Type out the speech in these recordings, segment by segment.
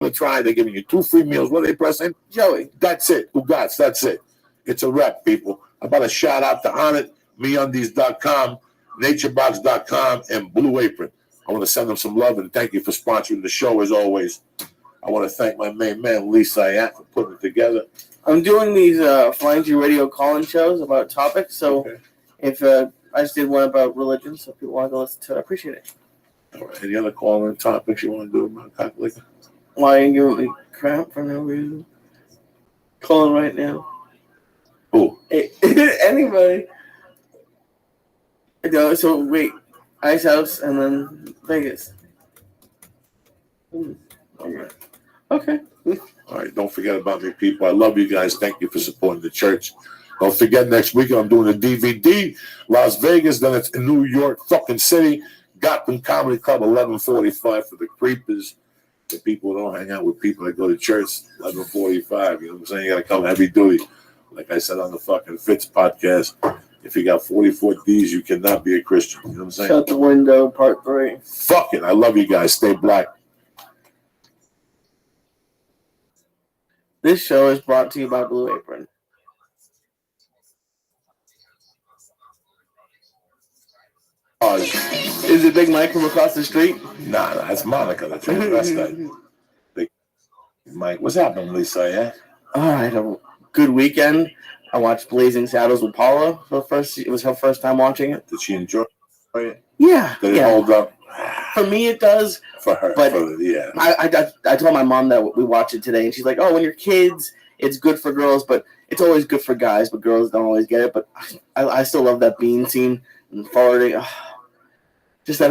to try. They're giving you 2 free meals. What are they pressing? Joey. That's it. Ugats. That's it. It's a wrap, people. How about a shout out to Onnit, MeUndies.com, NatureBox.com, and Blue Apron. I want to send them some love and thank you for sponsoring the show as always. I want to thank my main man, Lee Sayat, for putting it together. I'm doing these Flying G Radio call-in shows about topics, so if I just did one about religion, so if people want to go listen to it, I appreciate it. All right. Any other call-in topics you want to do about Catholic? Why are you giving me crap for no reason? Calling right now. Who? Hey, anybody. No, so wait, Ice House and then Vegas. Okay. All right, don't forget about me, people. I love you guys. Thank you for supporting the church. Don't forget, next week I'm doing a DVD, Las Vegas. Then it's in New York fucking City. Gotham Comedy Club, 11:45 for the creepers. The people who don't hang out with people that go to church, 11:45. You know what I'm saying? You got to come heavy duty. Like I said on the fucking Fitz podcast, if you got 44 Ds, you cannot be a Christian. You know what I'm saying? Shut the window, part 3. Fuck it. I love you guys. Stay black. This show is brought to you by Blue Apron. Is it Big Mike from across the street? Nah, that's Monica. That's that. Big Mike. What's happening, Lisa? Yeah? All right, a good weekend. I watched Blazing Saddles with Paula for the first. It was her first time watching it. Did she enjoy it? Yeah. Did it hold up? For me, it does. For her, but yeah. I told my mom that we watched it today, and she's like, "Oh, when you're kids, it's good for girls, but it's always good for guys, but girls don't always get it." But I still love that bean scene and farting. Just that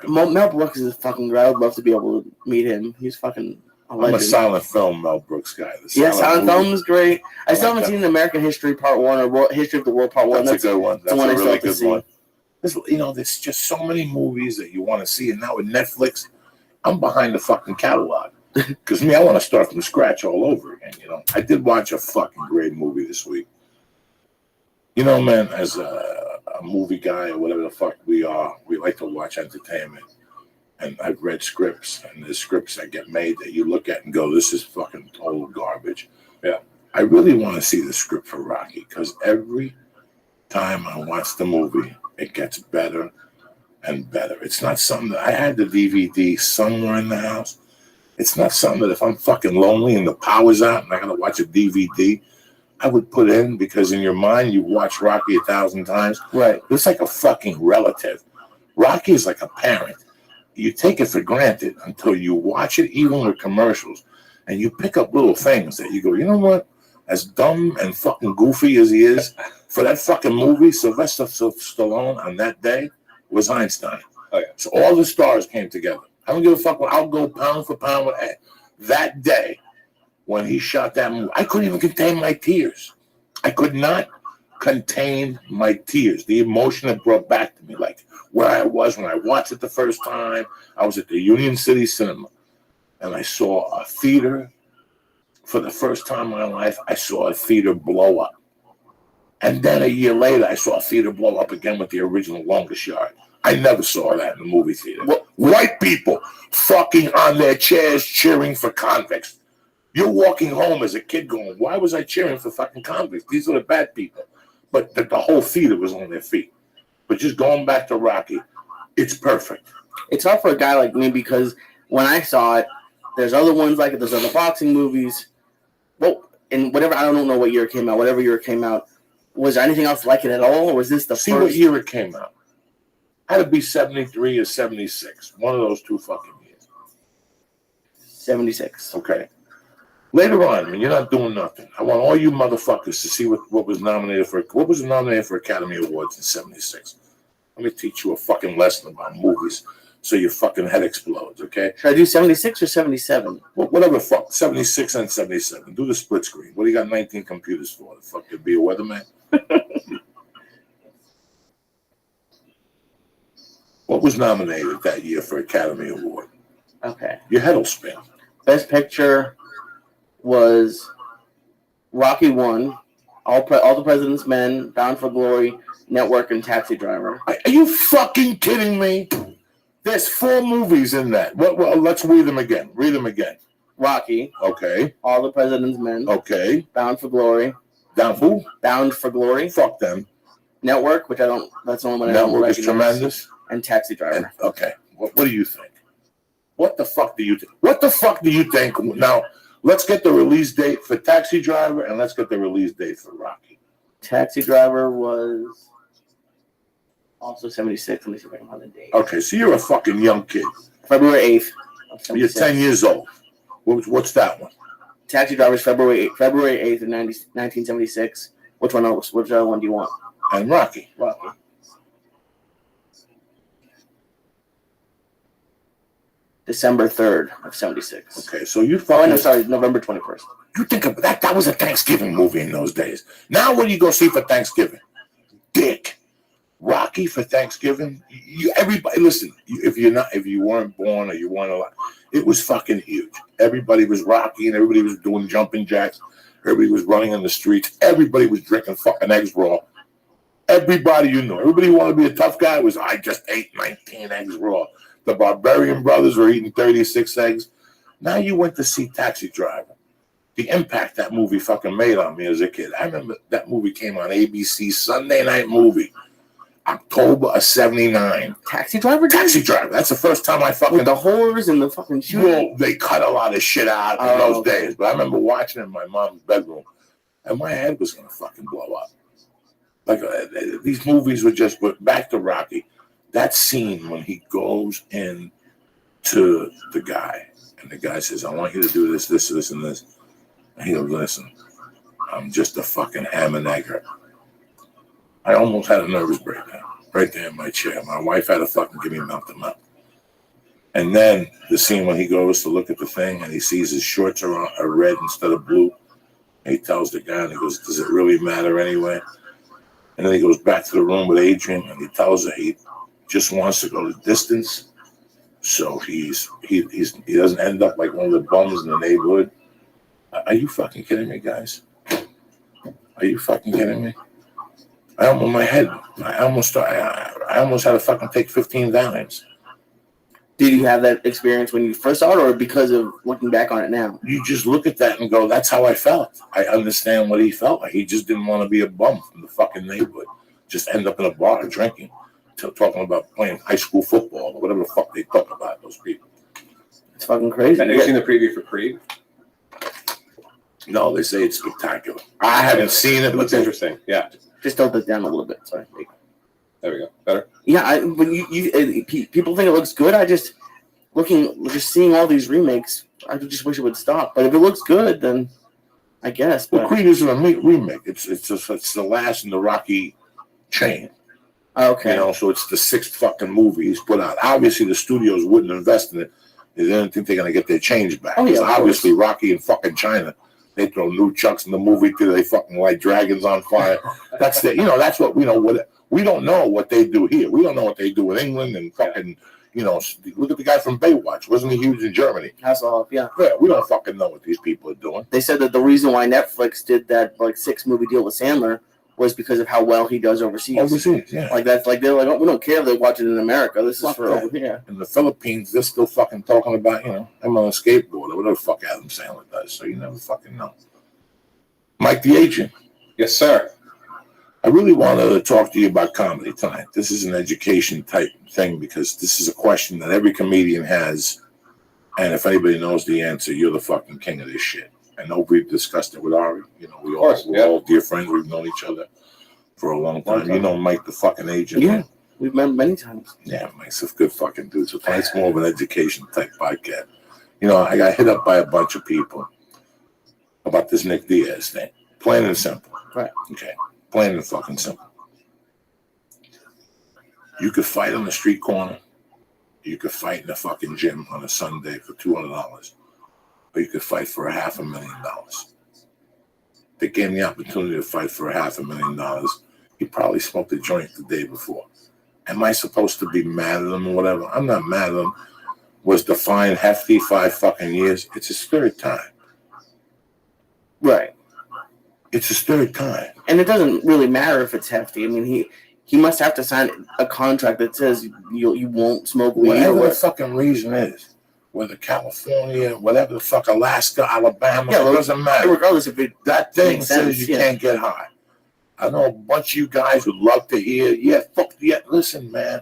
Mel Brooks is fucking great. I would love to be able to meet him. He's fucking a legend. I'm a silent film Mel Brooks guy. Silent film is great. I still haven't seen American History Part 1 or History of the World Part 1. That's a good one. That's a really good one. There's just so many movies that you want to see, and now with Netflix, I'm behind the fucking catalog. Because I want to start from scratch all over again. I did watch a fucking great movie this week. Man, as a movie guy or whatever the fuck we are, we like to watch entertainment. And I've read scripts, and there's scripts that get made that you look at and go, this is fucking total garbage. Yeah. I really want to see the script for Rocky, because every time I watch the movie, it gets better and better. It's not something that I had the DVD somewhere in the house. It's not something that if I'm fucking lonely and the power's out and I gotta watch a DVD, I would put in, because in your mind you watch Rocky 1,000 times. Right. It's like a fucking relative. Rocky is like a parent. You take it for granted until you watch it, even with commercials, and you pick up little things that you go, you know what? As dumb and fucking goofy as he is, for that fucking movie, Sylvester Stallone on that day was Einstein. Oh, yeah. So all the stars came together. I don't give a fuck. I'll go pound for pound with that day when he shot that movie. I couldn't even contain my tears. I could not contain my tears. The emotion it brought back to me, like where I was when I watched it the first time. I was at the Union City Cinema, and I saw a theater. For the first time in my life, I saw a theater blow up. And then a year later, I saw a theater blow up again with the original Longest Yard. I never saw that in the movie theater. White people fucking on their chairs cheering for convicts. You're walking home as a kid going, why was I cheering for fucking convicts? These are the bad people. But the whole theater was on their feet. But just going back to Rocky, it's perfect. It's hard for a guy like me, because when I saw it, there's other ones like it. There's other boxing movies. Well, and whatever, I don't know what year it came out. Whatever year it came out, was there anything else like it at all, or was this the first? See what year it came out. Had to be 73 or 76. One of those two fucking years. 76. Okay. Later on, when you're not doing nothing, I want all you motherfuckers to see what was nominated for Academy Awards in 76. Let me teach you a fucking lesson about movies so your fucking head explodes, okay? Should I do 76 or 77? Well, whatever, fuck. 76 and 77. Do the split screen. What do you got 19 computers for? The fuck, to be a weatherman? What was nominated that year for Academy Award? Okay. Your head will spin. Best Picture was Rocky 1, All the President's Men, Bound for Glory, Network, and Taxi Driver. Are you fucking kidding me? There's 4 movies in that. Well, let's read them again. Rocky. Okay. All the President's Men. Okay. Bound for Glory. Down who? Bound for Glory. Fuck them. Network, which I don't. That's the only one I don't Network is recognize. tremendous. And Taxi Driver. Okay. What do you think? What the fuck do you think? What the fuck do you think? Now, let's get the release date for Taxi Driver and let's get the release date for Rocky. Taxi Driver was also 76. Let me see if I can find the date. Okay, so you're a fucking young kid. February 8th. You're 10 years old. What's that one? Taxi Driver's February 8th of 1976. Which one else? Which other one do you want? And Rocky. Rocky. December 3rd of 76. Okay, so you fucking... Oh, no, sorry, November 21st. You think of that? That was a Thanksgiving movie in those days. Now, what do you go see for Thanksgiving? Dick. Rocky for Thanksgiving. Everybody, listen. If you weren't born or you weren't alive, it was fucking huge. Everybody was Rocky, and everybody was doing jumping jacks. Everybody was running in the streets. Everybody was drinking fucking eggs raw. Everybody you know. Everybody wanted to be a tough guy. Was I just ate 19 eggs raw? The Barbarian brothers were eating 36 eggs. Now you went to see Taxi Driver. The impact that movie fucking made on me as a kid. I remember that movie came on ABC, Sunday night movie, October of 79. Taxi Driver? Taxi Driver. That's the first time I fucking... With the horrors and the fucking shooting? Well, they cut a lot of shit out in those days. But I remember watching it in my mom's bedroom, and my head was going to fucking blow up. Like, these movies were just... But back to Rocky. That scene when he goes in to the guy, and the guy says, I want you to do this, this, this, and this. And he goes, listen, I'm just a fucking ham and egger. I almost had a nervous breakdown right there in my chair. My wife had to fucking give me mouth to mouth. And then the scene when he goes to look at the thing and he sees his shorts are red instead of blue. And he tells the guy, and he goes, does it really matter anyway? And then he goes back to the room with Adrian, and he tells her he just wants to go the distance, so he doesn't end up like one of the bums in the neighborhood. Are you fucking kidding me, guys? Are you fucking kidding me? I almost had to fucking take 15 Valiums. Did you have that experience when you first saw it, or because of looking back on it now? You just look at that and go, that's how I felt. I understand what he felt like. He just didn't want to be a bum from the fucking neighborhood. Just end up in a bar drinking. Talking about playing high school football or whatever the fuck they talk about, those people. It's fucking crazy. Have you seen the preview for Creed? No, they say it's spectacular. I haven't seen it, It but looks interesting. Yeah. Just tilt it down a little bit. Sorry. There we go. Better? Yeah, when people think it looks good, just seeing all these remakes, I just wish it would stop. But if it looks good, then I guess. But... Well, Creed isn't a remake. It's the last in the Rocky chain. Okay. You know, so it's the 6th fucking movie he's put out. Obviously, the studios wouldn't invest in it. They didn't think they're going to get their change back. Oh, yeah, obviously, Rocky in fucking China, they throw new chucks in the movie till they fucking light dragons on fire. That's that's what we know. We don't know what they do here. We don't know what they do in England and fucking, look at the guy from Baywatch. Wasn't he huge in Germany? Hasselhoff, yeah. Yeah, we don't fucking know what these people are doing. They said that the reason why Netflix did that 6-movie deal with Sandler was because of how well he does overseas. Overseas, yeah. They're like, oh, we don't care if they watch it in America. This is for over here. In the Philippines, they're still fucking talking about, I'm on a skateboard or whatever the fuck Adam Sandler does. So you never fucking know. Mike the Agent. Yes, sir. I really wanted to talk to you about comedy tonight. This is an education type thing because this is a question that every comedian has. And if anybody knows the answer, you're the fucking king of this shit. I know we've discussed it with Ari. We're all dear friends. We've known each other for a long time. You know Mike the fucking Agent. Yeah, we've met many times. Yeah, Mike's a good fucking dude. So tonight's more of an education type podcast. I got hit up by a bunch of people about this Nick Diaz thing. Plain and simple. Right. Okay. Plain and fucking simple. You could fight on the street corner. You could fight in a fucking gym on a Sunday for $200. Or you could fight for $500,000. They gave him the opportunity to fight for $500,000. He probably smoked a joint the day before. Am I supposed to be mad at him or whatever? I'm not mad at him. Was the fine hefty 5 fucking years? It's his 3rd time. Right. It's his 3rd time. And it doesn't really matter if it's hefty. I mean, he must have to sign a contract that says you won't smoke weed. Whatever the fucking reason is. whether California, whatever the fuck, Alaska, Alabama, Yeah, it doesn't matter. Regardless if it That thing makes says sense, you yeah. can't get high. I know a bunch of you guys would love to hear, listen, man.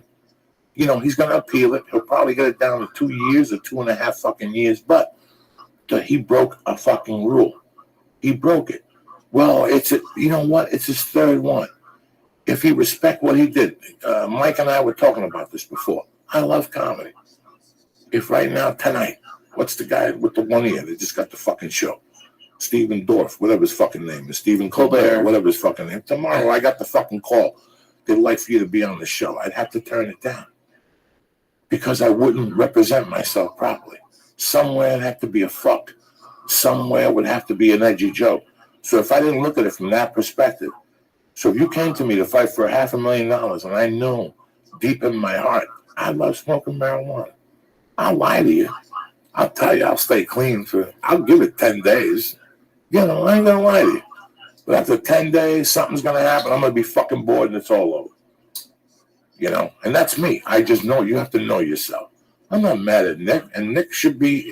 You know, he's going to appeal it. He'll probably get it down to 2 years or 2.5 fucking years, but he broke a fucking rule. He broke it. Well, you know what? It's his third one. If he respect what he did, Mike and I were talking about this before. I love comedy. If right now, tonight, what's the guy with the one ear that just got the fucking show? Stephen Dorff, whatever his fucking name is. Stephen Colbert, whatever his fucking name. Tomorrow, I got the fucking call. They'd like for you to be on the show. I'd have to turn it down because I wouldn't represent myself properly. Somewhere it'd have to be a fuck. Somewhere would have to be an edgy joke. So if I didn't look at it from that perspective, so if you came to me to fight for $500,000 and I knew deep in my heart, I love smoking marijuana, I'll lie to you. I'll tell you I'll stay clean I'll give it 10 days. You know, I ain't gonna lie to you. But after 10 days, something's gonna happen. I'm gonna be fucking bored and it's all over. You know, and that's me. I just know you have to know yourself. I'm not mad at Nick, and Nick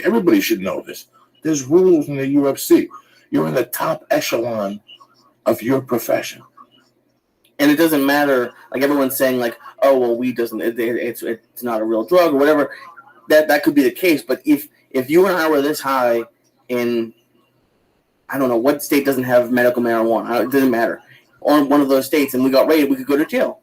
everybody should know this. There's rules in the UFC. You're in the top echelon of your profession. And it doesn't matter, like everyone's saying, like, oh, well, weed doesn't, it's not a real drug or whatever. That could be the case. But if you and I were this high in, I don't know, what state doesn't have medical marijuana? It doesn't matter. Or one of those states, and we got raided, we could go to jail.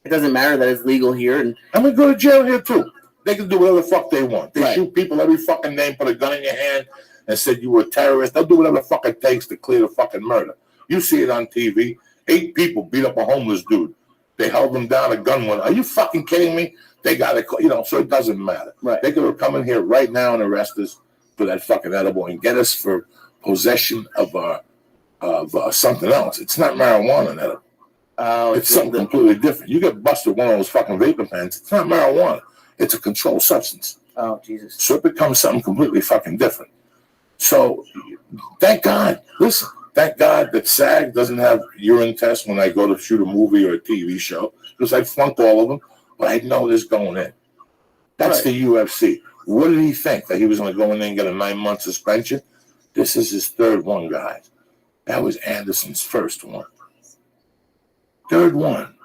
It doesn't matter that it's legal here. And I'm going to go to jail here, too. They can do whatever the fuck they want. They right. shoot people every fucking day, put a gun in your hand, and said you were a terrorist. They'll do whatever the fuck it takes to clear the fucking murder. You see it on TV. 8 people beat up a homeless dude. They held him down, a gun went. Are you fucking kidding me? They got it, so it doesn't matter. Right. They could come in here right now and arrest us for that fucking edible and get us for possession of something else. It's not marijuana, an edible. It's something completely different. You get busted with one of those fucking vapor pens. It's not marijuana. It's a controlled substance. Oh, Jesus. So it becomes something completely fucking different. So thank God. Listen. Thank God that SAG doesn't have urine tests when I go to shoot a movie or a TV show, because I flunked all of them, but I know this going in. That's right. The UFC. What did he think? That he was going to go in there and get a 9-month suspension? This is his third one, guys. That was Anderson's first one. Third one.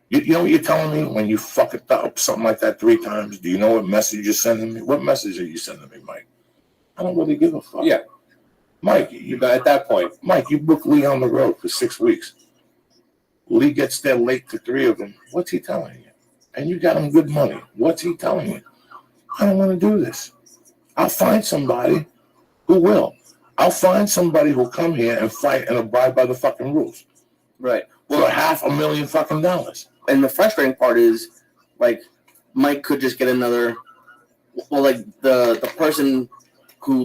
You know what you're telling me when you fuck it up, something like that 3 times? Do you know what message you're sending me? What message are you sending me, Mike? I don't really give a fuck. Yeah. Mike, at that point, Mike, you booked Lee on the road for 6 weeks. Lee gets there late to 3 of them. What's he telling you? And you got him good money. What's he telling you? I don't want to do this. I'll find somebody who will. I'll find somebody who'll come here and fight and abide by the fucking rules. Right. Well, for $500,000 fucking dollars. And the frustrating part is, like, Mike could just get another. Well, like the person who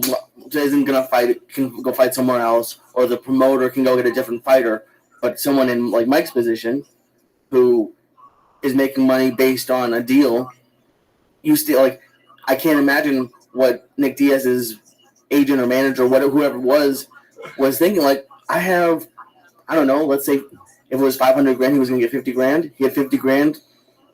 isn't gonna fight can go fight somewhere else, or the promoter can go get a different fighter. But someone in like Mike's position, who is making money based on a deal, you still like. I can't imagine what Nick Diaz's agent or manager, whoever was thinking. Like, I don't know. Let's say if it was $500,000, he was gonna get $50,000. He had $50,000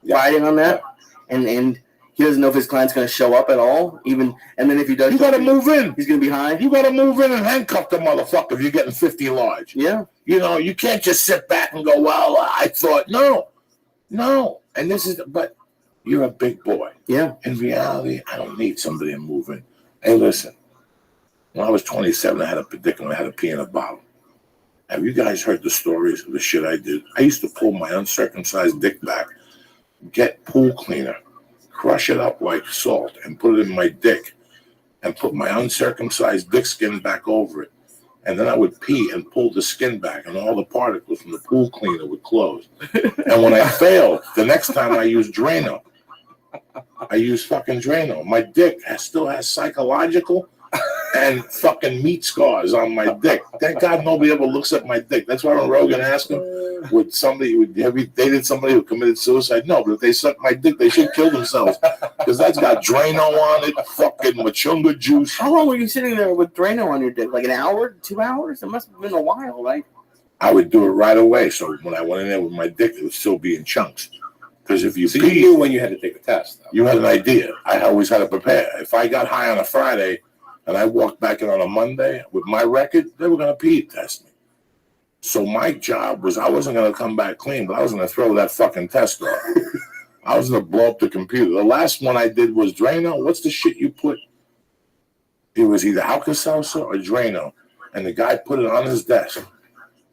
riding on that, and he doesn't know if his client's going to show up at all. And then if he does, you got to move in. He's going to be high. You got to move in and handcuff the motherfucker if you're getting 50 large. Yeah. You know, you can't just sit back and go, well, I thought, no. And but you're a big boy. Yeah. In reality, I don't need somebody to move in. Hey, listen, when I was 27, I had a predicament. I had to pee in a bottle. Have you guys heard the stories of the shit I did? I used to pull my uncircumcised dick back, get pool cleaner, crush it up like salt, and put it in my dick, and put my uncircumcised dick skin back over it. And then I would pee and pull the skin back, and all the particles from the pool cleaner would close. And when I failed, the next time I used Drano. I used fucking Drano. My dick still has psychological and fucking meat scars on my dick. Thank God nobody ever looks at my dick. That's why when Rogan asked him, have you dated somebody who committed suicide? No, but if they suck my dick, they should kill themselves. Because that's got Drano on it, fucking Machunga juice. How long were you sitting there with Drano on your dick? Like an hour, 2 hours? It must have been a while, right? I would do it right away. So when I went in there with my dick, it would still be in chunks. Because if you So pee, you knew when you had to take the test, though. you had an idea. I always had to prepare. If I got high on a Friday and I walked back in on a Monday with my record, they were going to pee test me. So my job was I wasn't going to come back clean, but I was going to throw that fucking test off. I was going to blow up the computer. The last one I did was Drano. What's the shit you put? It was either Alka-Seltzer or Drano. And the guy put it on his desk.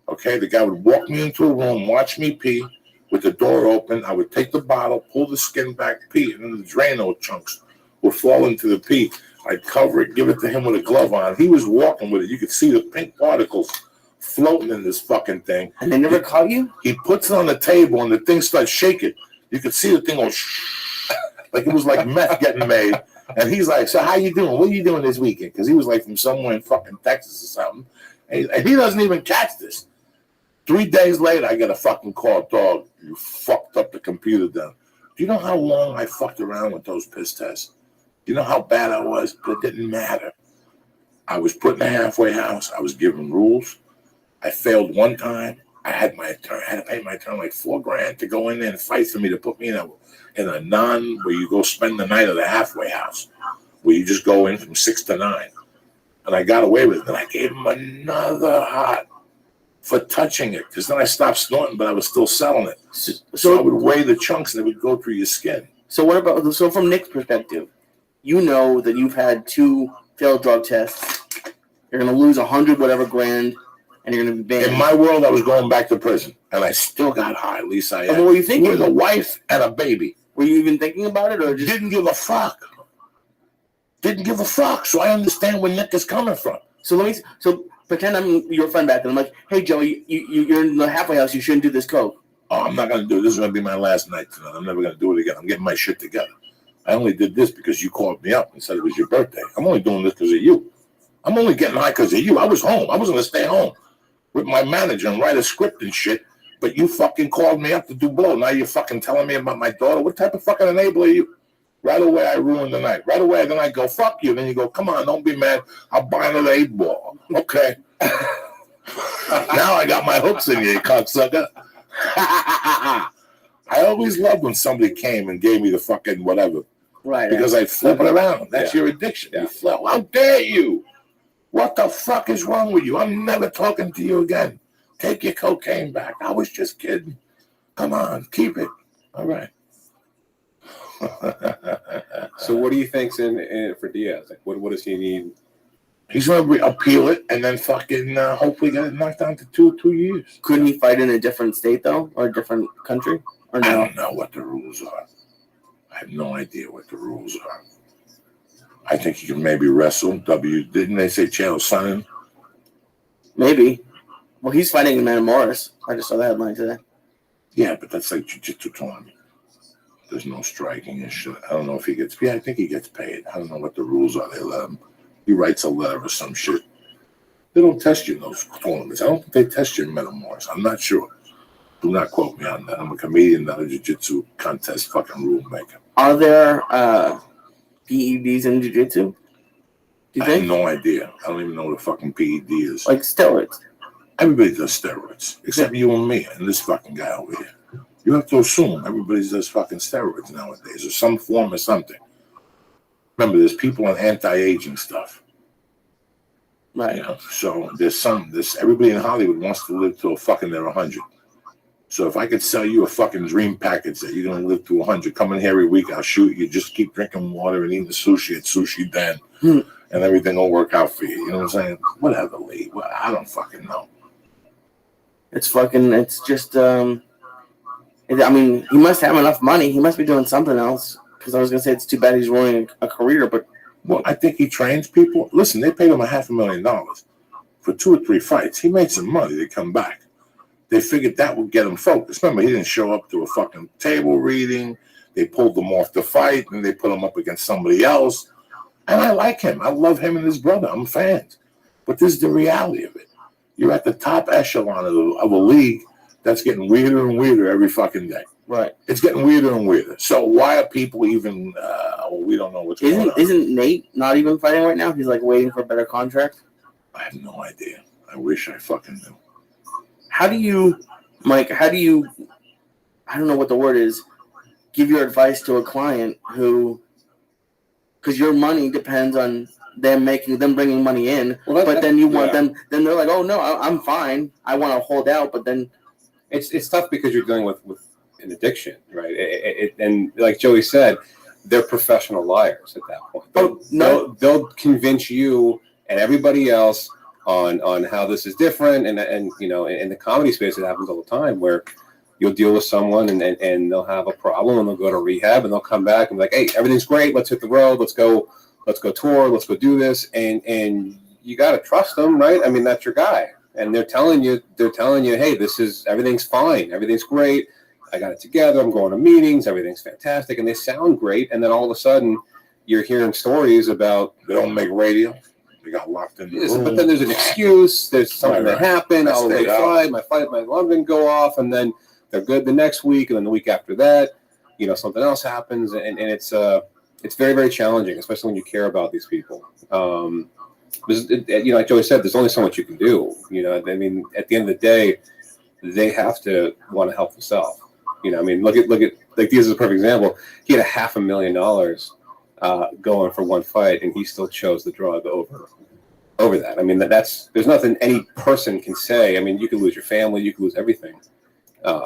Okay, the guy would walk me into a room, watch me pee with the door open. I would take the bottle, pull the skin back, pee, and then the Drano chunks would fall into the pee. I'd cover it, give it to him with a glove on. He was walking with it. You could see the pink particles floating in this fucking thing. And they never caught you? He puts it on the table, and the thing starts shaking. You could see the thing go shh, like it was like meth getting made. And he's like, so how you doing? What are you doing this weekend? Because he was like from somewhere in fucking Texas or something. And he doesn't even catch this. 3 days later, I get a fucking call, dog, you fucked up the computer down. Do you know how long I fucked around with those piss tests? Do you know how bad I was? But it didn't matter. I was put in a halfway house. I was given rules. I failed one time. I had my turn. I had to pay my turn like $4,000 to go in there and fight for me to put me in a non where you go spend the night at the halfway house, where you just go in from 6 to 9. And I got away with it. And I gave him another hot for touching it, because then I stopped snorting, but I was still selling it. So I would weigh the chunks and it would go through your skin. So what about, so from Nick's perspective, you know that you've had 2 failed drug tests. You're going to lose 100 whatever grand, and you're going to be banned. In my world, I was going back to prison, and I still got high. At least I And what were you thinking? With a wife and a baby. Were you even thinking about it, or just Didn't give a fuck. Didn't give a fuck. So I understand where Nick is coming from. So pretend I'm your friend back then. I'm like, hey Joe, you're in the halfway house. You shouldn't do this coke. Oh, I'm not going to do it. This is going to be my last night tonight. I'm never going to do it again. I'm getting my shit together. I only did this because you called me up and said it was your birthday. I'm only doing this because of you. I'm only getting high because of you. I was home. I was going to stay home with my manager and write a script and shit. But you fucking called me up to do blow. Now you're fucking telling me about my daughter. What type of fucking enabler are you? Right away, I ruined the night. Right away, then I go, fuck you. Then you go, come on, don't be mad. I'll buy another 8-ball. Okay. Now I got my hooks in you, you cocksucker. I always loved when somebody came and gave me the fucking whatever. Right. Because I flip it around. That's your addiction. Yeah. You flip. How dare you? What the fuck is wrong with you? I'm never talking to you again. Take your cocaine back. I was just kidding. Come on, keep it. All right. So what do you think's in it for Diaz? Like, what does he need? He's going to appeal it and then fucking hopefully get it knocked down to 2 years. Couldn't he fight in a different state though, or a different country, or I no? don't know what the rules are. I have no idea what the rules are. I think he can maybe wrestle. Didn't they say Chael Sonnen? Maybe. Well, he's fighting Amanda Morris. I just saw the headline today. Yeah, but that's like jiu-jitsu tournament. There's no striking and shit. I don't know if he gets. Yeah, I think he gets paid. I don't know what the rules are. They let him. He writes a letter or some shit. They don't test you in those tournaments. I don't think they test you in Metamorphs. I'm not sure. Do not quote me on that. I'm a comedian, not a jiu-jitsu contest fucking rule maker. Are there PEDs in jiu-jitsu? Do you I think? have no idea. I don't even know what a fucking PED is. Like steroids? Everybody does steroids, except you and me and this fucking guy over here. You have to assume everybody does fucking steroids nowadays, or some form of something. Remember, there's people on anti-aging stuff. Right. You know, so there's everybody in Hollywood wants to live till fucking they're 100. So if I could sell you a fucking dream package that you're gonna live to 100, come in here every week, I'll shoot you. Just keep drinking water and eating sushi at Sushi Den, and everything will work out for you. You know what I'm saying? Whatever, Lee. Well, I don't fucking know. It's just, I mean, he must have enough money. He must be doing something else. Because I was going to say it's too bad he's ruining a career, but... Well, I think he trains people. Listen, they paid him $500,000 for 2 or 3 fights. He made some money to come back. They figured that would get him focused. Remember, he didn't show up to a fucking table reading. They pulled him off the fight, and they put him up against somebody else. And I like him. I love him and his brother. I'm fans. But this is the reality of it. You're at the top echelon of a league that's getting weirder and weirder every fucking day. Right. It's getting weirder and weirder. So why are people even, we don't know what's going on. Isn't Nate not even fighting right now? He's like waiting for a better contract? I have no idea. I wish I fucking knew. How do you, Mike, I don't know what the word is. give your advice to a client who, because your money depends on them bringing money in, but then you want them, then they're like, oh no, I'm fine, I want to hold out, but then it's tough because you're dealing with an addiction, right? And like Joey said, they're professional liars at that point. They'll convince you and everybody else on how this is different, and you know, in the comedy space, it happens all the time where you'll deal with someone and they'll have a problem and they'll go to rehab and they'll come back and be like, hey, everything's great, let's hit the road, let's go tour, let's go do this, and you got to trust them, right? I mean, that's your guy, and they're telling you, hey, everything's fine, everything's great, I got it together, I'm going to meetings, everything's fantastic, and they sound great, and then all of a sudden you're hearing stories about they don't make radio, they got locked in the room. But then there's an excuse, there's something that happened, my alarm didn't go off, and then they're good the next week, and then the week after that, you know, something else happens, and it's very, very challenging, especially when you care about these people. You know, like Joey said, there's only so much you can do. You know, I mean, at the end of the day, they have to want to help themselves. You know, I mean, look at like, this is a perfect example. He had $500,000 going for one fight, and he still chose the drug over that. I mean, there's nothing any person can say. I mean, you can lose your family, you can lose everything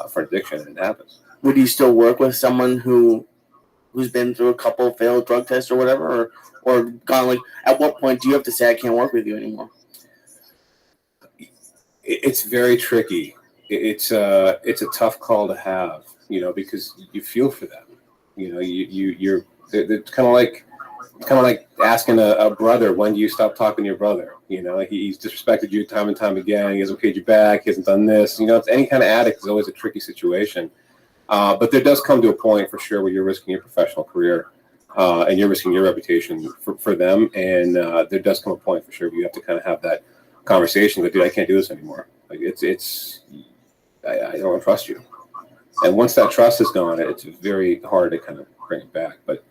for addiction, and it happens. Would you still work with someone who's been through a couple failed drug tests or whatever, or gone, like, at what point do you have to say I can't work with you anymore? It's very tricky. It's a tough call to have, you know, because you feel for them. You know, it's kind of like asking a brother, when do you stop talking to your brother? You know, he's disrespected you time and time again. He hasn't paid you back. He hasn't done this. You know, it's any kind of addict is always a tricky situation. But there does come to a point for sure where you're risking your professional career and you're risking your reputation for them. And there does come a point for sure where you have to kind of have that conversation. Like, dude, I can't do this anymore. Like, I don't want to trust you. And once that trust is gone, it's very hard to kind of bring it back. But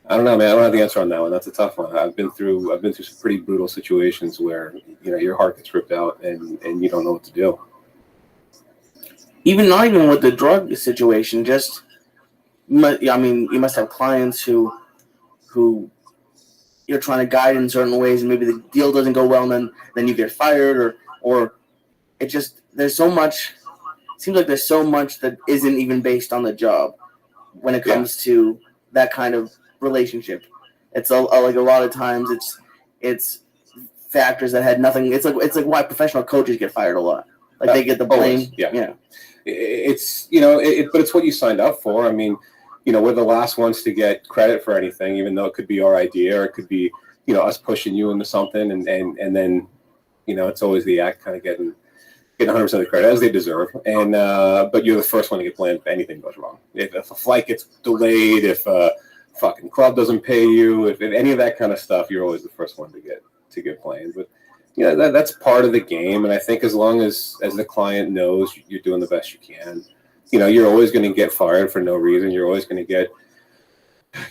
I don't know, man. I don't have the answer on that one. That's a tough one. I've been through some pretty brutal situations where, you know, your heart gets ripped out and you don't know what to do. Not even with the drug situation, just, I mean, you must have clients who you're trying to guide in certain ways, and maybe the deal doesn't go well, and then you get fired, or it just, there's so much. It seems like there's so much that isn't even based on the job when it comes to that kind of relationship. It's like a lot of times it's factors that had nothing. It's like why professional coaches get fired a lot. Like they get the blame. Always, yeah. It's, you know, but it's what you signed up for. I mean, you know, we're the last ones to get credit for anything, even though it could be our idea or it could be, you know, us pushing you into something, and then, you know, it's always the act kind of getting 100% of the credit, as they deserve. And but you're the first one to get blamed if anything goes wrong. If a flight gets delayed, if a fucking club doesn't pay you, if any of that kind of stuff, you're always the first one to get blamed. But you know, that's part of the game. And I think as long as the client knows you're doing the best you can, you know, you're always going to get fired for no reason. You're always going to get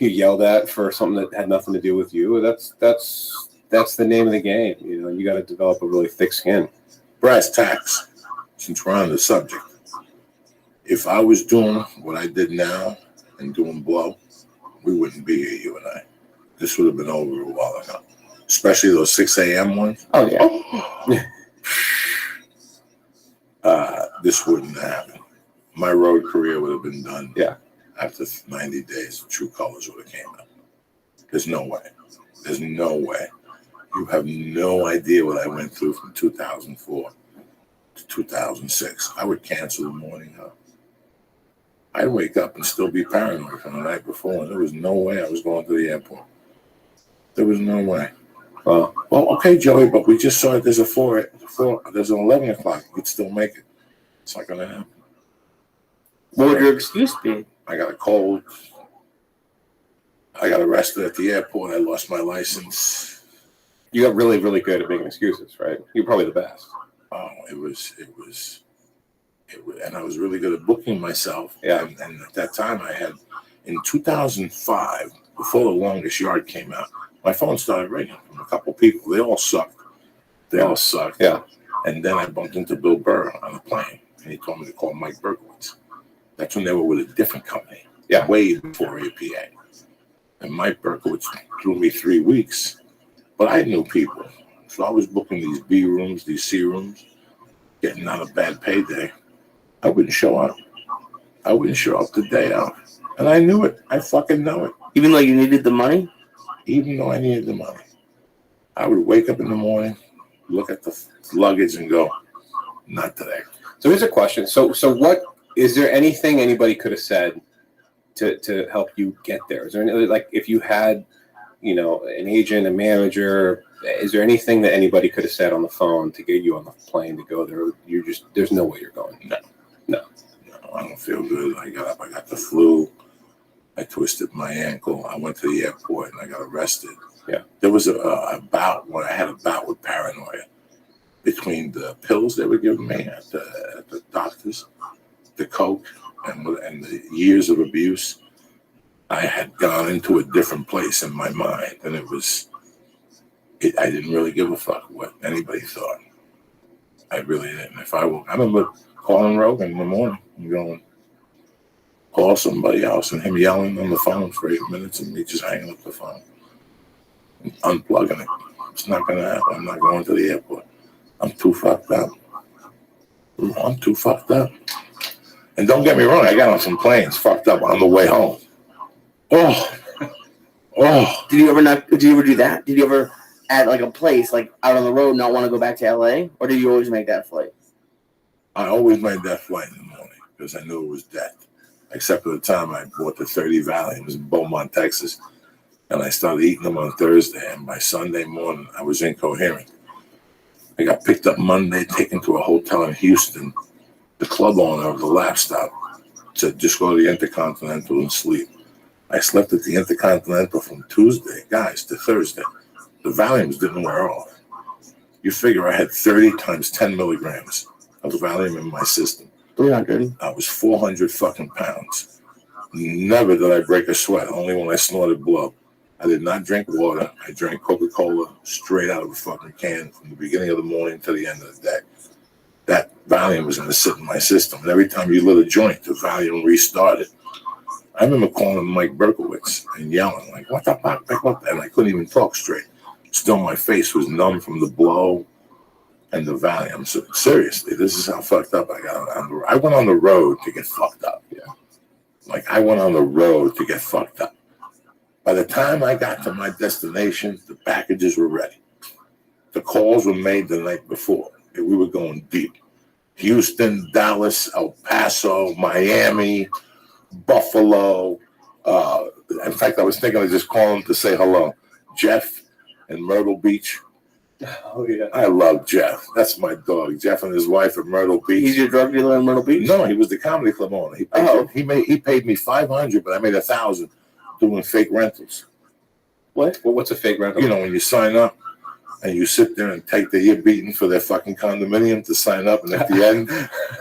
yelled at for something that had nothing to do with you. That's the name of the game. You know, you got to develop a really thick skin. Brass tacks, since we're on the subject, if I was doing what I did now and doing blow, we wouldn't be here, you and I. This would have been over a while ago. Especially those 6 a.m. ones. Oh, yeah. This wouldn't happen. My road career would have been done. Yeah. After 90 days, True Colors would have came out. There's no way. There's no way. You have no idea what I went through from 2004 to 2006. I would cancel the morning up. I'd wake up and still be paranoid from the night before, and there was no way I was going to the airport. There was no way. Well, okay, Joey, but we just saw it. There's there's an 11 o'clock. You could still make it. It's not going to happen. What would your excuse be? I got a cold. I got arrested at the airport. I lost my license. You got really, really good at making excuses, right? You're probably the best. Oh, it was, and I was really good at booking myself. Yeah. And at that time I had, in 2005, before The Longest Yard came out, my phone started ringing from a couple people. They all sucked. Yeah. And then I bumped into Bill Burr on a plane, and he told me to call Mike Berkowitz. That's when they were with a different company. Yeah. way before APA. And Mike Berkowitz threw me 3 weeks, but I knew people. So I was booking these B rooms, these C rooms, getting on a bad payday. I wouldn't show up. I wouldn't show up the day out. And I knew it. I fucking know it. Even though you needed the money? Even though I needed the money. I would wake up in the morning, look at the luggage and go, not today. So here's a question. So what is there anything anybody could have said to help you get there? Is there any, like, if you had, you know, an agent, a manager, is there anything that anybody could have said on the phone to get you on the plane to go there? You're just, there's no way you're going. No, I don't feel good. I got up, I got the flu. I twisted my ankle. I went to the airport and I got arrested. Yeah. There was a bout where I had a bout with paranoia between the pills they were giving me at the doctors, the coke, and the years of abuse. I had gone into a different place in my mind, and I didn't really give a fuck what anybody thought. I really didn't. I remember calling Rogan in the morning and going, call somebody else, and him yelling on the phone for 8 minutes and me just hanging up the phone and unplugging it. It's not going to happen. I'm not going to the airport. I'm too fucked up. I'm too fucked up. And don't get me wrong, I got on some planes fucked up on the way home. Oh. Did you ever do that? Did you ever at like a place like out on the road not want to go back to LA, or did you always make that flight? I always made that flight in the morning because I knew it was death. Except for the time I bought the 30 Valiums in Beaumont, Texas, and I started eating them on Thursday, and by Sunday morning I was incoherent. I got picked up Monday, taken to a hotel in Houston. The club owner of the lap stop said, just go to the Intercontinental and sleep. I slept at the Intercontinental from Tuesday, guys, to Thursday. The Valiums didn't wear off. You figure I had 30 times 10 milligrams of Valium in my system. 300. I was 400 fucking pounds. Never did I break a sweat, only when I snorted blow. I did not drink water. I drank Coca-Cola straight out of a fucking can from the beginning of the morning to the end of the day. That Valium was going to sit in my system. And every time you lit a joint, the Valium restarted. I remember calling him Mike Berkowitz and yelling, like, what the fuck? And I couldn't even talk straight. Still, my face was numb from the blow and the Valium. So, seriously, this is how fucked up I got. I went on the road to get fucked up. Yeah. Like, I went on the road to get fucked up. By the time I got to my destination, the packages were ready. The calls were made the night before. And we were going deep. Houston, Dallas, El Paso, Miami, Buffalo. In fact, I was thinking of just calling him to say hello. Jeff in Myrtle Beach. Oh, yeah. I love Jeff. That's my dog. Jeff and his wife at Myrtle Beach. He's your drug dealer in Myrtle Beach? No, he was the comedy club owner. He paid me $500, but I made $1,000 doing fake rentals. What? Well, what's a fake rental? You know, when you sign up and you sit there and take you're beating for their fucking condominium to sign up, and at the end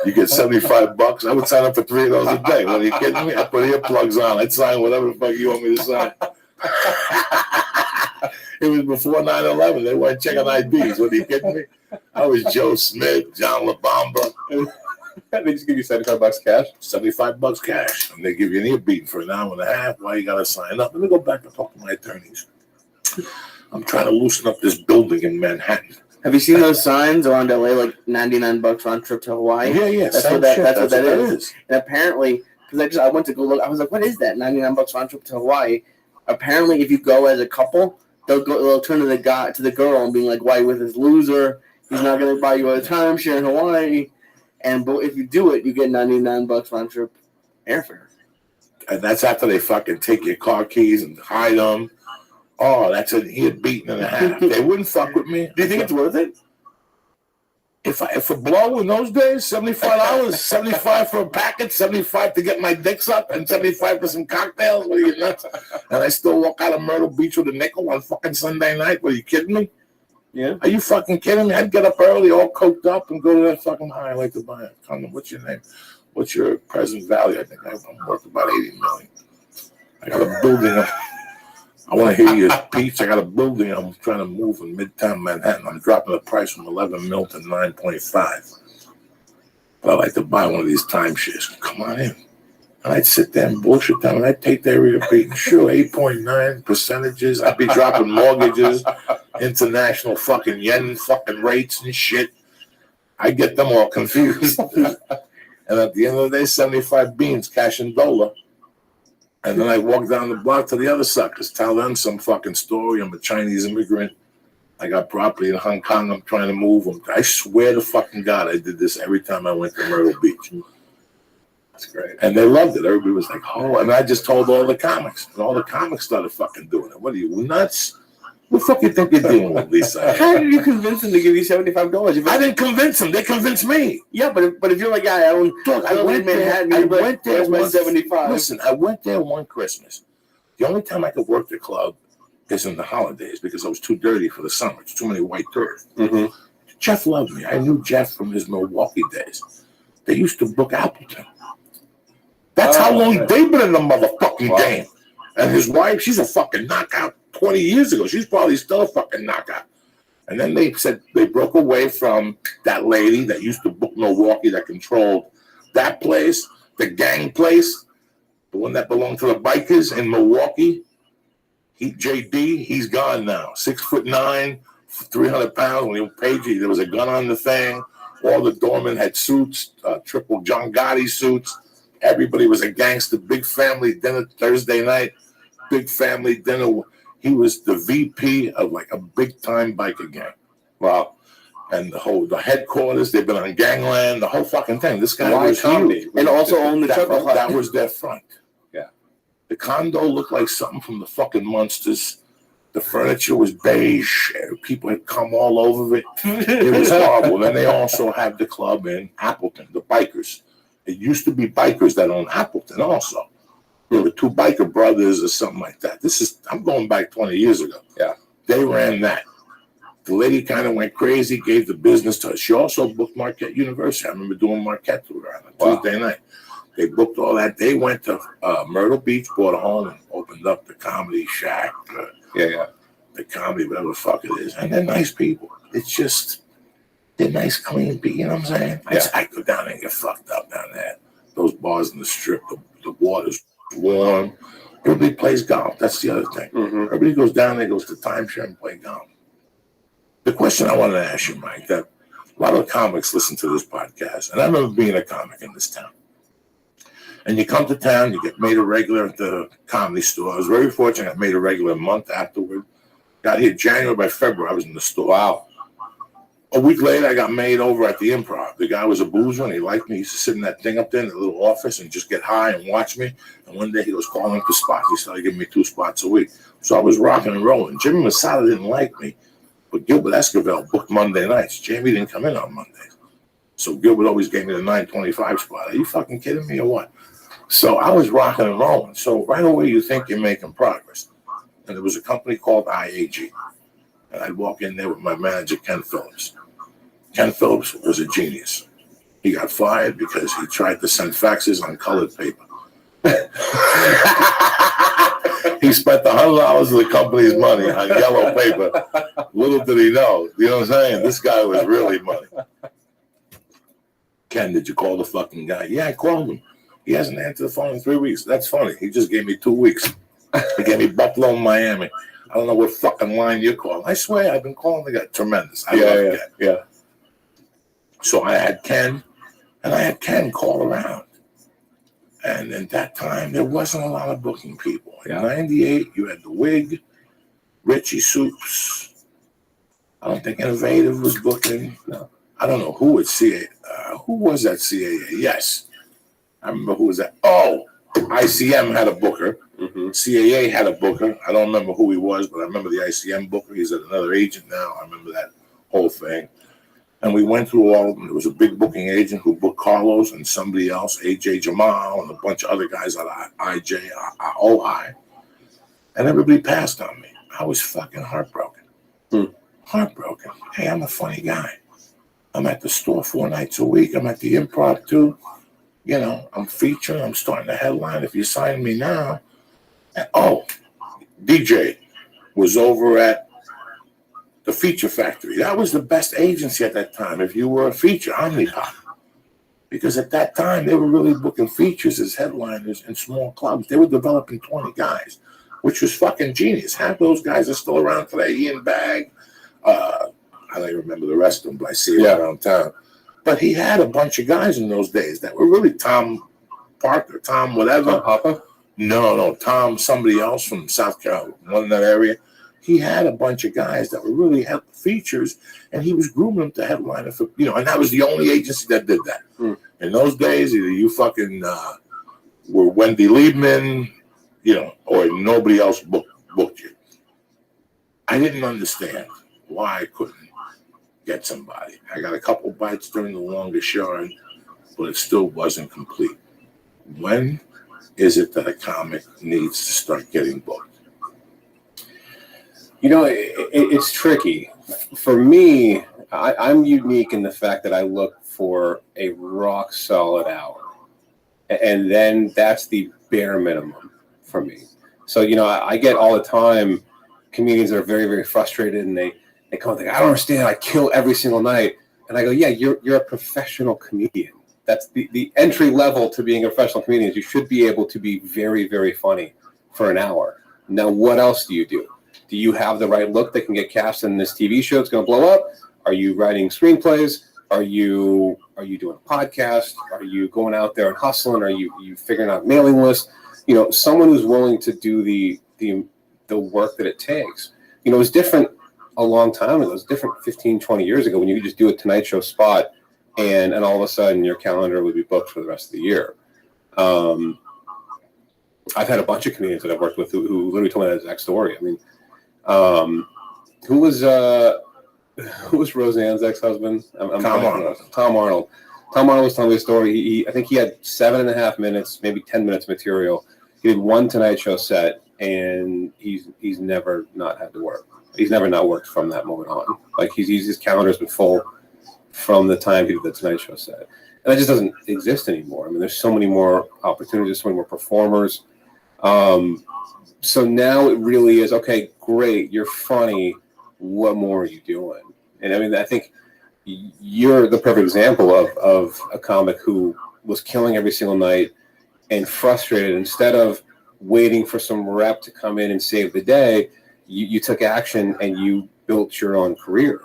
you get $75. I would sign up for 3 of those a day. What, are you kidding me? I put earplugs on. I'd sign whatever the fuck you want me to sign. It was before 9/11. They weren't checking IDs. What, are you kidding me? I was Joe Smith, John LaBamba. They just give you $75 cash? $75 cash. And they give you an ear beating for an hour and a half. Why you got to sign up? Let me go back and talk to my attorneys. I'm trying to loosen up this building in Manhattan. Have you seen those signs around LA, like $99 round trip to Hawaii? Yeah. That's what that is. And apparently, because I went to go look, I was like, what is that? $99 round trip to Hawaii. Apparently, if you go as a couple, they'll turn to the girl and being like, why are you with this loser? He's not going to buy you a timeshare in Hawaii. And if you do it, you get $99 round trip airfare. And that's after they fucking take your car keys and hide them. Oh, that's an ear beating and a half. They wouldn't fuck with me. Do you think it's worth it? If a blow in those days, $75, $75 for a packet, $75 to get my dicks up, and $75 for some cocktails. What are you nuts? And I still walk out of Myrtle Beach with a nickel on fucking Sunday night. What, are you kidding me? Yeah. Are you fucking kidding me? I'd get up early, all coked up, and go to that fucking high. I like to buy a condom. What's your name? What's your present value? I think I'm worth about $80 million. I got a building. I want to hear your speech. I got a building I'm trying to move in Midtown Manhattan. I'm dropping the price from 11 mil to 9.5. But I like to buy one of these timeshares. Come on in. And I'd sit there and bullshit them, and I'd take their rate of beating. Sure, 8.9 percentages. I'd be dropping mortgages, international fucking yen fucking rates and shit. I get them all confused. And at the end of the day, 75 beans, cash and dollar. And then I walk down the block to the other suckers, tell them some fucking story. I'm a Chinese immigrant. I got property in Hong Kong. I'm trying to move them. I swear to fucking God, I did this every time I went to Myrtle Beach. That's great. And they loved it. Everybody was like, oh, and I just told all the comics. And all the comics started fucking doing it. What are you, nuts? What the fuck you think you're doing with Lisa? How did you convince them to give you $75? I didn't convince them. They convinced me. Yeah, but if you're like, yeah, I went in Manhattan. I went there. Where's my 75? Listen, I went there one Christmas. The only time I could work the club is in the holidays because I was too dirty for the summer. It's too many white tourists. Mm-hmm. Jeff loved me. I knew Jeff from his Milwaukee days. They used to book Appleton. That's how long they've been in the motherfucking game. And his wife, she's a fucking knockout 20 years ago. She's probably still a fucking knockout. And then they said they broke away from that lady that used to book Milwaukee that controlled that place, the gang place, the one that belonged to the bikers in Milwaukee. JD, he's gone now. 6'9", 300 pounds. When he paid you, there was a gun on the thing. All the doormen had suits, triple John Gotti suits. Everybody was a gangster. Big family dinner Thursday night. Big family dinner. He was the VP of like a big time biker gang. Wow. And the headquarters, they've been on Gangland, the whole fucking thing. This guy was huge. And also owned the Chuckle Hut. That was their front. Yeah. The condo looked like something from the fucking Munsters. The furniture was beige. People had come all over it. It was horrible. Then they also had the club in Appleton, the bikers. It used to be bikers that owned Appleton also. There were two biker brothers or something like that. I'm going back 20 years ago. Yeah. They ran that. The lady kind of went crazy, gave the business to us. She also booked Marquette University. I remember doing Marquette to her on a Tuesday night. They booked all that. They went to Myrtle Beach, bought a home, and opened up the Comedy Shack. The comedy, whatever the fuck it is. And they're nice people. It's just, they're nice, clean people. You know what I'm saying? I go down there and get fucked up down there. Those bars in the strip, the water's warm. Everybody plays golf. That's the other thing. Mm-hmm. Everybody goes down there, goes to timeshare and play golf. The question I wanted to ask you, Mike, that a lot of comics listen to this podcast, and I remember being a comic in this town. And you come to town, you get made a regular at the Comedy Store. I was very fortunate. I got made a regular a month afterward. Got here January, by February, I was in the store. Wow. A week later, I got made over at the Improv. The guy was a boozer, and he liked me. He used to sit in that thing up there in the little office and just get high and watch me. And one day, he was calling for spots. He started giving me 2 spots a week. So I was rocking and rolling. Jimmy Masada didn't like me, but Gilbert Esquivel booked Monday nights. Jamie didn't come in on Mondays. So Gilbert always gave me the 9:25 spot. Are you fucking kidding me or what? So I was rocking and rolling. So right away, you think you're making progress. And there was a company called IAG. And I'd walk in there with my manager, Ken Phillips. Ken Phillips was a genius. He got fired because he tried to send faxes on colored paper. He spent $100 of the company's money on yellow paper. Little did he know. You know what I'm saying? This guy was really money. Ken, did you call the fucking guy? Yeah, I called him. He hasn't answered the phone in 3 weeks. That's funny. He just gave me 2 weeks. He gave me Buffalo and Miami. I don't know what fucking line you're calling. I swear, I've been calling the guy. Tremendous. I love Ken. So I had Ken, and I had Ken call around. And at that time, there wasn't a lot of booking people. In 98, you had The Wig, Richie Soups. I don't think Innovative was booking. No. I don't know who was CAA. Who was that CAA? Yes. I remember who was that. Oh, ICM had a booker. Mm-hmm. CAA had a booker. I don't remember who he was, but I remember the ICM booker. He's at another agent now. I remember that whole thing. And we went through all of them. There was a big booking agent who booked Carlos and somebody else, AJ Jamal, and a bunch of other guys at OI. And everybody passed on me. I was fucking heartbroken. Heartbroken. Hey, I'm a funny guy. I'm at the store 4 nights a week. I'm at the Improv too. You know, I'm featuring. I'm starting to headline. If you sign me now. And, DJ was over at the Feature Factory. That was the best agency at that time. If you were a feature, Omnipop. Because at that time, they were really booking features as headliners in small clubs. They were developing 20 guys, which was fucking genius. Half those guys are still around today. Ian Bagg, I don't even remember the rest of them, but I see them around town. But he had a bunch of guys in those days that were really Tom Parker, Tom whatever. Tom Papa? No, Tom somebody else from South Carolina, one in that area. He had a bunch of guys that were really features, and he was grooming them to headliner for, and that was the only agency that did that. In those days, either you fucking were Wendy Liebman, or nobody else booked you. I didn't understand why I couldn't get somebody. I got a couple bites during the longest yard, but it still wasn't complete. When is it that a comic needs to start getting booked? It's tricky. For me, I'm unique in the fact that I look for a rock solid hour. And then that's the bare minimum for me. So, I get all the time comedians that are very, very frustrated, and they come and think, I don't understand. I kill every single night. And I go, yeah, you're a professional comedian. That's the entry level to being a professional comedian. Is you should be able to be very, very funny for an hour. Now, what else do you do? Do you have the right look that can get cast in this TV show that's going to blow up? Are you writing screenplays? Are you doing a podcast? Are you going out there and hustling? Are you figuring out mailing lists? Someone who's willing to do the work that it takes. It was different a long time ago. It was different 15, 20 years ago when you could just do a Tonight Show spot and all of a sudden your calendar would be booked for the rest of the year. I've had a bunch of comedians that I've worked with who literally told me that exact story. I mean, who was Roseanne's ex-husband? Tom Arnold. Tom Arnold. Tom Arnold was telling me a story. I think he had 7.5 minutes, maybe 10 minutes material. He did one Tonight Show set, and he's never not had to work. He's never not worked from that moment on. Like his calendar's been full from the time he did the Tonight Show set, and that just doesn't exist anymore. I mean, there's so many more opportunities, so many more performers. So now it really is, okay, great, you're funny. What more are you doing? And I mean, I think you're the perfect example of a comic who was killing every single night and frustrated. Instead of waiting for some rep to come in and save the day, you took action and you built your own career.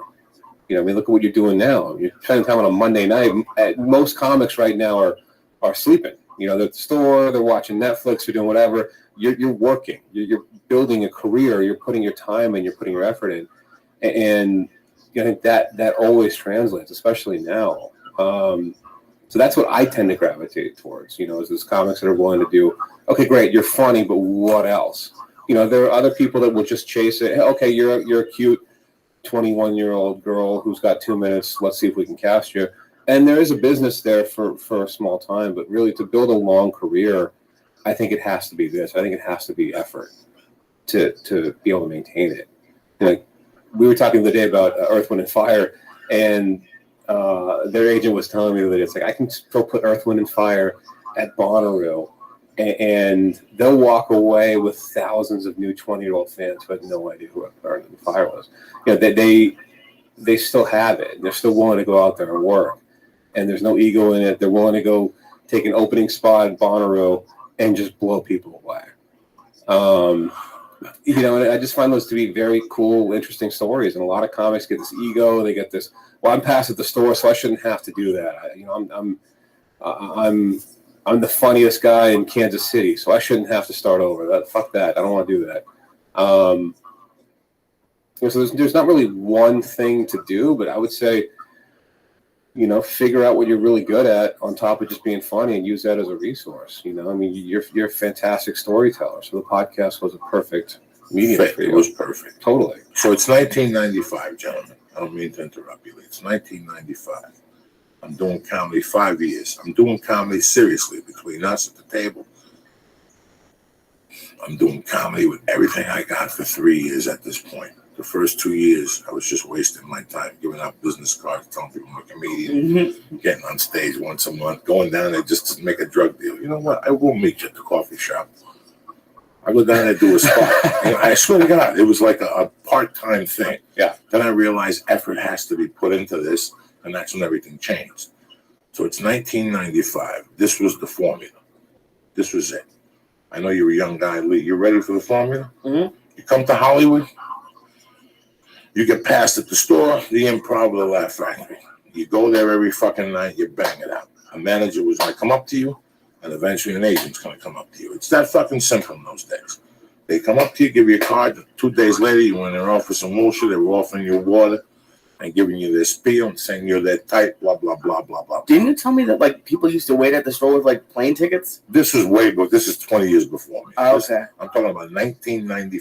I mean, look at what you're doing now. You're spending time on a Monday night. Most comics right now are sleeping. They're at the store, they're watching Netflix, they're doing whatever. You're working. You're building a career. You're putting your time in. You're putting your effort in, and I think that always translates, especially now. So that's what I tend to gravitate towards. Is those comics that are willing to do. Okay, great, you're funny, but what else? There are other people that will just chase it. Hey, okay, you're a cute 21-year-old girl who's got 2 minutes. Let's see if we can cast you. And there is a business there for a small time, but really to build a long career, I think it has to be this. I think it has to be effort to be able to maintain it. We were talking the other day about Earth, Wind, and Fire, and their agent was telling me that it's like, I can still put Earth, Wind, and Fire at Bonnaroo, and they'll walk away with thousands of new 20-year-old fans who had no idea who Earth, Wind, and Fire was. They still have it. They're still willing to go out there and work, and there's no ego in it. They're willing to go take an opening spot at Bonnaroo and just blow people away. And I just find those to be very cool, interesting stories. And a lot of comics get this ego. They get this, well, I'm past at the store, so I shouldn't have to do that. I'm the funniest guy in Kansas City, so I shouldn't have to start over. Fuck that. I don't want to do that. So there's not really one thing to do, but I would say, figure out what you're really good at on top of just being funny and use that as a resource. I mean, you're a fantastic storyteller, so the podcast was a perfect medium for you. It was perfect. Totally. So it's 1995, gentlemen. I don't mean to interrupt you. It's 1995. I'm doing comedy 5 years. I'm doing comedy seriously between us at the table. I'm doing comedy with everything I got for 3 years at this point. The first 2 years, I was just wasting my time, giving out business cards, telling people I'm a comedian, getting on stage once a month, going down there just to make a drug deal. You know what? I will meet you at the coffee shop. I go down there and do a spot. I swear to God, it was like a part-time thing. Yeah. Then I realized effort has to be put into this, and that's when everything changed. So it's 1995. This was the formula. This was it. I know you're a young guy, Lee. You ready for the formula? Mm-hmm. You come to Hollywood. You get passed at the store, the Improv, or the Laugh Factory. You go there every fucking night. You bang it out. A manager was going to come up to you, and eventually an agent's going to come up to you. It's that fucking simple in those days. They come up to you, give you a card. 2 days later, you went in their office and bullshit. They were offering you water and giving you their spiel and saying you're that type, blah, blah, blah, blah, blah. Didn't you tell me that like people used to wait at the store with like plane tickets? This is way before. This is 20 years before me. Oh, okay. I'm talking about 1990.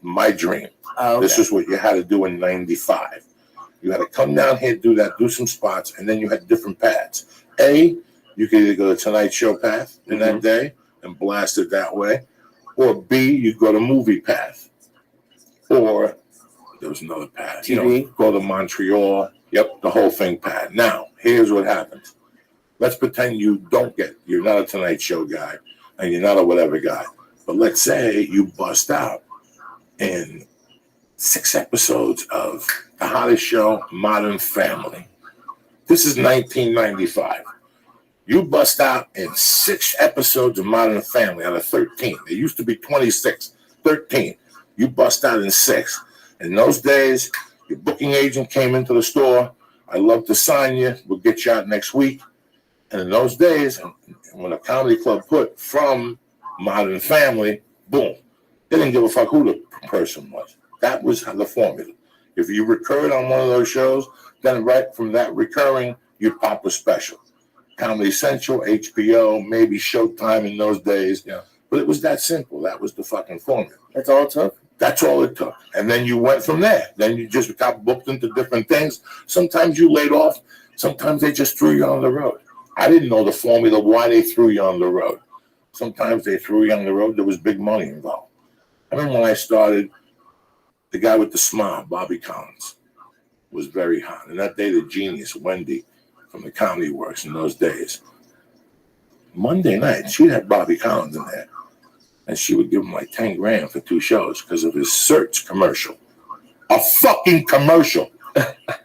My dream. Oh, okay. This is what you had to do in 95. You had to come down here, do that, do some spots, and then you had different paths. A, you could either go to Tonight Show path in that day and blast it that way, or B, you go to movie path, or there was another path. TV. You know, go to Montreal. Yep, the whole thing path. Now, here's what happens. Let's pretend you're not a Tonight Show guy, and you're not a whatever guy. But let's say you bust out in 6 episodes of The Hottest Show, Modern Family. This is 1995. You bust out in 6 episodes of Modern Family out of 13. There used to be 26, 13. You bust out in 6. In those days, your booking agent came into the store. I'd love to sign you. We'll get you out next week. And in those days, when a comedy club put from Modern Family, boom. They didn't give a fuck who the person was. That was the formula. If you recurred on one of those shows, then right from that recurring, you'd pop a special. Comedy Central, HBO, maybe Showtime in those days. Yeah. But it was that simple. That was the fucking formula. That's all it took? That's all it took. And then you went from there. Then you just got booked into different things. Sometimes you laid off. Sometimes they just threw you on the road. I didn't know the formula why they threw you on the road. Sometimes they threw you on the road. There was big money involved. I remember when I started, the guy with the smile, Bobby Collins, was very hot. And that day, the genius, Wendy, from the Comedy Works in those days, Monday night, she'd have Bobby Collins in there. And she would give him like 10 grand for 2 shows because of his search commercial. A fucking commercial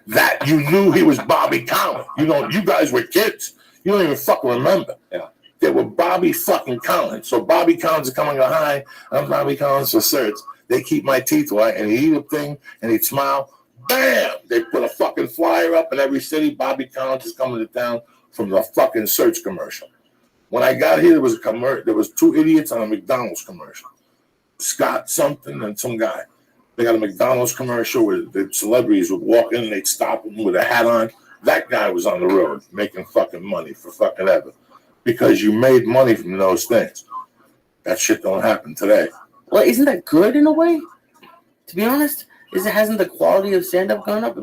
that you knew he was Bobby Collins. You know, you guys were kids. You don't even fucking remember. Yeah. They were Bobby fucking Collins. So Bobby Collins is coming on high. I'm Bobby Collins for search. They keep my teeth white, and he'd eat a thing, and he'd smile. Bam! They put a fucking flyer up in every city. Bobby Collins is coming to town from the fucking search commercial. When I got here, there was a commercial. There was 2 idiots on a McDonald's commercial. Scott something and some guy. They got a McDonald's commercial where the celebrities would walk in and they'd stop him with a hat on. That guy was on the road making fucking money for fucking ever. Because you made money from those things. That shit don't happen today. Well, isn't that good in a way? To be honest, hasn't the quality of stand-up gone up?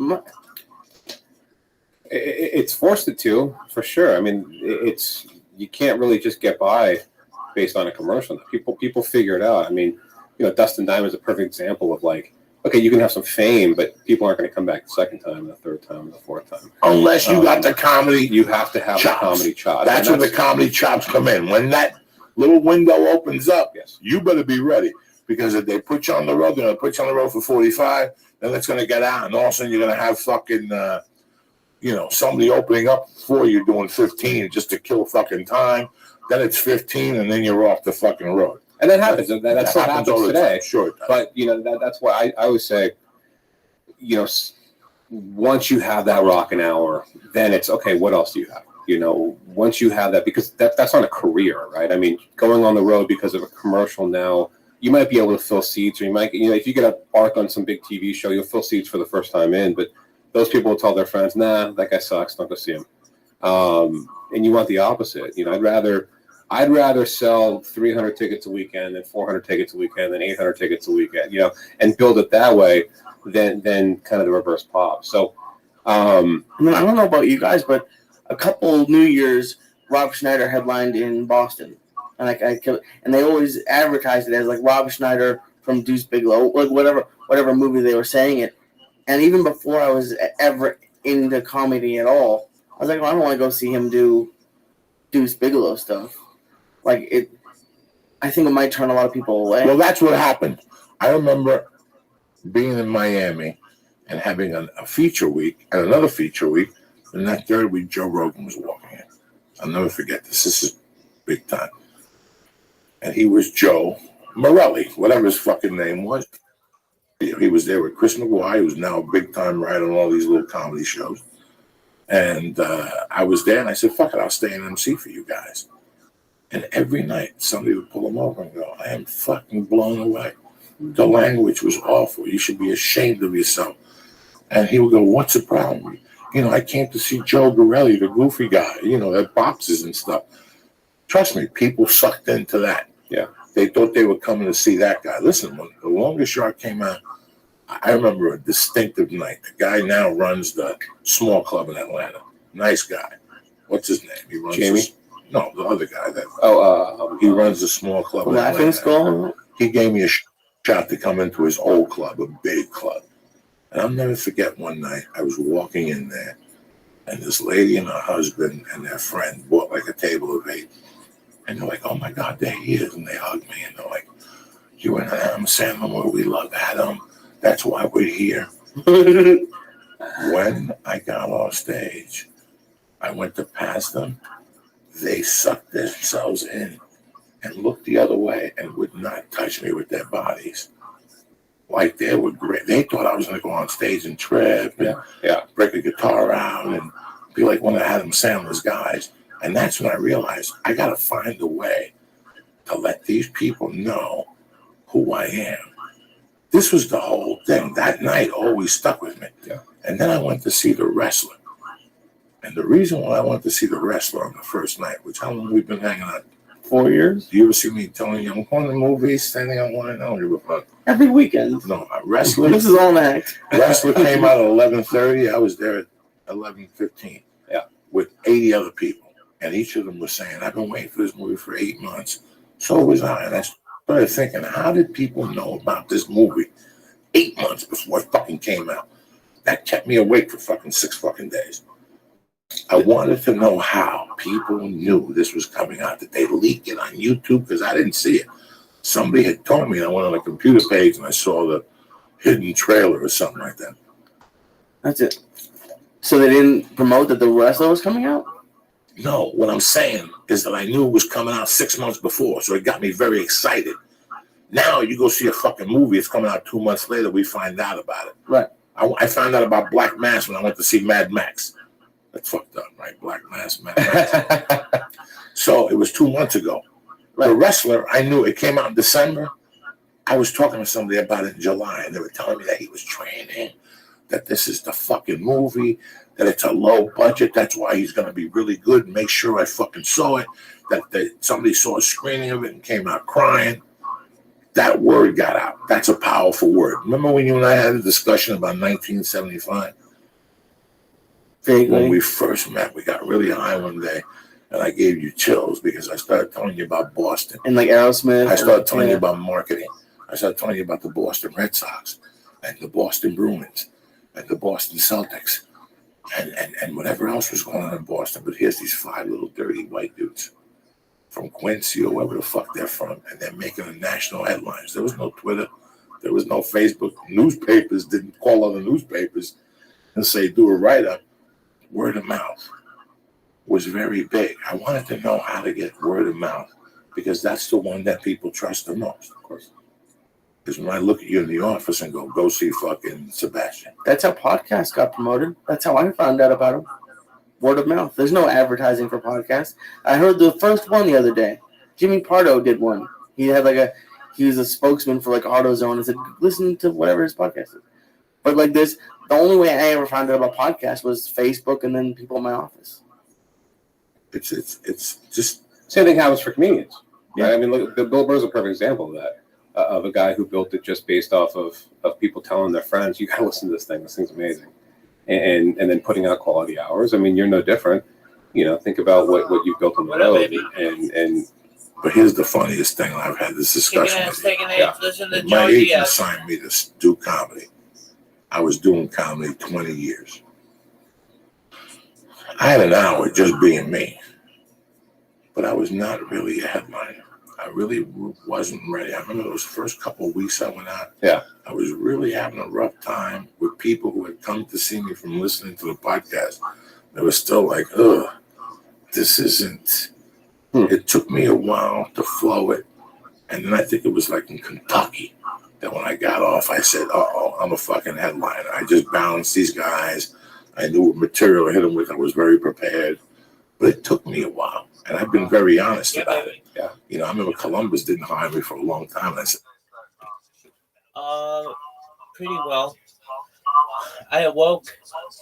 It's forced it to, for sure. I mean, you can't really just get by based on a commercial. People figure it out. I mean, you know, Dustin Diamond's a perfect example of like, okay, you can have some fame, but people aren't going to come back the second time, the third time, the fourth time. Unless you got the comedy. You have to have chops. the comedy chops. That's when the comedy chops come in. When that little window opens up, yes, you better be ready. Because if they put you on the road, they're going to put you on the road for 45, then it's going to get out, and all of a sudden you're going to have fucking, somebody opening up for you doing 15 just to kill fucking time. Then it's 15, and then you're off the fucking road. And that happens. That's what happens today. Sure. But, that's why I always say, once you have that rockin' hour, then it's, okay, what else do you have? Once you have that, because that's not a career, right? I mean, going on the road because of a commercial now, you might be able to fill seats, or you might, if you get a arc on some big TV show, you'll fill seats for the first time in, but those people will tell their friends, nah, that guy sucks, don't go see him. And you want the opposite. I'd rather sell 300 tickets a weekend than 400 tickets a weekend than 800 tickets a weekend, and build it that way than kind of the reverse pop. So, I don't know about you guys, but a couple New Year's, Rob Schneider headlined in Boston. And they always advertised it as like Rob Schneider from Deuce Bigalow, like whatever movie they were saying it. And even before I was ever into comedy at all, I was like, I don't want to go see him do Deuce Bigalow stuff. I think it might turn a lot of people away. Well, that's what happened. I remember being in Miami and having a feature week and another feature week. And that third week, Joe Rogan was walking in. I'll never forget this. This is big time. And he was Joe Morelli, whatever his fucking name was. He was there with Chris McGuire, who's now a big time writer on all these little comedy shows. And I was there, and I said, fuck it, I'll stay in MC for you guys. And every night, somebody would pull him over and go, I am fucking blown away. The language was awful. You should be ashamed of yourself. And he would go, what's the problem? You know, I came to see Joe Borelli, the goofy guy, you know, that boxes and stuff. Trust me, people sucked into that. Yeah. They thought they were coming to see that guy. Listen, when The Longest Yard came out, I remember a distinctive night. The guy now runs the small club in Atlanta. Nice guy. What's his name? He runs Jamie? No, the other guy. He runs a small club in Laughing Atlanta. Skull. He gave me a shot to come into his old club, a big club. And I'll never forget one night, I was walking in there, and this lady and her husband and their friend bought like a table of 8. And they're like, oh my God, there he is. And they hugged me, and they're like, you and Adam Sandler, we love Adam. That's why we're here. When I got off stage, I went to pass them. They sucked themselves in and looked the other way and would not touch me with their bodies. Like they were great. They thought I was going to go on stage and trip and break a guitar out and be like one of Adam Sandler's guys. And that's when I realized I got to find a way to let these people know who I am. This was the whole thing. That night always stuck with me. Yeah. And then I went to see The Wrestler. And the reason why I went to see The Wrestler on the first night, which how long we've been hanging out? 4 years? Do you ever see me telling you I'm going to the movies, standing on line? I don't give a fuck. Every weekend. No, Wrestler. This is all an act. Wrestler came out at 11:30. I was there at 11:15. Yeah. With 80 other people. And each of them was saying, I've been waiting for this movie for 8 months. So was I. And I started thinking, how did people know about this movie 8 months before it fucking came out? That kept me awake for fucking 6 fucking days. I wanted to know how people knew this was coming out. Did they leak it on YouTube? Because I didn't see it. Somebody had told me, and I went on the computer page and I saw the hidden trailer or something like that. That's it. So they didn't promote that The Wrestler was coming out? No, what I'm saying is that I knew it was coming out 6 months before, so it got me very excited. Now you go see a fucking movie, it's coming out 2 months later, we find out about it. Right. I found out about Black Mass when I went to see Mad Max. That's fucked up, right? Black Mass, Mad Max. So it was 2 months ago. Right. The Wrestler, I knew it came out in December. I was talking to somebody about it in July, and they were telling me that he was training, that this is the fucking movie, that it's a low budget. That's why he's going to be really good. Make sure I fucking saw it. That somebody saw a screening of it and came out crying. That word got out. That's a powerful word. Remember when you and I had a discussion about 1975? Vaguely. When we first met, we got really high one day, and I gave you chills because I started telling you about Boston. And like Aerosmith. I started telling you about marketing. I started telling you about the Boston Red Sox and the Boston Bruins and the Boston Celtics and whatever else was going on in Boston. But here's these 5 little dirty white dudes from Quincy or wherever the fuck they're from, and they're making the national headlines. There was no Twitter. There was no Facebook. Newspapers didn't call other newspapers and say, do a write-up. Word of mouth was very big. I wanted to know how to get word of mouth because that's the one that people trust the most, of course. Because when I look at you in the office and go see fucking Sebastian. That's how podcasts got promoted. That's how I found out about them. Word of mouth. There's no advertising for podcasts. I heard the first one the other day. Jimmy Pardo did one. He was a spokesman for like AutoZone and said, listen to whatever his podcast is. But like this, the only way I ever found out about podcasts was Facebook and then people in my office. It's just same thing happens for comedians. Yeah. Right? I mean, look, Bill Burr's a perfect example of that. Of a guy who built it just based off of people telling their friends, you got to listen to this thing. This thing's amazing. And then putting out quality hours. I mean, you're no different. You know, think about what you've built on the road. And but here's the funniest thing. I've had this discussion with you. My agent assigned me to do comedy. I was doing comedy 20 years. I had an hour just being me. But I was not really a headliner. I really wasn't ready. I remember those first couple of weeks I went out. Yeah. I was really having a rough time with people who had come to see me from listening to the podcast. They were still like, ugh. this isn't. It took me a while to flow it. And then I think it was like in Kentucky that when I got off, I said, uh-oh, I'm a fucking headliner. I just balanced these guys. I knew what material I hit them with. I was very prepared. But it took me a while. And I've been very honest about it. Yeah. You know, I remember Columbus didn't hire me for a long time. And I said, pretty well. I awoke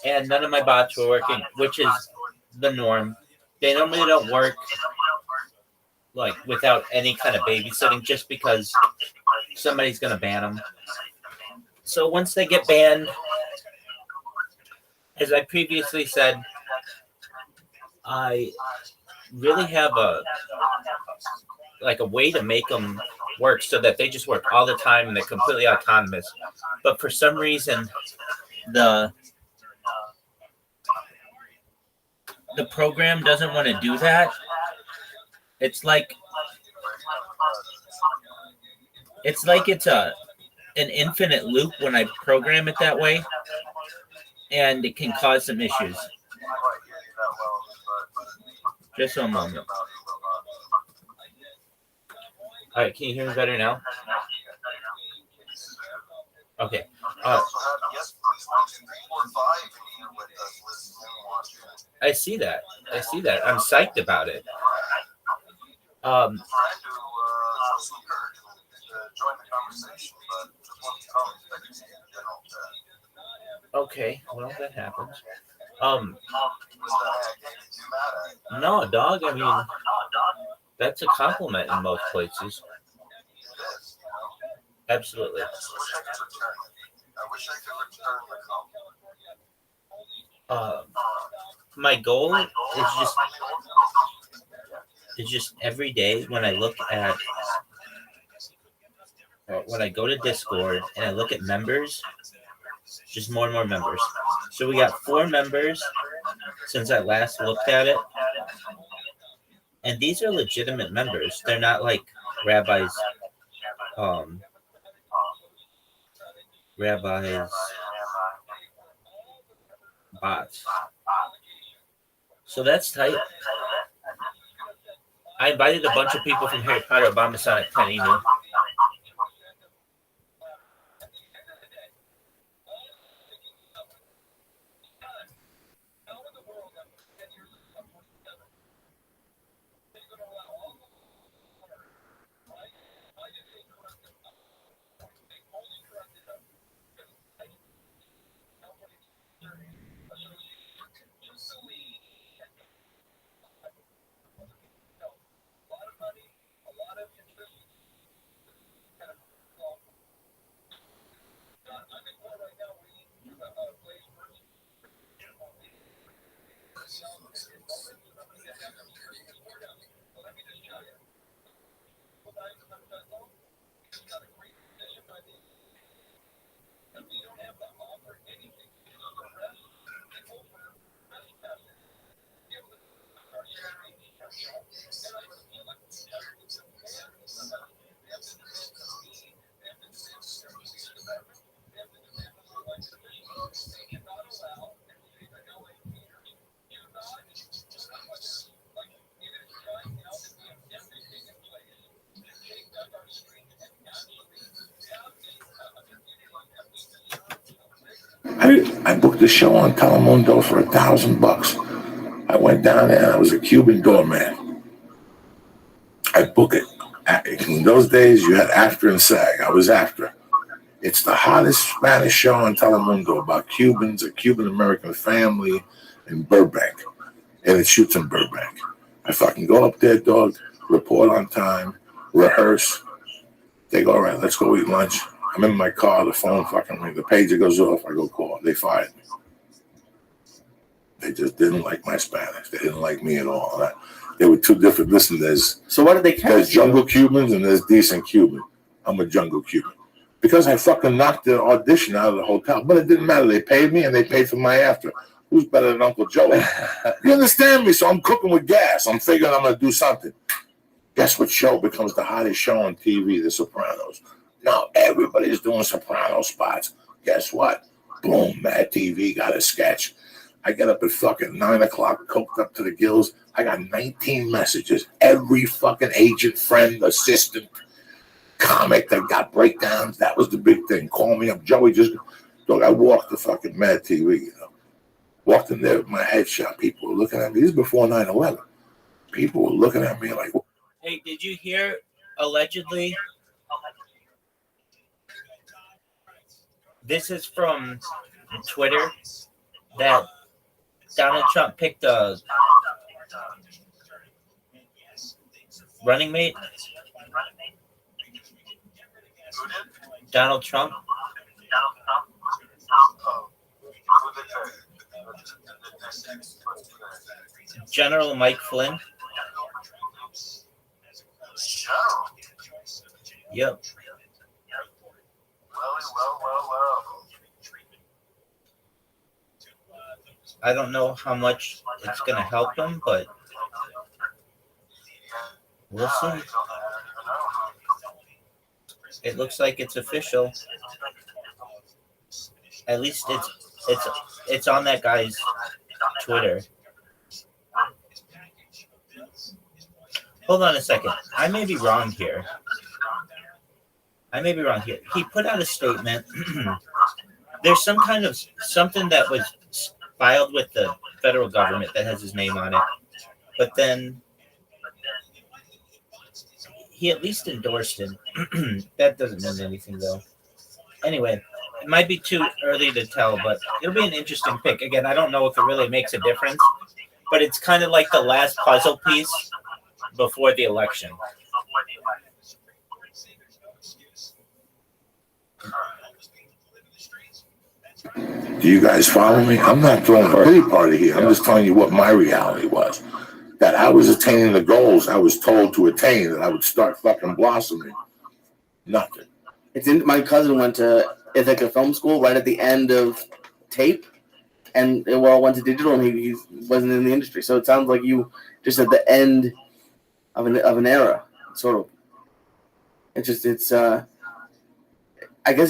and none of my bots were working, which is the norm. They normally don't work like without any kind of babysitting, just because somebody's gonna ban them. So once they get banned, as I previously said, I really have a way to make them work so that they just work all the time and they're completely autonomous. But for some reason, the program doesn't want to do that. It's like it's an infinite loop when I program it that way, and it can cause some issues. Just a moment. All right, can you hear me better now? Okay. I see that. I'm psyched about it. Okay, well, that happens. No, dog, I mean, that's a compliment in most places. Absolutely. My goal is just every day when I look at when I go to Discord and I look at members, just more and more members. So we got 4 members since I last looked at it. And these are legitimate members. They're not like Rabbi's bots. So that's tight. I invited a bunch of people from Harry Potter, Obama Sonic 10 email. I booked a show on Telemundo for $1,000. I went down there and I was a Cuban doorman. I book it. In those days, you had AFTRA and SAG. I was AFTRA. It's the hottest Spanish show on Telemundo about Cubans, a Cuban-American family in Burbank. And it shoots in Burbank. I fucking go up there, dog, report on time, rehearse. They go, all right, let's go eat lunch. I'm in my car, the phone fucking rings. The pager goes off, I go call. They fired me. They just didn't like my Spanish. They didn't like me at all. They were 2 different. Listen, so why did they cast there's jungle Cubans and there's decent Cuban. I'm a jungle Cuban. Because I fucking knocked the audition out of the hotel. But it didn't matter. They paid me and they paid for my after. Who's better than Uncle Joey? You understand me? So I'm cooking with gas. I'm figuring I'm going to do something. Guess what show becomes the hottest show on TV? The Sopranos. Now everybody's doing Soprano spots. Guess what? Boom, Mad TV got a sketch. I get up at fucking 9 o'clock, coked up to the gills. I got 19 messages. Every fucking agent, friend, assistant, comic that got breakdowns. That was the big thing. Call me up. Joey, look, I walked the fucking Mad TV, Walked in there with my headshot. People were looking at me. This is before 9/11. People were looking at me like, Hey, did you hear allegedly? This is from Twitter that Donald Trump picked a running mate. Donald Trump. General Mike Flynn. Yep. I don't know how much it's going to help him, but we'll see. It looks like it's official. At least it's on that guy's Twitter. Hold on a second. I may be wrong here. He put out a statement. There's some kind of something that was filed with the federal government that has his name on it. But then he at least endorsed him. That doesn't mean anything, though. Anyway, it might be too early to tell, but it'll be an interesting pick. Again, I don't know if it really makes a difference, but it's kind of like the last puzzle piece before the election. do you guys follow me? I'm not throwing a pity party here. I'm just telling you what my reality was. That I was attaining the goals I was told to attain, that I would start fucking blossoming. Nothing. My cousin went to Ithaca Film School right at the end of tape, and we all went to digital, and he wasn't in the industry. So it sounds like you just at the end of an era, sort of. I guess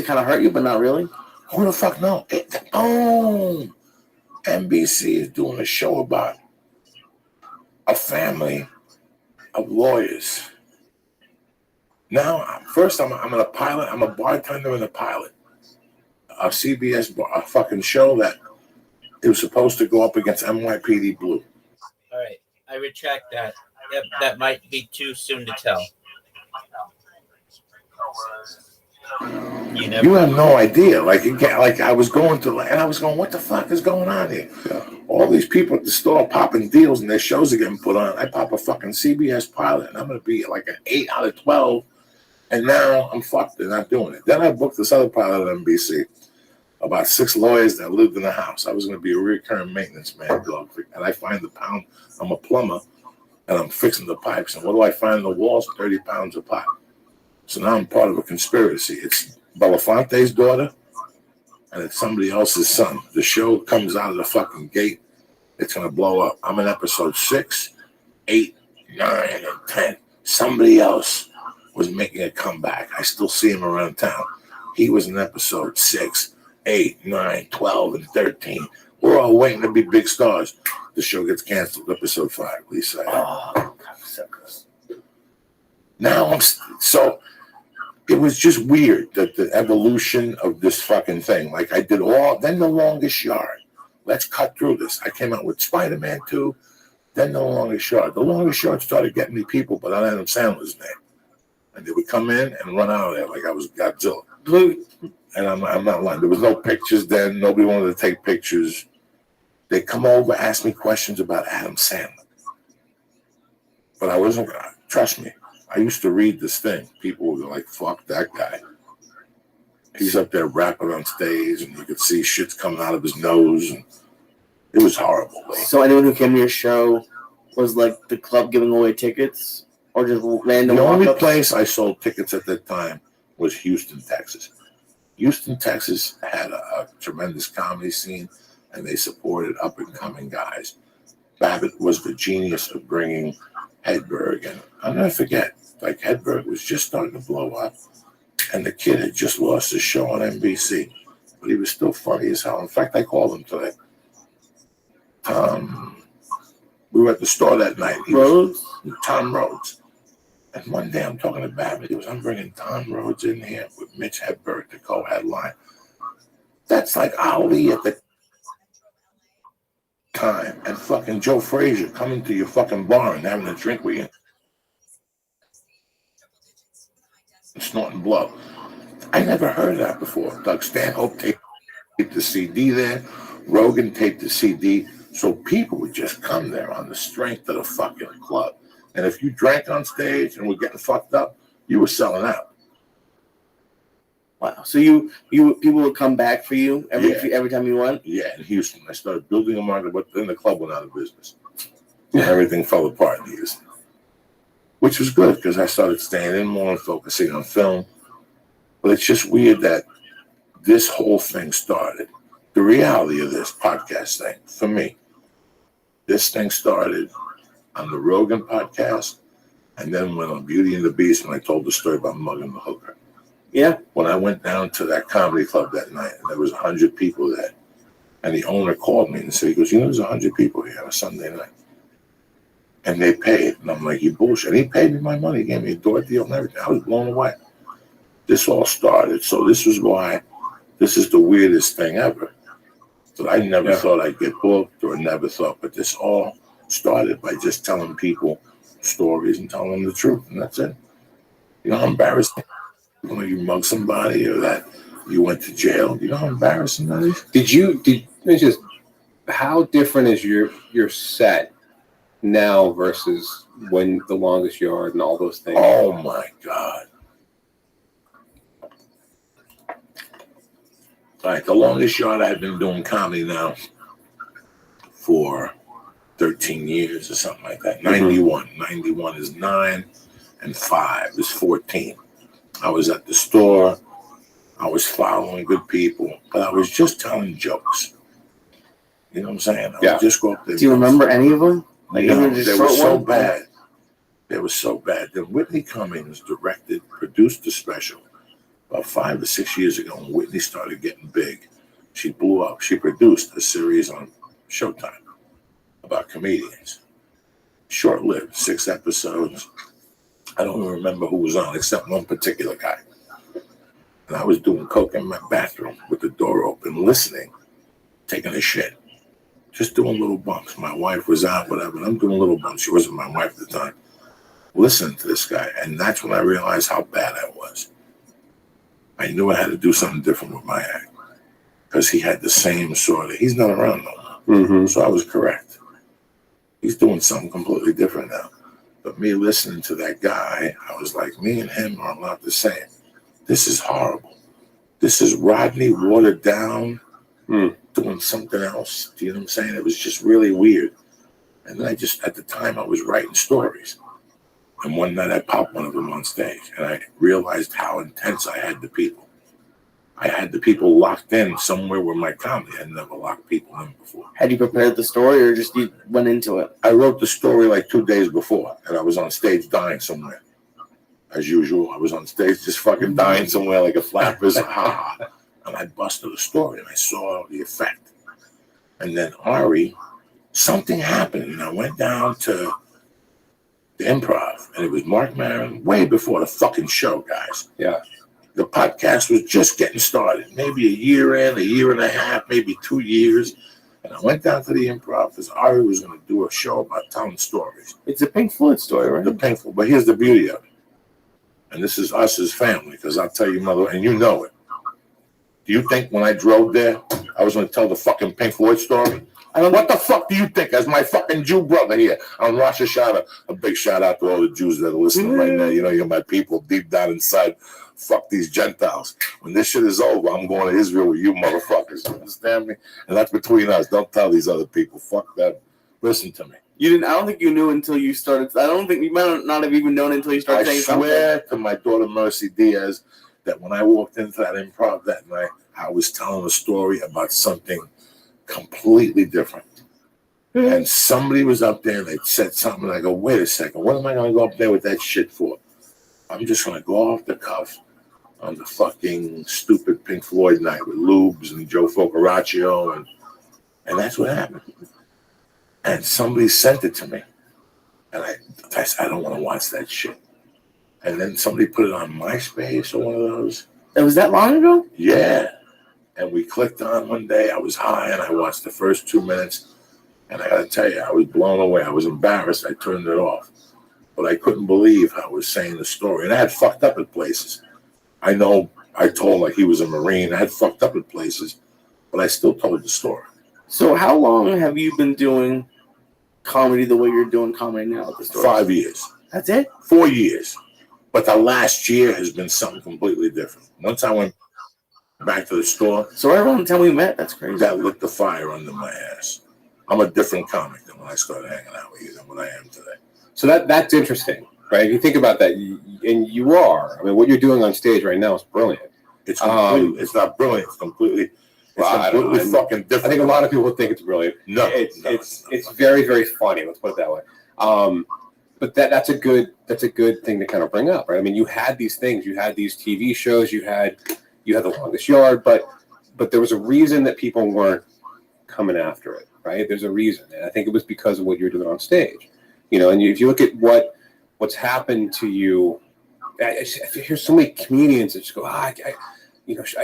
it kind of hurt you, but not really. Who the fuck know? NBC is doing a show about a family of lawyers. Now, first I'm in a pilot. I'm a bartender in a pilot. A CBS a fucking show that it was supposed to go up against NYPD Blue. All right, I retract that. That might be too soon to tell. You have no idea. Like I was going through, and I was going, what the fuck is going on here? Yeah. All these people at the store popping deals, and their shows are getting put on. I pop a fucking CBS pilot, and I'm going to be like an 8 out of 12. And now I'm fucked. They're not doing it. Then I booked this other pilot at NBC about 6 lawyers that lived in the house. I was going to be a recurring maintenance man, dog. And I find the pound. I'm a plumber, and I'm fixing the pipes. And what do I find in the walls? 30 pounds of pipe. So now I'm part of a conspiracy. It's Belafonte's daughter, and it's somebody else's son. The show comes out of the fucking gate. It's going to blow up. I'm in episode 6, 8, 9, and 10. Somebody else was making a comeback. I still see him around town. He was in episode 6, 8, 9, 12, and 13. We're all waiting to be big stars. The show gets canceled. Episode 5, Lisa. Now so it was just weird that the evolution of this fucking thing. Like I did then The Longest Yard. Let's cut through this. I came out with Spider-Man 2, then The Longest Yard. The Longest Yard started getting me people, but I Adam Sandler's name. And they would come in and run out of there like I was Godzilla. And I'm not lying. There was no pictures then. Nobody wanted to take pictures. They come over, ask me questions about Adam Sandler. But I wasn't going to. Trust me. I used to read this thing. People were like, fuck that guy. He's up there rapping on stage, and you could see shit's coming out of his nose. And it was horrible. So anyone who came to your show was like the club giving away tickets? Or just random The only walk-ups? place I sold tickets at that time was Houston, Texas. Houston, Texas had a tremendous comedy scene, and they supported up-and-coming guys. Babbitt was the genius of bringing Hedberg, and I'll never forget, like Hedberg was just starting to blow up, and the kid had just lost his show on NBC, but he was still funny as hell. In fact, I called him today. We were at the store that night. Rhodes? Tom Rhodes. And one day I'm talking to Babbitt. He goes, I'm bringing Tom Rhodes in here with Mitch Hedberg to co-headline. That's like Ali at the time. And fucking Joe Frazier coming to your fucking bar and having a drink with you. And snorting blow. I never heard that before. Doug Stanhope taped the CD there. Rogan taped the CD. So people would just come there on the strength of the fucking club. And if you drank on stage and were getting fucked up, you were selling out. Wow. So you people would come back for you every time you went? Yeah, in Houston. I started building a market, but then the club went out of business. And everything fell apart in Houston. Which was good because I started staying in more and focusing on film. But it's just weird that this whole thing started. The reality of this podcast thing, for me, this thing started on the Rogan podcast, and then went on Beauty and the Beast when I told the story about mugging the hooker. Yeah. When I went down to that comedy club that night, and there was 100 people there, and the owner called me and said, he goes, you know, there's 100 people here on a Sunday night. And they paid. And I'm like, you bullshit. And he paid me my money. He gave me a door deal and everything. I was blown away. This all started. So this is why this is the weirdest thing ever. So I never thought I'd get booked or never thought, but this all started by just telling people stories and telling them the truth, and that's it. You know how embarrassing when you mug somebody or that you went to jail. You know how embarrassing that is. How different is your set now versus when The Longest Yard and all those things? Oh my God! All right, The Longest Yard. I've been doing comedy now for 13 years or something like that. 91. 91 is 9 and 5 is 14. I was at the store. I was following good people, but I was just telling jokes. You know what I'm saying? I would just go up there. Do you remember any of them? Like, no, even just they were so one? bad. They were so bad. Then Whitney Cummings produced the special about 5 or 6 years ago when Whitney started getting big. She blew up. She produced a series on Showtime about comedians. Short-lived, 6 episodes. I don't even remember who was on except one particular guy. And I was doing coke in my bathroom with the door open, listening, taking a shit, just doing little bumps. My wife was out, whatever. I'm doing little bumps. She wasn't my wife at the time. Listening to this guy. And that's when I realized how bad I was. I knew I had to do something different with my act. Because he had the same sort of, he's not around no more. So I was correct. He's doing something completely different now. But me listening to that guy, I was like, me and him are not the same. This is horrible. This is Rodney watered down, doing something else. Do you know what I'm saying? It was just really weird. And then at the time, I was writing stories. And one night I popped one of them on stage. And I realized how intense I had the people. I had the people locked in somewhere where my comedy had never locked people in before. Had you prepared the story or just you went into it? I wrote the story like 2 days before, and I was on stage dying somewhere. As usual, I was on stage just fucking dying somewhere like a flappers. And I busted the story, and I saw the effect. And then Ari, something happened, and I went down to the Improv, and it was Mark Maron way before the fucking show, guys. Yeah. The podcast was just getting started, maybe a year in, a year and a half, maybe 2 years. And I went down to the Improv because Ari was going to do a show about telling stories. It's a Pink Floyd story, right? The painful, but here's the beauty of it. And this is us as family, because I'll tell you, mother, and you know it. Do you think when I drove there, I was going to tell the fucking Pink Floyd story? What the fuck do you think? As my fucking Jew brother here on Rosh Hashanah, a big shout out to all the Jews that are listening right now. You know, you're my people deep down inside. Fuck these Gentiles. When this shit is over, I'm going to Israel with you motherfuckers. You understand me? And that's between us. Don't tell these other people. Fuck them. Listen to me. You didn't. I don't think you knew until you started. I don't think you might not have even known until you started saying something. I swear to my daughter Mercy Diaz that when I walked into that Improv that night, I was telling a story about something completely different. And somebody was up there and they said something, and I go, wait a second, what am I going to go up there with that shit for? I'm just going to go off the cuff on the fucking stupid Pink Floyd night with Lubes and Joe Focaraccio, and that's what happened. and somebody sent it to me. And I said, I don't want to watch that shit. And then somebody put it on MySpace or one of those. It was that long ago? Yeah. And we clicked on one day. I was high and I watched the first 2 minutes. And I got to tell you, I was blown away. I was embarrassed. I turned it off. But I couldn't believe how I was saying the story. And I had fucked up at places. I know I told like he was a Marine. I had fucked up at places. But I still told the story. So how long have you been doing comedy the way you're doing comedy now at the store? 5 years. That's it? 4 years. But the last year has been something completely different. Once I went back to the store, So right around the time we met, that's crazy. that lit the fire under my ass. I'm a different comic than when I started hanging out with you than what I am today. So that's interesting, right? If you think about that, and you are. I mean, what you're doing on stage right now is brilliant. It's completely, it's not brilliant. It's completely fucking different. I think a lot of people think it's brilliant. No, it's very, very funny. Let's put it that way. But that's a good thing to kind of bring up, right? I mean, you had these things, you had these TV shows, you had The Longest Yard, but there was a reason that people weren't coming after it, right? There's a reason, and I think it was because of what you're doing on stage, you know. And if you look at what's happened to you, I hear so many comedians that just go, I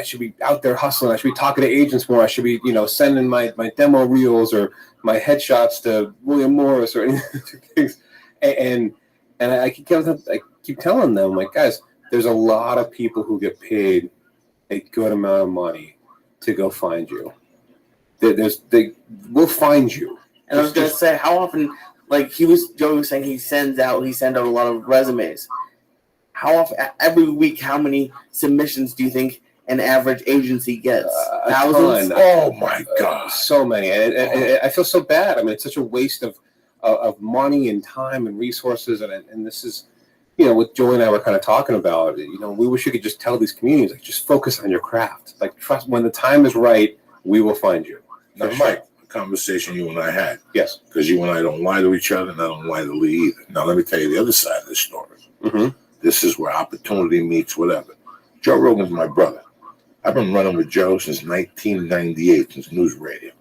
should be out there hustling. I should be talking to agents more. I should be, sending my demo reels or my headshots to William Morris or anything things. And I keep telling them, like, guys, there's a lot of people who get paid a good amount of money to go find you. They will find you. And I was gonna say, how often, like Joe was saying, he sends out a lot of resumes. How often, every week, how many submissions do you think an average agency gets? Thousands? Oh my God, so many. And I feel so bad. I mean, it's such a waste of money and time and resources. And this is, what Joey and I were kind of talking about. We wish you could just tell these communities, like, just focus on your craft. Like, trust, when the time is right, we will find you. Now, Mike, a conversation you and I had. Yes. Because you and I don't lie to each other, and I don't lie to Lee either. Now, let me tell you the other side of this story. Mm-hmm. This is where opportunity meets whatever. Joe Rogan's my brother. I've been running with Joe since 1998, since News Radio.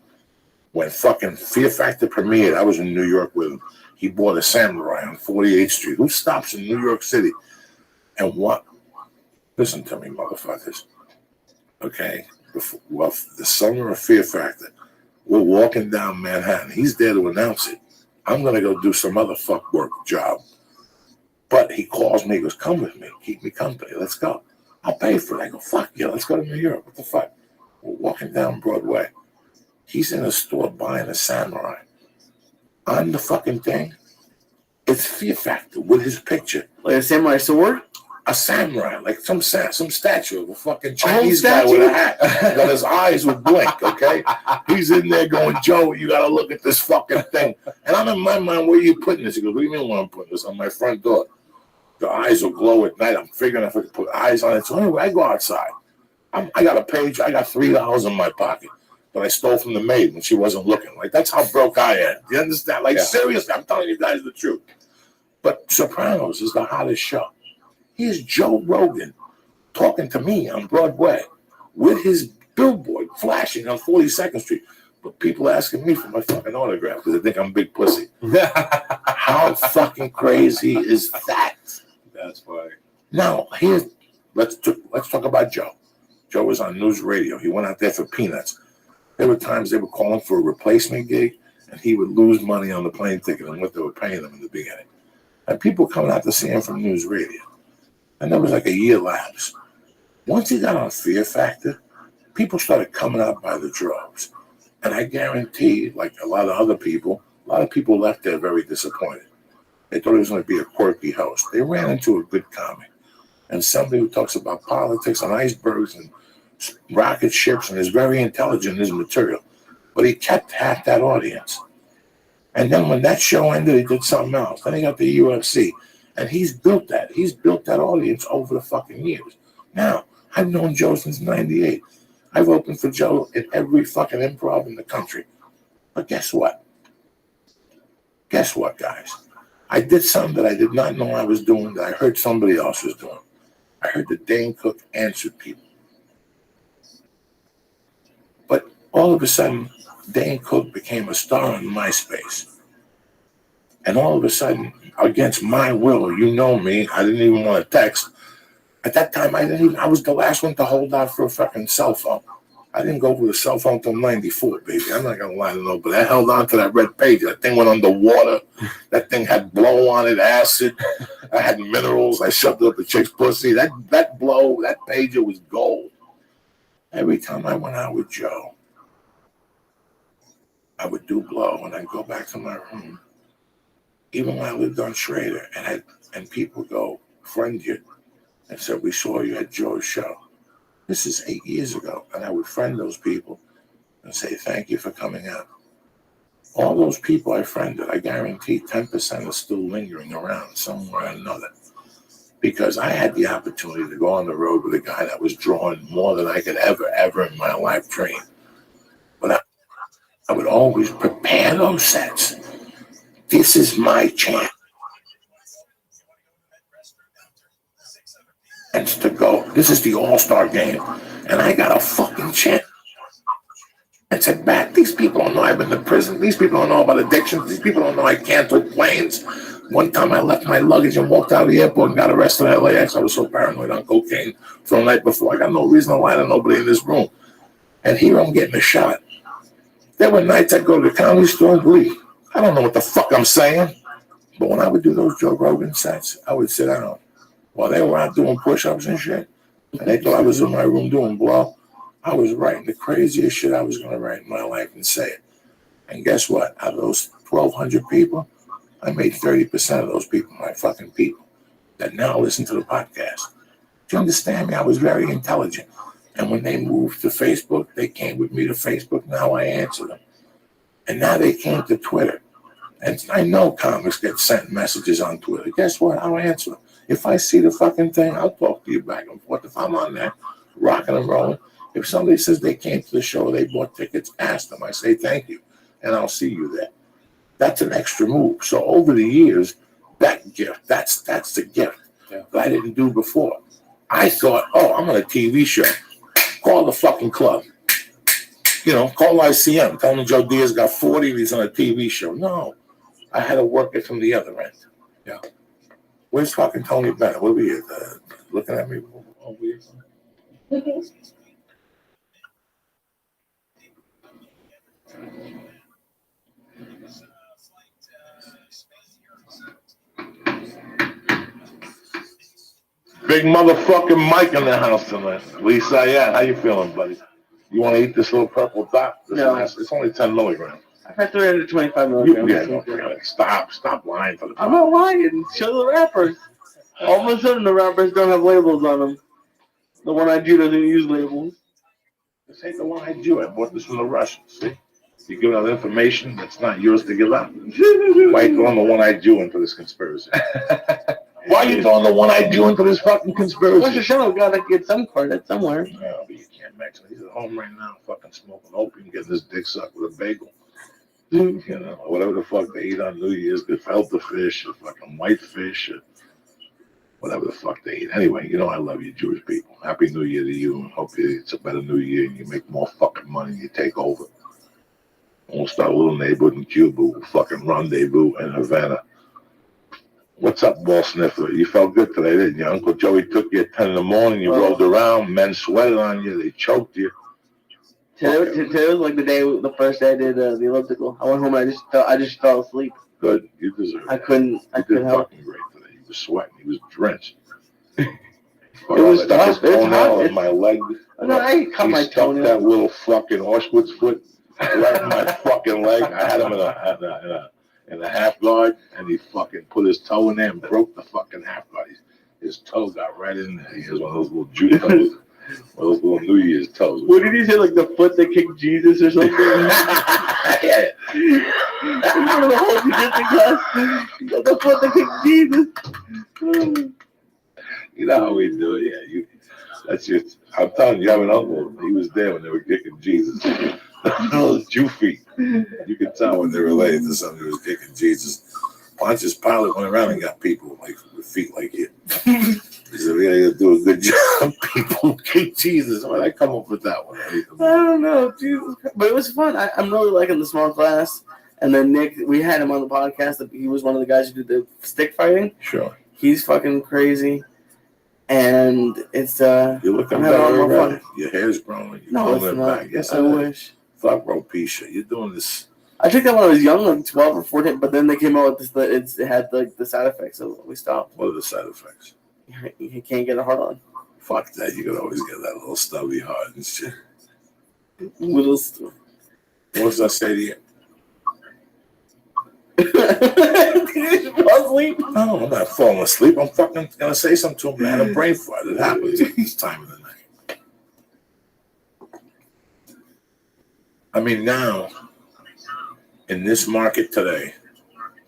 When fucking Fear Factor premiered, I was in New York with him. He bought a Samurai on 48th Street. Who stops in New York City? And what? Listen to me, motherfuckers. Okay? Well, the summer of Fear Factor, we're walking down Manhattan. He's there to announce it. I'm going to go do some other fuck work job. But he calls me, he goes, come with me, keep me company, let's go. I'll pay for it. I go, fuck yeah, let's go to New York. What the fuck? We're walking down Broadway. He's in a store buying a Samurai. On the fucking thing, it's Fear Factor with his picture. Like a samurai sword? A samurai, like some statue of a fucking Chinese guy with a hat that his eyes would blink, okay? He's in there going, Joe, you got to look at this fucking thing. And I'm in my mind, where are you putting this? He goes, what do you mean where I'm putting this? On my front door. The eyes will glow at night. I'm figuring if I could put eyes on it. So anyway, I go outside. I got a page. I got $3 in my pocket that I stole from the maid when she wasn't looking. Like, that's how broke I am. Do you understand? Like, seriously, I'm telling you guys the truth. But Sopranos is the hottest show. Here's Joe Rogan talking to me on Broadway with his billboard flashing on 42nd Street. But people asking me for my fucking autograph because they think I'm a big pussy. How fucking crazy is that? That's why. Now, let's talk about Joe. Joe was on News Radio. He went out there for peanuts. There were times they were calling for a replacement gig, and he would lose money on the plane ticket and what they were paying him in the beginning. And people coming out to see him from News Radio. And there was like a year lapse. Once he got on Fear Factor, people started coming out by the droves. And I guarantee, like a lot of people left there very disappointed. They thought he was going to be a quirky host. They ran into a good comic. And somebody who talks about politics and icebergs and rocket ships and is very intelligent in his material. But he kept half that audience. And then when that show ended, he did something else. Then he got the UFC. And he's built that. He's built that audience over the fucking years. Now, I've known Joe since 98. I've opened for Joe in every fucking improv in the country. But guess what? Guess what, guys? I did something that I did not know I was doing that I heard somebody else was doing. I heard that Dane Cook answered people. But all of a sudden, Dane Cook became a star on MySpace. And all of a sudden, against my will, you know me, I didn't even want to text. At that time, I was the last one to hold out for a fucking cell phone. I didn't go with a cell phone till 94, baby. I'm not going to lie to no, but I held on to that red page. That thing went underwater. That thing had blow on it, acid. I had minerals. I shoved it up the chick's pussy. That page, it was gold. Every time I went out with Joe, I would do blow and I'd go back to my room. Even when I lived on Schrader, and people go, friend you, and said, we saw you at Joe's show. This is 8 years ago, and I would friend those people and say, thank you for coming out. All those people I friended, I guarantee 10% are still lingering around somewhere or another. Because I had the opportunity to go on the road with a guy that was drawing more than I could ever in my life dream. But I would always prepare those sets. This is my chance. And to go, this is the all-star game. And I got a fucking chance. I said, back, these people don't know I've been to prison. These people don't know about addictions. These people don't know I can't take planes. One time I left my luggage and walked out of the airport and got arrested at LAX. I was so paranoid on cocaine from the night before. I got no reason to lie to nobody in this room. And here I'm getting a shot. There were nights I'd go to the comedy store and leave. I don't know what the fuck I'm saying. But when I would do those Joe Rogan sets, I would sit down while they were out doing push-ups and shit. And they thought I was in my room doing blow. I was writing the craziest shit I was going to write in my life and say it. And guess what? Out of those 1,200 people, I made 30% of those people my fucking people that now listen to the podcast. Do you understand me? I was very intelligent. And when they moved to Facebook, they came with me to Facebook. Now I answer them. And now they came to Twitter. And I know comics get sent messages on Twitter. Guess what? I'll answer them. If I see the fucking thing, I'll talk to you back and forth. If I'm on there, rocking and rolling. If somebody says they came to the show, they bought tickets, ask them. I say thank you, and I'll see you there. That's an extra move. So over the years, that gift, that's the gift that I didn't do before. I thought, oh, I'm on a TV show. Call the fucking club. You know, call ICM. Tell them Joe Diaz got 40 and he's on a TV show. No, I had to work it from the other end. Yeah. Where's fucking Tony Bennett? What are we looking at me? Oh, weird. Big motherfucking Mike in the house tonight. Lisa, yeah, how you feeling, buddy? You want to eat this little purple dot? No. It's only 10 milligrams. I've had 325 milligrams. Stop lying for the I'm not lying. Show the wrappers. All of a sudden, the wrappers don't have labels on them. The one-eyed Jew doesn't use labels. This ain't the one-eyed Jew. I bought this from the Russians. See? You give out information that's not yours to give out. Why are you throwing the one-eyed Jew into this conspiracy? Why are you throwing the one-eyed Jew into this fucking conspiracy? What's the show? Gotta get some credit somewhere. No, but you can't mention it. He's at home right now, fucking smoking opium, getting his dick sucked with a bagel. You know, whatever the fuck they eat on New Year's, gefilte fish, or fucking white fish, or whatever the fuck they eat. Anyway, you know I love you, Jewish people. Happy New Year to you, and hope it's a better New Year, and you make more fucking money, and you take over. And we'll start a little neighborhood in Cuba, we'll fucking rendezvous in Havana. What's up, Ball Sniffer? You felt good today, didn't you? Uncle Joey took you at 10 in the morning, you rolled around, men sweated on you, they choked you. Today was like the first day I did the elliptical. I went home and I just fell asleep. Good, you deserve it. I couldn't help. Fucking great today. He was sweating, he was drenched. It was tough. It's hot. In my leg. No, I cut my toenail. That little fucking Auschwitz foot right in my fucking leg. I had him in a half guard, and he fucking put his toe in there and broke the fucking half guard. His toe got right in there. He has one of those little Jew toes. One of those little New Year's toes. What did he say? Like the foot that kicked Jesus or something? Yeah. Remember the whole Egyptian class? The foot that kicked Jesus. You know how we do it, yeah. That's just. I'm telling you, you have an uncle. He was there when they were kicking Jesus. Those Jew feet. You can tell when they're related to somebody who was kicking Jesus. Pontius Pilate went around and got people like with feet like you. He said, "We gotta do a good job." People kick Jesus. Why did I come up with that one? I don't know, Jesus. But it was fun. I'm really liking the small class. And then Nick, we had him on the podcast. He was one of the guys who did the stick fighting. Sure. He's fucking crazy. And it's You're looking I'm having a lot better more already. fun. Your hair's growing. You're No, it's growing it not. back. Yes, I it is. wish. Fuck Ropisha. You're doing this. I took that when I was young, like 12 or 14, but then they came out with this. It had like the side effects, so we stopped. What are the side effects? You can't get a hard on. Fuck that. You could always get that little stubby heart and shit. Little stuff. What does that say to you? Did you fall asleep? No, I'm not falling asleep. I'm fucking gonna say something to him. I had a brain fart. It happens at this time of the night. I mean, now, in this market today,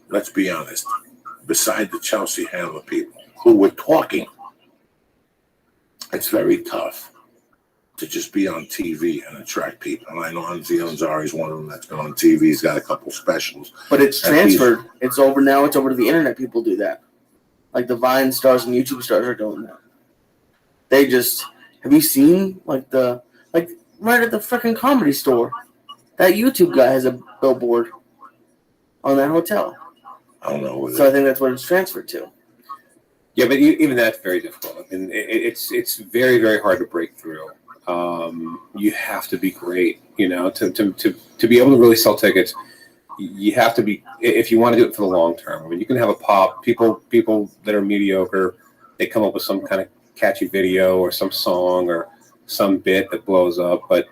let's be honest, beside the Chelsea Handler people who were talking, it's very tough to just be on TV and attract people. And I know Anzi Ansari is one of them that's been on TV. He's got a couple specials. But it's transferred. It's over now. It's over to the internet. People do that. Like the Vine stars and YouTube stars are doing that. They just have you seen like right at the freaking Comedy Store, that YouTube guy has a billboard on that hotel. I don't know. So I think that's what it's transferred to. Yeah, but even that's very difficult. I mean, it's very, very hard to break through. You have to be great, you know, to be able to really sell tickets. You have to be, if you want to do it for the long term. I mean, you can have a pop. People that are mediocre, they come up with some kind of catchy video or some song or some bit that blows up. But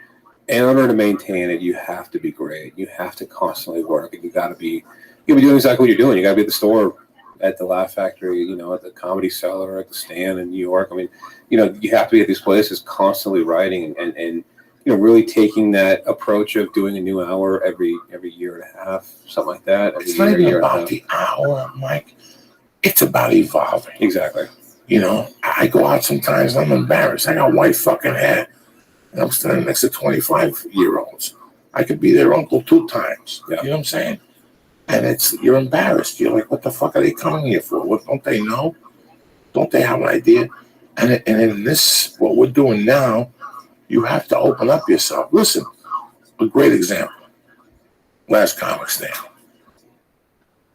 in order to maintain it, you have to be great. You have to constantly work, and you got to be doing exactly what you're doing. You got to be at the store, at the Laugh Factory, you know, at the Comedy Cellar, at the Stand in New York. I mean, you know, you have to be at these places constantly writing and you know, really taking that approach of doing a new hour every year and a half, something like that. It's not even about the hour, Mike. It's about evolving. Exactly. You know, I go out sometimes and I'm embarrassed. I got white fucking hair. And I'm standing next to 25-year-olds. I could be their uncle 2 times. Yeah. You know what I'm saying? And you're embarrassed. You're like, what the fuck are they coming here for? What, don't they know? Don't they have an idea? And in this, what we're doing now, you have to open up yourself. Listen, a great example. Last Comic Stand.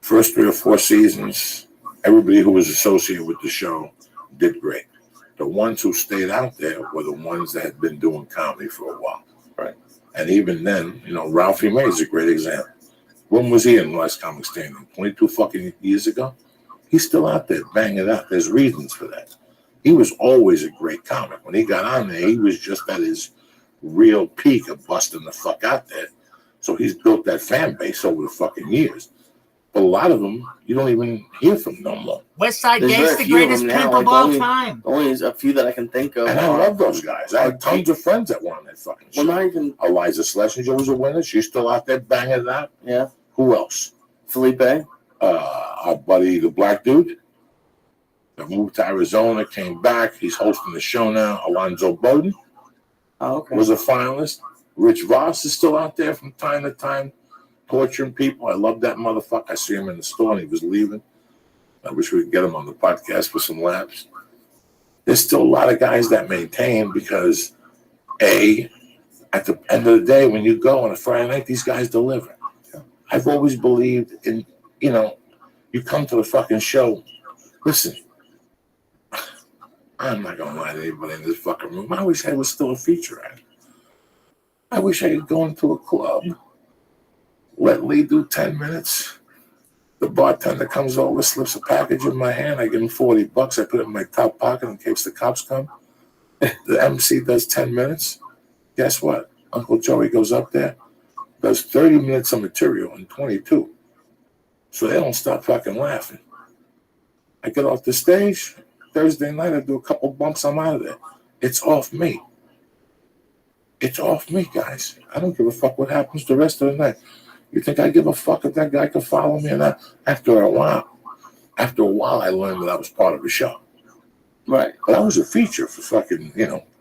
First 3 or 4 seasons, everybody who was associated with the show did great. The ones who stayed out there were the ones that had been doing comedy for a while. Right. And even then, you know, Ralphie May is a great example. When was he in Last Comic Stand? 22 fucking years ago? He's still out there banging it out. There's reasons for that. He was always a great comic. When he got on there, he was just at his real peak of busting the fuck out there. So he's built that fan base over the fucking years. But a lot of them, you don't even hear from no more. West Side There's Gay's very the few of greatest them now, pimp like of all only- time. Only a few that I can think of. And I love those guys. I have tons of friends that were on that fucking show. Well, not even. Eliza Schlesinger was a winner. She's still out there banging it out. Yeah. Who else? Felipe. Our buddy, the black dude, that moved to Arizona, came back. He's hosting the show now. Alonzo Bowden Oh, okay. was a finalist. Rich Voss is still out there from time to time, torturing people. I love that motherfucker. I see him in the store and he was leaving. I wish we could get him on the podcast for some laughs. There's still a lot of guys that maintain because, at the end of the day, when you go on a Friday night, these guys deliver. I've always believed in, you know, you come to the fucking show. Listen, I'm not going to lie to anybody in this fucking room. I wish I was still a feature act. I wish I could go into a club, let Lee do 10 minutes. The bartender comes over, slips a package in my hand. I give him $40. I put it in my top pocket in case the cops come. The MC does 10 minutes. Guess what? Uncle Joey goes up there, does 30 minutes of material in 22. So they don't stop fucking laughing. I get off the stage. Thursday night, I do a couple bumps. I'm out of there. It's off me. It's off me, guys. I don't give a fuck what happens the rest of the night. You think I give a fuck if that guy can follow me or not? After a while, I learned that I was part of a show. Right. But I was a feature for fucking,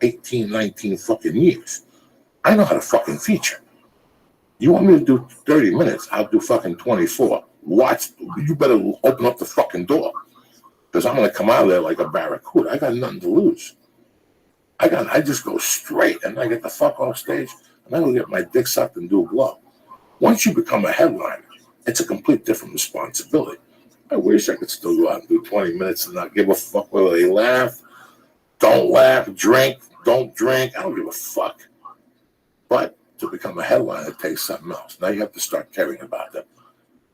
18, 19 fucking years. I know how to fucking feature. You want me to do 30 minutes, I'll do fucking 24. Watch, you better open up the fucking door. Because I'm going to come out of there like a barracuda. I got nothing to lose. I just go straight and I get the fuck off stage and I go get my dick sucked and do a blow. Once you become a headliner, It's a complete different responsibility. I wish I could still go out and do 20 minutes and not give a fuck whether they laugh, don't laugh, drink, don't drink. I don't give a fuck. But to become a headliner, it takes something else. Now you have to start caring about them.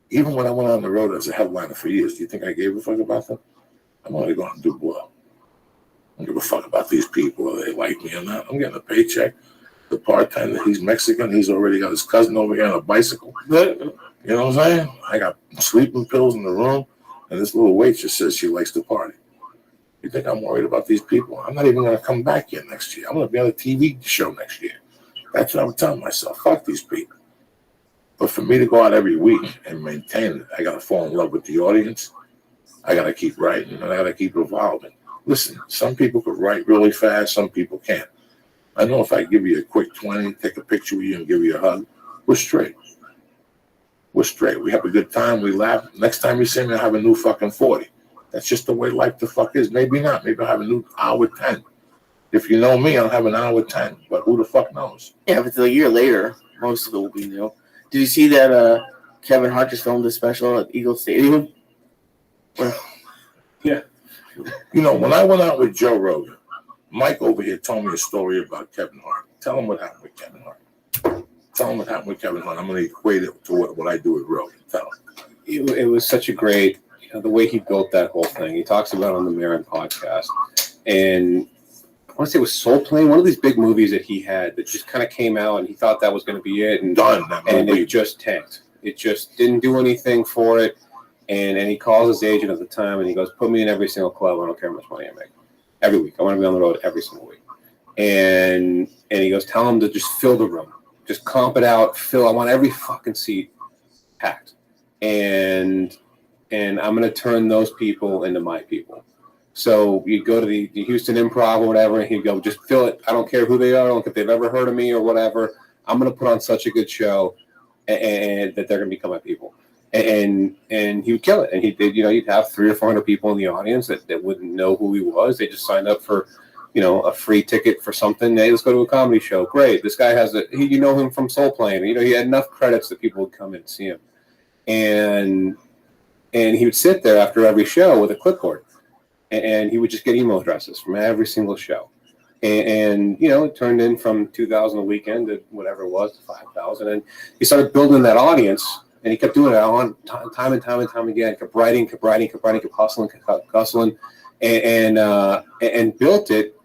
Even when I went on the road as a headliner for years, do you think I gave a fuck about them? I'm only going to do blow. I don't give a fuck about these people, whether they like me or not. I'm getting a paycheck. The bartender, he's Mexican. He's already got his cousin over here on a bicycle. You know what I'm saying? I got sleeping pills in the room, and this little waitress says she likes to party. You think I'm worried about these people? I'm not even going to come back here next year. I'm going to be on a TV show next year. That's what I'm telling myself. Fuck these people. But for me to go out every week and maintain it, I got to fall in love with the audience. I got to keep writing, and I got to keep evolving. Listen, some people could write really fast. Some people can't. I know if I give you a quick 20, take a picture with you and give you a hug, we're straight. We're straight. We have a good time. We laugh. Next time you see me, I'll have a new fucking 40. That's just the way life the fuck is. Maybe not. Maybe I'll have a new hour 10. If you know me, I'll have an hour 10. But who the fuck knows? Yeah, if it's a year later, most of it will be new. Did you see that Kevin Hart just filmed a special at Eagle Stadium? Yeah. You know, when I went out with Joe Rogan, Mike over here told me a story about Kevin Hart. Tell him what happened with Kevin Hart. Tell him what happened with Kevin Hart. I'm going to equate it to what I do with Rogan. Tell him. It was such a great, the way he built that whole thing. He talks about it on the Marin podcast. And I want to say it was Soul Plane, one of these big movies that he had that just kind of came out and he thought that was going to be it. And Done. And it just tanked. It just didn't do anything for it. And he calls his agent at the time and he goes, put me in every single club. I don't care how much money I make. Every week. I want to be on the road every single week. And he goes, tell him to just fill the room. Just comp it out, fill. I want every fucking seat packed. And I'm going to turn those people into my people. So you go to the Houston Improv or whatever, and he'd go, just fill it. I don't care who they are. I don't care if they've ever heard of me or whatever. I'm going to put on such a good show and that they're going to become my people. And he would kill it. And he did, you'd have 300 or 400 people in the audience that wouldn't know who he was. They just signed up for, a free ticket for something. Hey, let's go to a comedy show. Great. This guy has you know him from Soul Plane. He had enough credits that people would come in and see him. And he would sit there after every show with a clipboard. And he would just get email addresses from every single show. And it turned in from 2,000 a weekend to whatever it was, to 5,000. And he started building that audience. And he kept doing it on time and time again. Kept writing, kept hustling, and built it.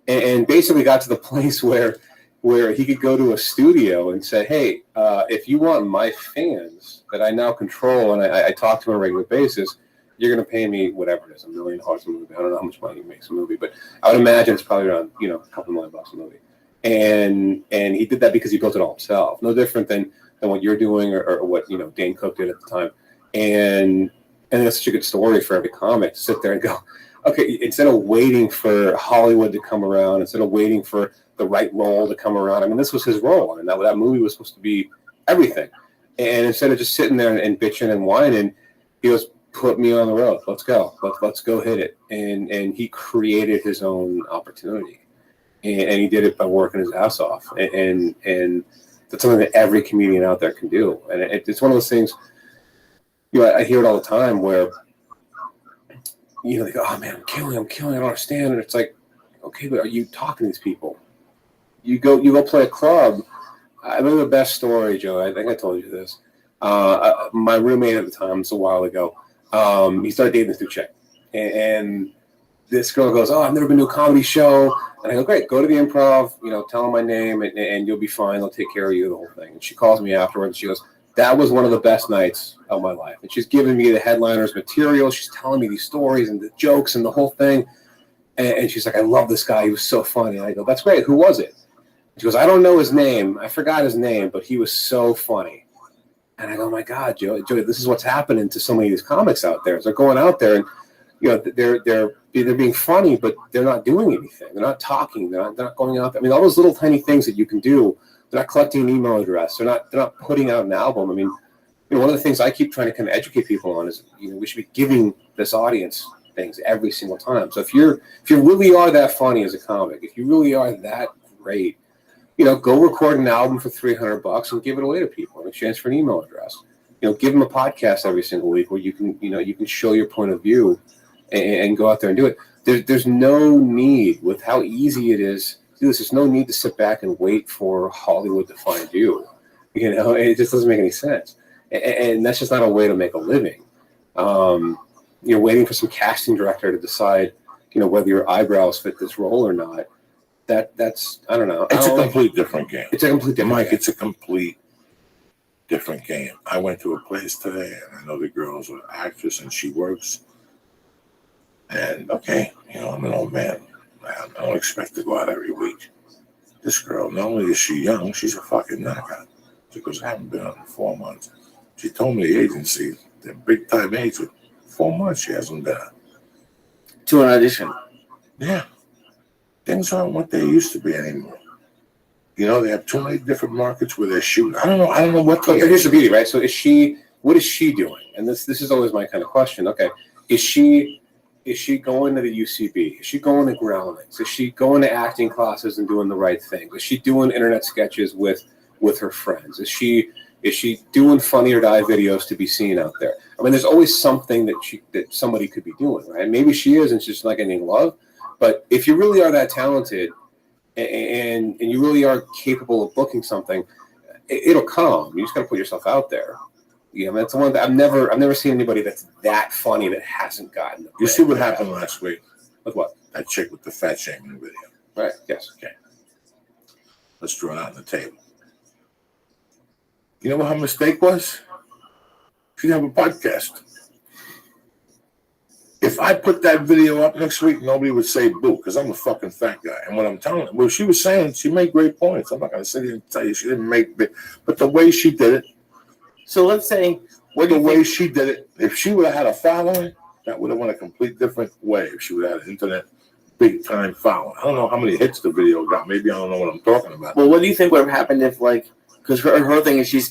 And basically got to the place where he could go to a studio and say, hey, if you want my fans that I now control and I talk to on a regular basis, you're going to pay me whatever it is, $1 million a movie. I don't know how much money he makes a movie, but I would imagine it's probably around, a couple $1 million a movie. And he did that because he built it all himself. No different than what you're doing or what, Dane Cook did at the time. And that's such a good story for every comic to sit there and go, okay, instead of waiting for Hollywood to come around, instead of waiting for the right role to come around, I mean, this was his role. And that movie was supposed to be everything. And instead of just sitting there and bitching and whining, he goes, put me on the road. Let's go. Let's go hit it. And he created his own opportunity. And he did it by working his ass off. And that's something that every comedian out there can do. And it's one of those things, I hear it all the time where, they go, oh man, I'm killing, I don't understand. And it's like, okay, but are you talking to these people? You go play a club. I remember the best story, Joe. I think I told you this. My roommate at the time, it's a while ago, he started dating this new chick. And this girl goes, oh, I've never been to a comedy show. And I go, great, go to the Improv, tell them my name, and you'll be fine. They'll take care of you, the whole thing. And she calls me afterwards. And she goes, that was one of the best nights of my life. And she's giving me the headliner's material. She's telling me these stories and the jokes and the whole thing. And she's like, I love this guy. He was so funny. And I go, that's great. Who was it? She goes, I don't know his name. I forgot his name, but he was so funny. And I go, my God, Joe, this is what's happening to so many of these comics out there. They're going out there and, they're being funny, but they're not doing anything. They're not talking. They're not going out there. I mean, all those little tiny things that you can do. They're not collecting an email address. They're not putting out an album. I mean, one of the things I keep trying to kind of educate people on is, we should be giving this audience things every single time. So if you really are that funny as a comic, if you really are that great, go record an album for $300 and give it away to people in exchange for an email address. give them a podcast every single week where you can show your point of view and go out there and do it. There's no need, with how easy it is to do this, there's no need to sit back and wait for Hollywood to find you. It just doesn't make any sense. And that's just not a way to make a living. You're waiting for some casting director to decide, whether your eyebrows fit this role or not. That's I don't know. It's a complete different game. It's a complete different Mike, game. it's a complete different game. I went to a place today, and I know the girl's an actress, and she works. And, okay, I'm an old man. I don't expect to go out every week. This girl, not only is she young, she's a fucking knockout. She goes, I haven't been out in 4 months. She told me the agency, they're big-time agents. 4 months she hasn't been out. To an audition. Yeah. Things aren't what they used to be anymore. They have too many different markets where they're shooting. I don't know what But here's the beauty, right? So what is she doing? And this is always my kind of question. Okay, is she going to the UCB? Is she going to Groundlings? Is she going to acting classes and doing the right thing? Is she doing internet sketches with her friends? Is she doing Funny or Die videos to be seen out there? I mean, there's always something that somebody could be doing, right? Maybe she is and she's just not getting love. But if you really are that talented and you really are capable of booking something, it'll come. You just got to put yourself out there. That's the one that I've never seen anybody that's that funny that hasn't gotten it. You see what happened last week? With what? That chick with the fat shaming video. Right. Yes. Okay. Let's draw it out on the table. You know what her mistake was? She didn't have a podcast. If I put that video up next week, nobody would say boo, because I'm a fucking fat guy. And what I'm telling her, she was saying, she made great points. I'm not going to sit here and tell you she didn't make big, but the way she did it. So let's say, She did it, if she would have had a following, that would have went a complete different way. If she would have had an internet big time following. I don't know how many hits the video got. Maybe I don't know what I'm talking about. Well, what do you think would have happened if, because her thing is she's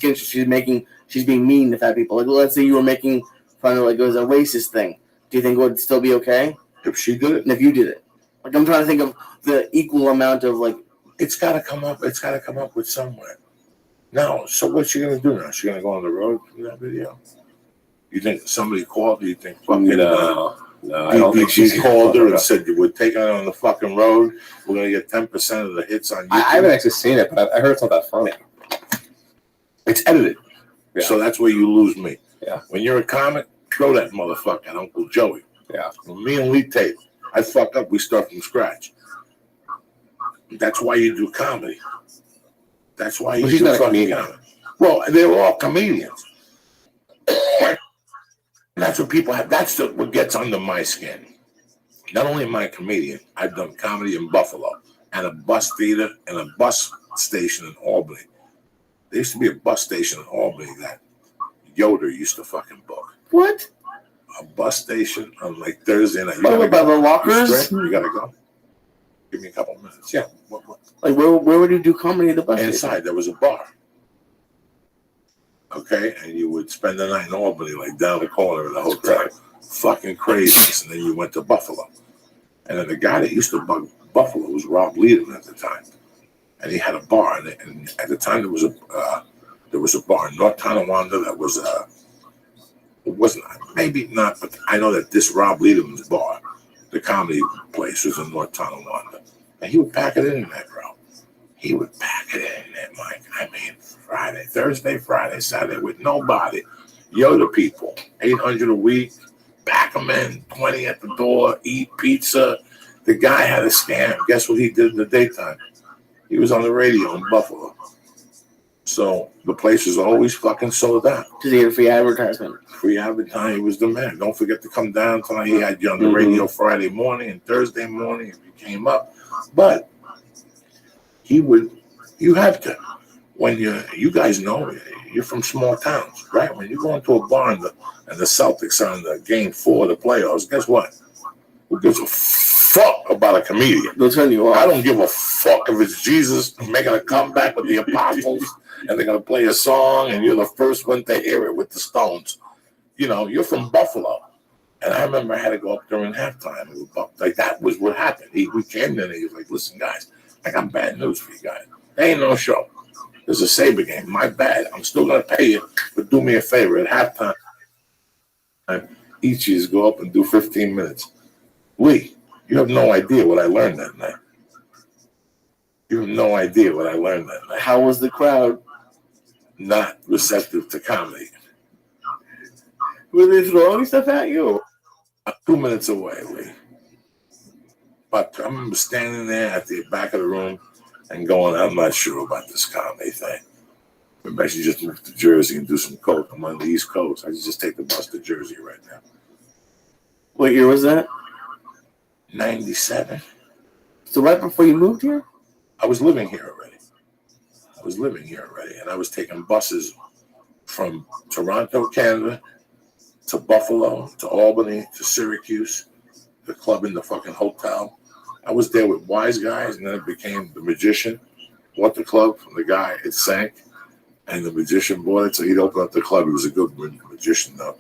being mean to fat people. Like, let's say you were making fun of, it was a racist thing. Do you think it would still be okay? If she did it? And if you did it? I'm trying to think of the equal amount of, It's got to come up. It's got to come up with somewhere. No, so what's she going to do now? She going to go on the road for that video? You think somebody called? Do you think fucking... No, I don't think she called her and said, we're taking it on the fucking road. We're going to get 10% of the hits on YouTube. I haven't actually seen it, but I heard it's not that funny. It's edited. Yeah. So that's where you lose me. Yeah. When you're a comic, throw that motherfucker at Uncle Joey. Yeah. When me and Lee tape, I fuck up, we start from scratch. That's why you do comedy. That's why you do fucking comedy. Well, they're all comedians. That's what people have. That's what gets under my skin. Not only am I a comedian, I've done comedy in Buffalo and a bus theater and a bus station in Albany. There used to be a bus station in Albany that Yoder used to fucking book. what? A bus station on Thursday night. By the lockers? You gotta go. Give me a couple minutes. Yeah. What? Where would you do comedy at the bus Inside station? there was a bar. Okay, and you would spend the night in Albany, down the corner of the hotel. Fucking craziness. And then you went to Buffalo. And then the guy that used to bug Buffalo was Rob Leaderman at the time. And he had a bar. And at the time there was a bar in North Tonawanda that was it wasn't, maybe not, but I know that this Rob Leaderman's bar, the comedy place, was in North Tonawanda. And he would pack it in there, bro. He would pack it in there, Mike. I mean, Thursday, Friday, Saturday, with nobody. Yoda people, 800 a week, pack them in, 20 at the door, eat pizza. The guy had a scam. Guess what he did in the daytime? He was on the radio in Buffalo. So the place was always fucking sold out. Because he had a free advertisement. Free advertising, he was the man. Don't forget to come down tonight. He had you on the radio Friday morning and Thursday morning if you came up. But you have to, when you guys know, you're from small towns, right? When you go into a bar and the Celtics are in the game 4 of the playoffs, guess what? Who gives a fuck about a comedian? They'll turn you off. I don't give a fuck if it's Jesus making a comeback with the apostles and they're going to play a song and you're the first one to hear it with the Stones. You're from Buffalo. And I remember I had to go up during halftime. That was what happened. We came in and he was like, listen, guys, I got bad news for you guys. There ain't no show. There's a Sabre game. My bad. I'm still gonna pay you, but do me a favor at halftime. Each of you go up and do 15 minutes. Lee, you have no idea what I learned that night. You have no idea what I learned that night. How was the crowd? Not receptive to comedy. Were they throwing stuff at you? 2 minutes away, Lee. But I remember standing there at the back of the room and going, I'm not sure about this comedy thing. Maybe I should just move to Jersey and do some coke. I'm on the East Coast. I should just take the bus to Jersey right now. What year was that? 97. So right before you moved here? I was living here already. And I was taking buses from Toronto, Canada, to Buffalo, to Albany, to Syracuse, the club in the fucking hotel. I was there with wise guys, and then it became the magician. Bought the club from the guy. It sank, and the magician bought it, so he'd open up the club. He was a good magician, though.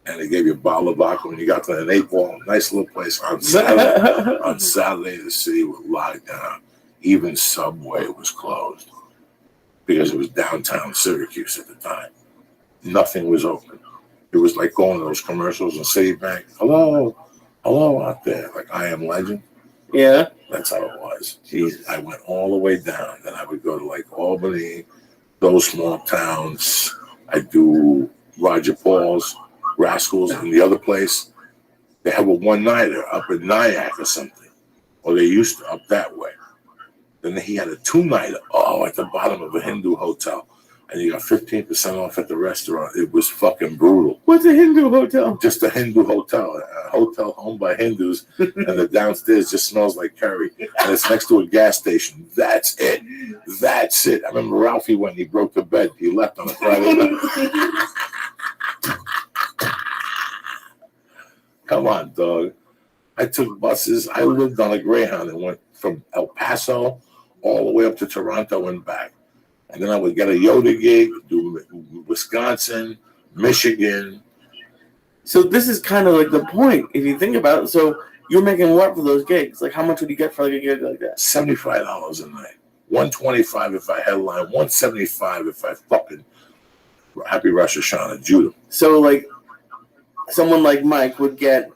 And they gave you a bottle of vodka when you got to an 8-ball. Nice little place on Saturday. On Saturday, the city was locked down. Even Subway was closed because it was downtown Syracuse at the time. Nothing was open. It was like going to those commercials in Citibank. Hello out there. Like I Am Legend. Yeah. That's how it was. Jesus. I went all the way down. Then I would go to like Albany, those small towns. I do Roger Paul's, Rascals, and the other place. They have a one-nighter up in Nyack or something. Or they used to up that way. Then he had a 2-nighter, at the bottom of a Hindu hotel. And you got 15% off at the restaurant. It was fucking brutal. What's a Hindu hotel? Just a Hindu hotel. A hotel owned by Hindus. And the downstairs just smells like curry. And it's next to a gas station. That's it. I remember Ralphie when he broke the bed. He left on a Friday night. Come on, dog. I took buses. I lived on a Greyhound and went from El Paso all the way up to Toronto and back. And then I would get a Yoda gig, do Wisconsin, Michigan. So this is kind of like the point, if you think about it. So you're making what for those gigs? Like how much would you get for like a gig like that? $75 a night. $125 if I headline, $175 if I fucking Happy Rosh Hashanah, Judah. So like someone like Mike would get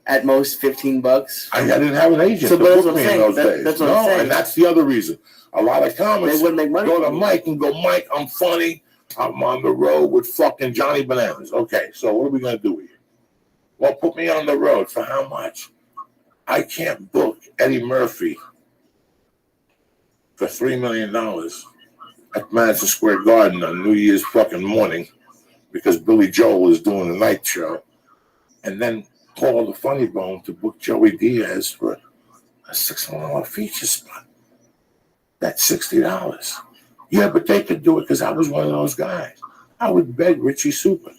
at most $15. I didn't have an agent So to that's book what I'm me in saying. those days. That's what I'm saying. And that's the other reason. A lot of comics They wouldn't make money. go to Mike and go, Mike, I'm funny. I'm on the road with fucking Johnny Bananas. Okay, so what are we going to do with you? Well, put me on the road. For how much? I can't book Eddie Murphy for $3 million at Madison Square Garden on New Year's fucking morning because Billy Joel is doing the night show. And then Paul the Funny Bone to book Joey Diaz for a $600 feature spot. That's $60. Yeah, but they could do it because I was one of those guys. I would beg Richie Super.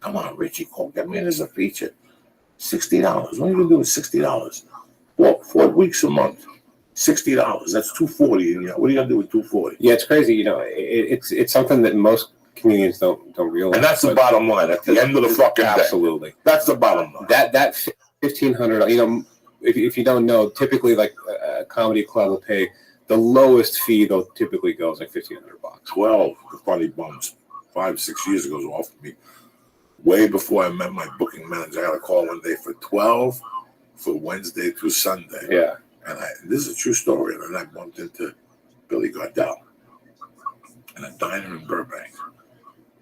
Come on, Richie, get me in as a feature. $60. What are you going to do with $60? 4 weeks a month. $60. That's $240. And, what are you going to do with $240? Yeah, it's crazy. It's something that most comedians don't realize. And that's the bottom line at the end of the fucking day. Absolutely. That's the bottom line. That $1,500, if you don't know, typically like a comedy club will pay the lowest fee they'll typically go is like $1,500. 12, the Funny Bones, 5-6 years ago offered me. Way before I met my booking manager, I got a call one day for 12 for Wednesday through Sunday. Yeah. And this is a true story. And then I bumped into Billy Gardell in a diner in Burbank.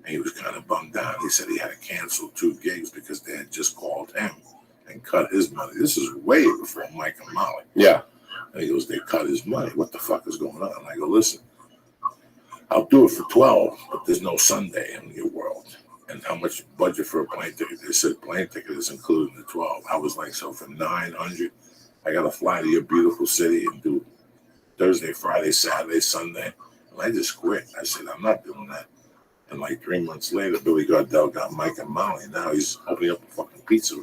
And he was kind of bummed out. He said he had to cancel 2 gigs because they had just called him and cut his money. This is way before Mike and Molly. Yeah. And he goes, they cut his money. What the fuck is going on? And I go, listen, I'll do it for 12, but there's no Sunday in your world. And how much budget for a plane ticket? They said plane ticket is included in the 12. I was like, so for $900, I got to fly to your beautiful city and do Thursday, Friday, Saturday, Sunday. And I just quit. I said, I'm not doing that. And like 3 months later, Billy Gardell got Mike and Molly. Now he's opening up a fucking pizza.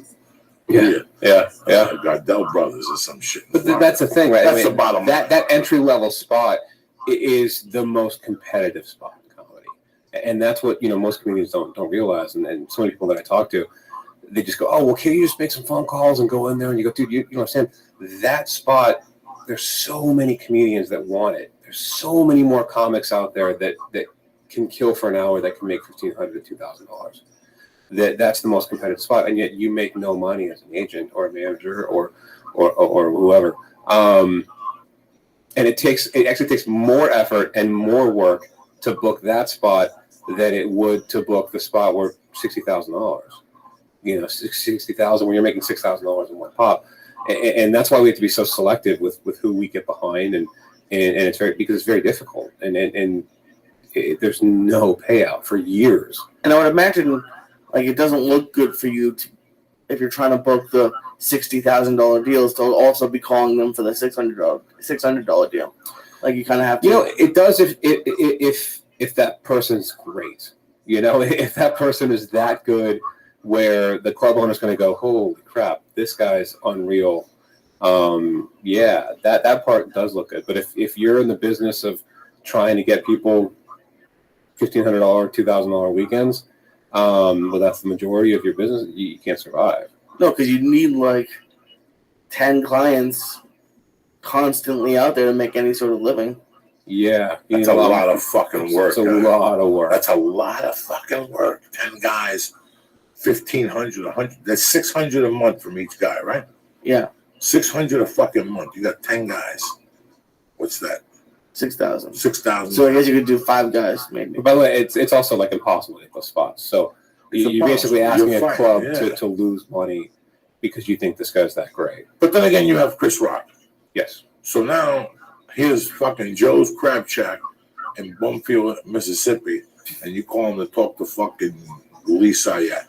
Yeah. Gardell Brothers or some shit. But that's the thing, right? That's the bottom line. That entry level spot is the most competitive spot in comedy, and that's what most comedians don't realize. And so many people that I talk to, they just go, "Oh, well, can you just make some phone calls and go in there?" And you go, "Dude, you understand that spot? There's so many comedians that want it. there's so many more comics out there that can kill for an hour that can make $1,500 to $2,000. That's the most competitive spot, and yet you make no money as an agent or a manager or whoever. And it actually takes more effort and more work to book that spot than it would to book the spot where $60,000. You know, $60,000 when you're making $6,000 in one pop, and that's why we have to be so selective with who we get behind, and it's because it's very difficult, and there's no payout for years. And I would imagine, like, it doesn't look good for you if you're trying to book the $60,000 deals to also be calling them for the $600 deal. Like, you kind of have to. You know, it does if that person's great. You know, if that person is that good, where the club owner's going to go, holy crap, this guy's unreal. Yeah, that part does look good. But if you're in the business of trying to get people $1,500, $2,000 weekends, well, that's the majority of your business, you can't survive. No, because you need like 10 clients constantly out there to make any sort of living. Yeah. That's a lot of fucking work. It's a lot of work. That's a lot of fucking work. 10 guys, 1,500, 100. That's 600 a month from each guy, right? Yeah. 600 a fucking month. You got 10 guys. What's that? 6,000. 6,000. So I guess you could do 5 guys, maybe. By the way, it's also like impossible to get those spots. So you're basically asking a club to lose money because you think this guy's that great. But then again, you have Chris Rock. Yes. So now here's fucking Joe's Crab Shack in Bumfield, Mississippi, and you call him to talk to fucking Lee Sayat.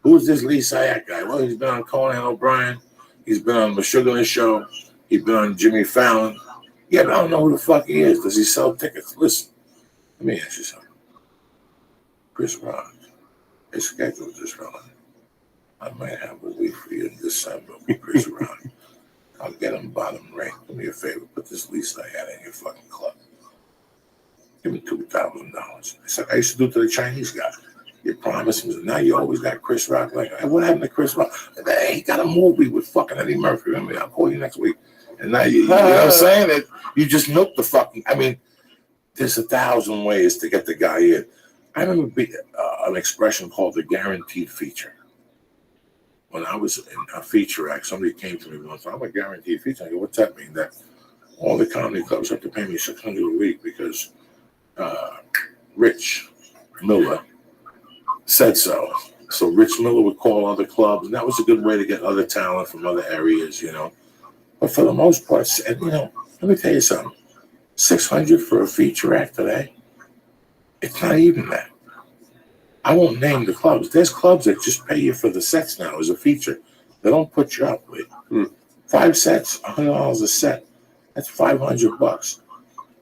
Who's this Lee Sayat guy? Well, he's been on Conan O'Brien. He's been on the Sugar Show. He's been on Jimmy Fallon. Yeah, but I don't know who the fuck he is. Does he sell tickets? Listen, let me ask you something. Chris Rock is scheduled this run. I might have a week for you in December with Chris Rock. I'll get him bottom ranked. Do me a favor. Put this lease I had in your fucking club. Give me $2,000. It's like I used to do to the Chinese guy. You promise him. Now you always got Chris Rock. Like, hey, what happened to Chris Rock? Hey, he got a movie with fucking Eddie Murphy. Remember, I'll call you next week. And now you know what I'm saying? That you just milk the fucking. I mean, there's 1,000 ways to get the guy in. I remember an expression called the guaranteed feature. When I was in a feature act, somebody came to me once. I'm a guaranteed feature. I go, what's that mean? That all the comedy clubs have to pay me $600 a week because Rich Miller said so. So Rich Miller would call other clubs, and that was a good way to get other talent from other areas, you know. But for the most part, you know, let me tell you something. $600 for a feature act today, it's not even that. I won't name the clubs. There's clubs that just pay you for the sets now as a feature. They don't put you up with 5 sets, $100 a set. That's $500.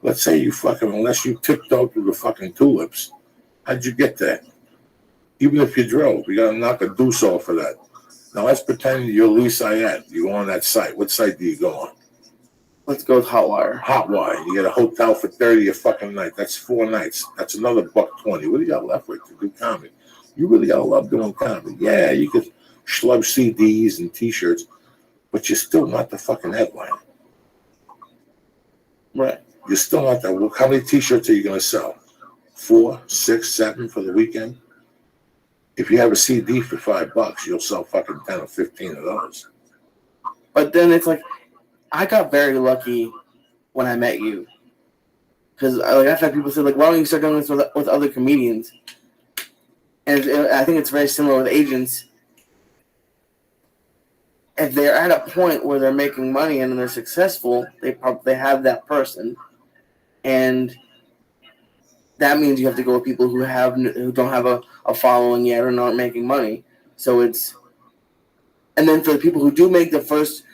Let's say you fucking, unless you tiptoed through the fucking tulips, how'd you get that? Even if you drove, you gotta knock a deuce off for that. Now let's pretend you're Lee Sayat. You go on that site. What site do you go on? Let's go with Hotwire. Hotwire. You get a hotel for $30 a fucking night. That's 4 nights. That's another $120. What do you got left with to do comedy? You really gotta love doing comedy. Yeah, you could schlub CDs and T-shirts, but you're still not the fucking headliner. Right. You're still not that. Well, how many T-shirts are you gonna sell? 4, 6, 7 for the weekend? If you have a CD for $5, you'll sell fucking 10 or 15 of those. But then it's like, I got very lucky when I met you. Because I've had people say, like, why don't you start doing this with other comedians? And I think it's very similar with agents. If they're at a point where they're making money and they're successful, they have that person. And that means you have to go with people who don't have a following yet and aren't making money. So it's, and then for the people who do make the first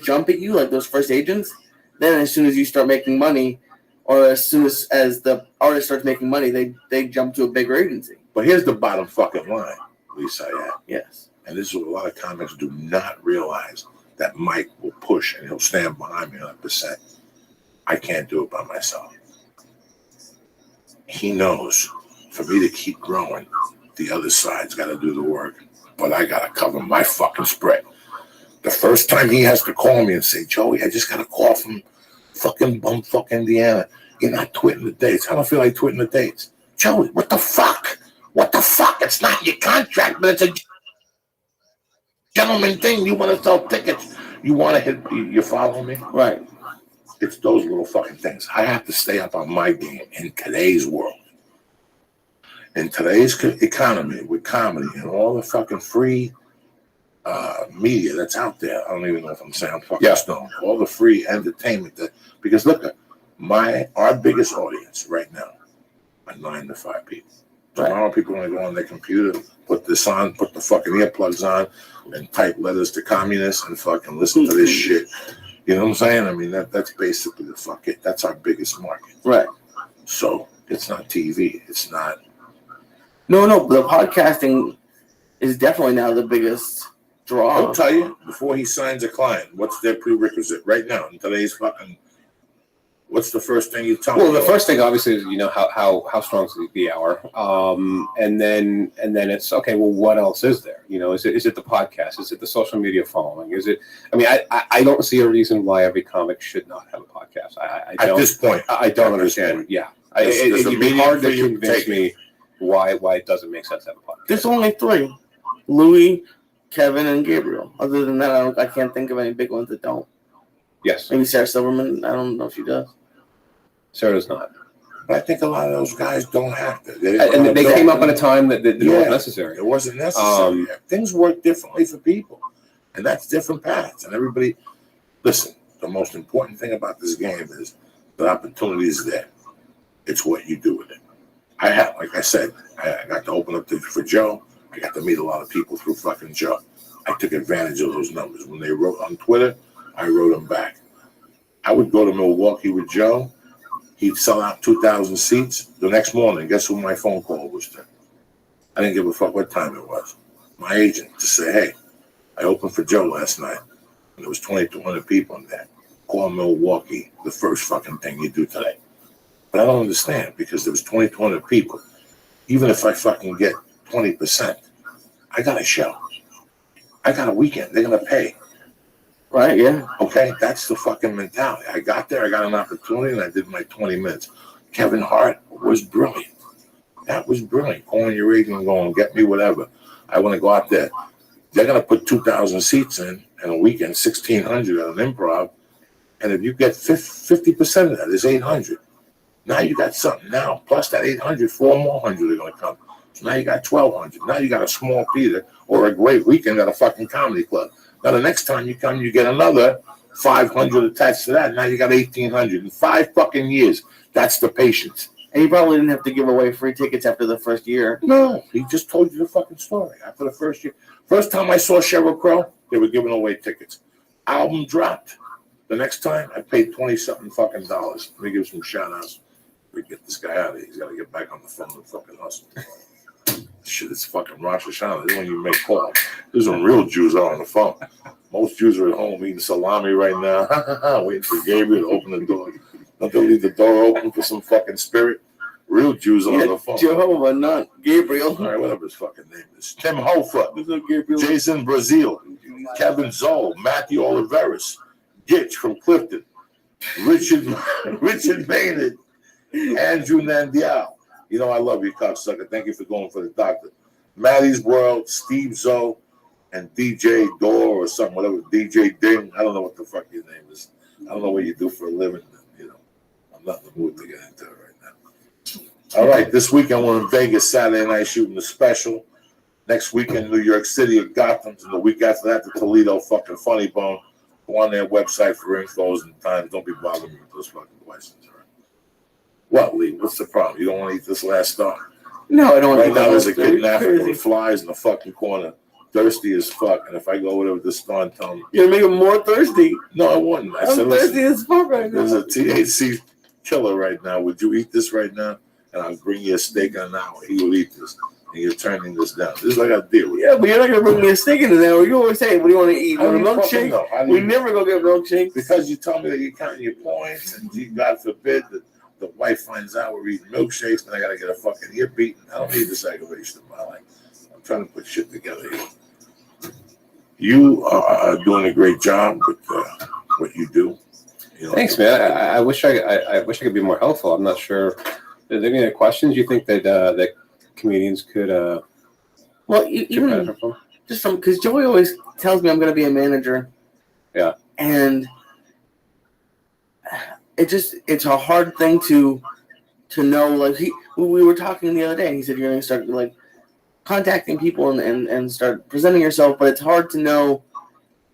jump at you, like those first agents, then as soon as you start making money, or as soon as the artist starts making money, they jump to a bigger agency. But here's the bottom fucking line, Lisa. Yes. And this is what a lot of comics do not realize, that Mike will push and he'll stand behind me 100%. I can't do it by myself. He knows for me to keep growing, the other side's got to do the work. But I got to cover my fucking spread. The first time he has to call me and say, Joey, I just got a call from Fucking bumfuck Indiana. You're not twitting the dates. I don't feel like twitting the dates. Joey, what the fuck? What the fuck? It's not your contract, but it's a gentleman thing. You want to sell tickets. You want to hit. You follow me? Right. It's those little fucking things. I have to stay up on my game in today's world. In today's economy, with comedy and all the fucking free media that's out there. I don't even know if I'm saying I'm fucking stoned. All the free entertainment that, because look at our biggest audience right now are 9 to 5 people. Tomorrow people are going to go on their computer, put this on, put the fucking earplugs on, and type letters to communists and fucking listen to this shit. You know what I'm saying? I mean, that's basically the fuck it. That's our biggest market. Right. So it's not TV. It's not. No, the podcasting is definitely now the biggest draw. I'll tell you, before he signs a client, what's their prerequisite right now in today's fucking. What's the first thing you tell me? Well, the first thing obviously is how strong is the hour, and then it's okay. Well, what else is there? Is it the podcast? Is it the social media following? Is it? I mean, I don't see a reason why every comic should not have a podcast. I don't, at this point, I don't understand. Yeah, it'd be hard to convince me why it doesn't make sense to have a podcast. There's only 3: Louis, Kevin, and Gabriel. Other than that, I can't think of any big ones that don't. Yes. Maybe Sarah Silverman. I don't know if she does. Sarah does not. But I think a lot of those guys don't have to. They came up at a time that it wasn't necessary. It wasn't necessary. Things work differently for people. And that's different paths. And everybody, listen, the most important thing about this game is the opportunity is there. It's what you do with it. Like I said, I got to open up for Joe. I got to meet a lot of people through fucking Joe. I took advantage of those numbers. When they wrote on Twitter, I wrote them back. I would go to Milwaukee with Joe. He'd sell out 2,000 seats. The next morning, guess who my phone call was to? I didn't give a fuck what time it was. My agent to say, hey, I opened for Joe last night, and there was 2,200 people in there. Call Milwaukee, the first fucking thing you do today. But I don't understand, because there was 2,200 people. Even if I fucking get 20%, I got a show. I got a weekend. They're going to pay. Right, yeah. Okay, that's the fucking mentality. I got there, I got an opportunity, and I did my 20 minutes. Kevin Hart was brilliant. That was brilliant. Calling your agent and going, get me whatever. I want to go out there. They're going to put 2,000 seats in a weekend, 1,600 at an improv. And if you get 50% of that, is 800. Now you got something. Now, plus that 800, 4 more hundred are going to come. So now you got 1,200. Now you got a small theater or a great weekend at a fucking comedy club. Now, the next time you come, you get another 500 attached to that. Now you got 1,800 in 5 fucking years. That's the patience. And he probably didn't have to give away free tickets after the first year. No, he just told you the fucking story. After the first year. First time I saw Sheryl Crow, they were giving away tickets. Album dropped. The next time, I paid 20-something fucking dollars. Let me give some shout-outs. We get this guy out of here. He's got to get back on the phone and fucking hustle. Shit, it's fucking Rosh Hashanah. This is when you make calls. This is when real Jews are on the phone. Most Jews are at home eating salami right now, waiting for Gabriel to open the door. Don't they leave the door open for some fucking spirit? Real Jews are on the phone. Jehovah, not Gabriel. All right, whatever his fucking name is. Tim Hofer, Jason Brazil, Kevin Zoll, Matthew Oliveris, Gitch from Clifton, Richard Maynard, Andrew Nandial. You know I love you, cocksucker. Thank you for going for the doctor. Maddie's World, Steve Zoe, and DJ Door or something, whatever. DJ Ding. I don't know what the fuck your name is. I don't know what you do for a living. I'm not in the mood to get into it right now. All right, this weekend we're in Vegas, Saturday night shooting the special. Next weekend, New York City at Gotham. And the week after that, the Toledo fucking Funny Bone. Go on their website for infos and times. Don't be bothering me with those fucking questions. What, Lee? What's the problem? You don't want to eat this last star? No, I don't want to eat that. Right now, there's a kid in Africa crazy. with flies in the fucking corner, thirsty as fuck. And if I go over with the star and tell him, you're going to make him more thirsty. No, I wouldn't. I said, thirsty as fuck right now. There's a THC killer right now. Would you eat this right now? And I'll bring you a steak in an hour. He will eat this. And you're turning this down. This is what I got to deal with. Yeah, but you're not going to bring me a steak in an hour. You always say, what do you want to eat? Want a milkshake? We never go get milkshakes. Because you tell me that you're counting your points, and God forbid that the wife finds out we're eating milkshakes, and I got to get a fucking ear beaten. I don't need this aggravation in my life. I'm trying to put shit together here. You are doing a great job with what you do. You know, Thanks, man. I wish I wish I could be more helpful. I'm not sure. Are there any other questions you think that comedians could Well, get even benefit from? just from because Joey always tells me I'm going to be a manager. Yeah. And it's a hard thing to know. Like we were talking the other day. He said you're going to start like contacting people and start presenting yourself, but it's hard to know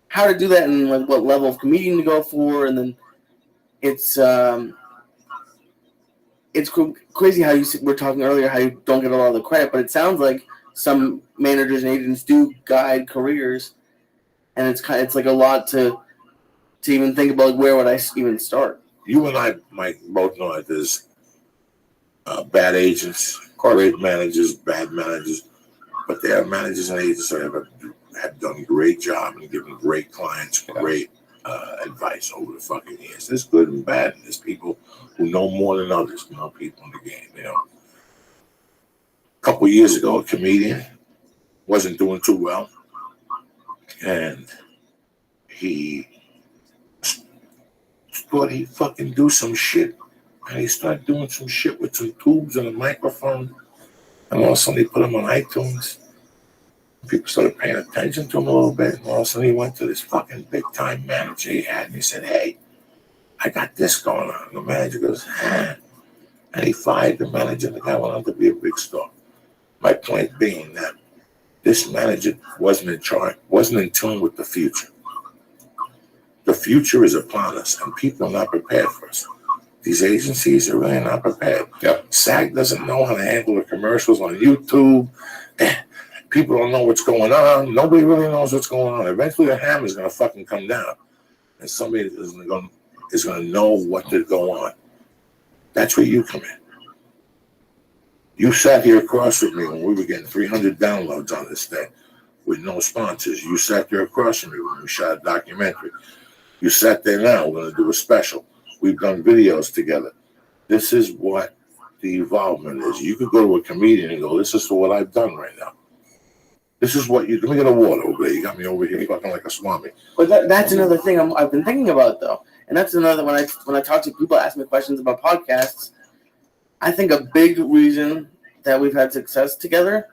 how to do that and like what level of comedian to go for, and then it's crazy how you were talking earlier how you don't get a lot of the credit, but it sounds like some managers and agents do guide careers, and it's like a lot to even think about, like, where would I even start. You and I, Mike, both know that there's bad agents, great managers, bad managers, but there are managers and agents that have done a great job and given great clients great advice over the fucking years. There's good and bad, and there's people who know more than others, know people in the game, you know. A couple years ago, a comedian wasn't doing too well, and he thought he'd fucking do some shit, and he started doing some shit with some tubes and a microphone, and all of a sudden they put him on iTunes. People started paying attention to him a little bit, and all of a sudden he went to this fucking big time manager he had, and he said, "Hey, I got this going on." And the manager goes, "Huh?" And he fired the manager, and the guy went on to be a big star. My point being that this manager wasn't in charge, wasn't in tune with the future. The future is upon us, and people are not prepared for us. These agencies are really not prepared. Yep. SAG doesn't know how to handle the commercials on YouTube. People don't know what's going on. Nobody really knows what's going on. Eventually, the hammer's going to fucking come down, and somebody is going to know what to go on. That's where you come in. You sat here across from me when we were getting 300 downloads on this thing with no sponsors. You sat there across from me when we shot a documentary. You sat there now. We're going to do a special. We've done videos together. This is what the involvement is. You could go to a comedian and go, "This is what I've done right now. This is what you." Let me get a water over there. You got me over here fucking like a swami. But that's another thing I've been thinking about, though, and that's another when I talk to people, ask me questions about podcasts. I think a big reason that we've had success together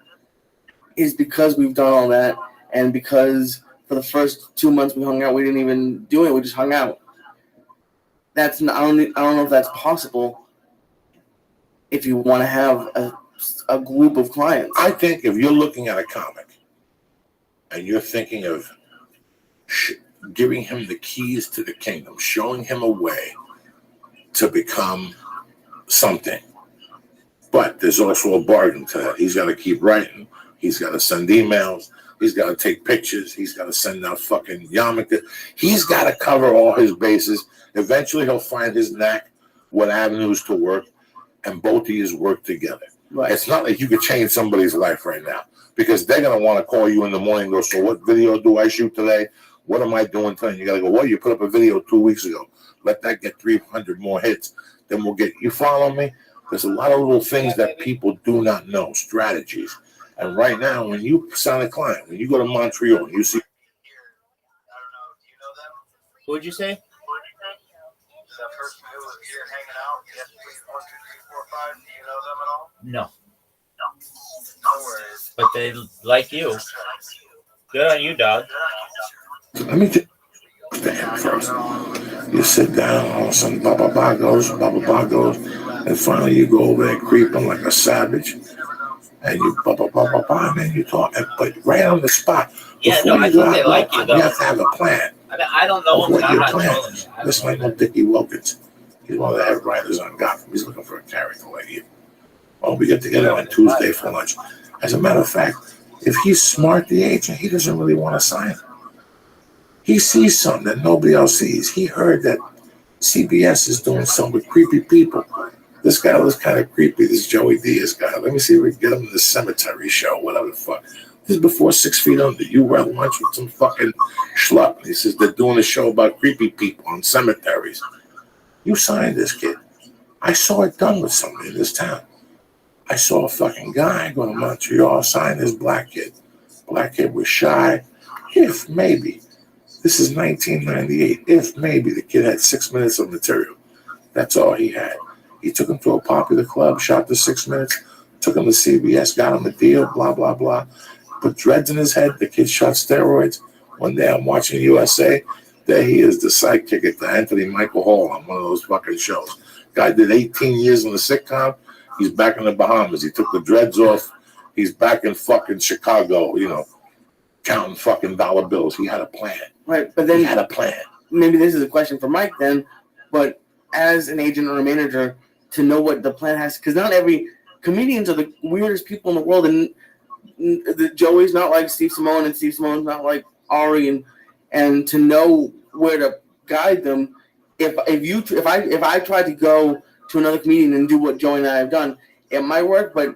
is because we've done all that, and because for the first 2 months we hung out, we didn't even do it. We just hung out. I don't know if that's possible if you want to have a group of clients. I think if you're looking at a comic and you're thinking of giving him the keys to the kingdom, showing him a way to become something, but there's also a bargain to that. He's got to keep writing. He's got to send emails. He's got to take pictures. He's got to send out fucking yarmulke. He's got to cover all his bases. Eventually, he'll find his knack, what avenues to work, and both of you work together. Right. It's not like you could change somebody's life right now, because they're going to want to call you in the morning and go, "So what video do I shoot today? What am I doing today?" And you got to go, "Well, you put up a video 2 weeks ago. Let that get 300 more hits. Then we'll get," you follow me? There's a lot of little things that people do not know, strategies. And right now, when you sign a client, when you go to Montreal and you see. Who would you say? That person who was here hanging out, yes, please, 1, 2, 3, 4, 5. Do you know them at all? No. No worries. But they like you. Good on you, dog. Let me just stand first. You sit down, all of a sudden, blah, blah, blah goes, and finally you go over there creeping like a savage, and you blah, blah, blah, blah, blah, and then you talk, but right on the spot. Yeah, no, I think they like you, though. You have to have a plan. I mean, I don't know of him, what and I'm your not plan trolling is. you. Listen, like no Dickie Wilkins. He's one of the head writers on Gotham. He's looking for a character like you. Well, we get together on Tuesday for lunch. As a matter of fact, if he's smart, the agent, he doesn't really want to sign. He sees something that nobody else sees. He heard that CBS is doing something with creepy people. This guy looks kind of creepy, this Joey Diaz guy. Let me see if we can get him to the cemetery show, whatever the fuck. This is before 6 Feet Under. You were at lunch with some fucking schluck. He says they're doing a show about creepy people on cemeteries. You signed this kid. I saw it done with somebody in this town. I saw a fucking guy go to Montreal, sign this black kid. Black kid was shy, if maybe This is 1998. If maybe the kid had 6 minutes of material. That's all he had. He took him to a popular club, shot the 6 minutes, took him to CBS, got him a deal, blah, blah, blah. Put dreads in his head. The kid shot steroids. One day I'm watching USA. There he is, the sidekick at the Anthony Michael Hall on one of those fucking shows. Guy did 18 years in the sitcom. He's back in the Bahamas. He took the dreads off. He's back in fucking Chicago, counting fucking dollar bills. He had a plan. Right, but then He had a plan. maybe this is a question for Mike then, but as an agent or a manager, to know what the plan has, because not every comedians are the weirdest people in the world, and Joey's not like Steve Simone, and Steve Simone's not like Ari, and to know where to guide them. If I tried to go to another comedian and do what Joey and I have done, it might work, but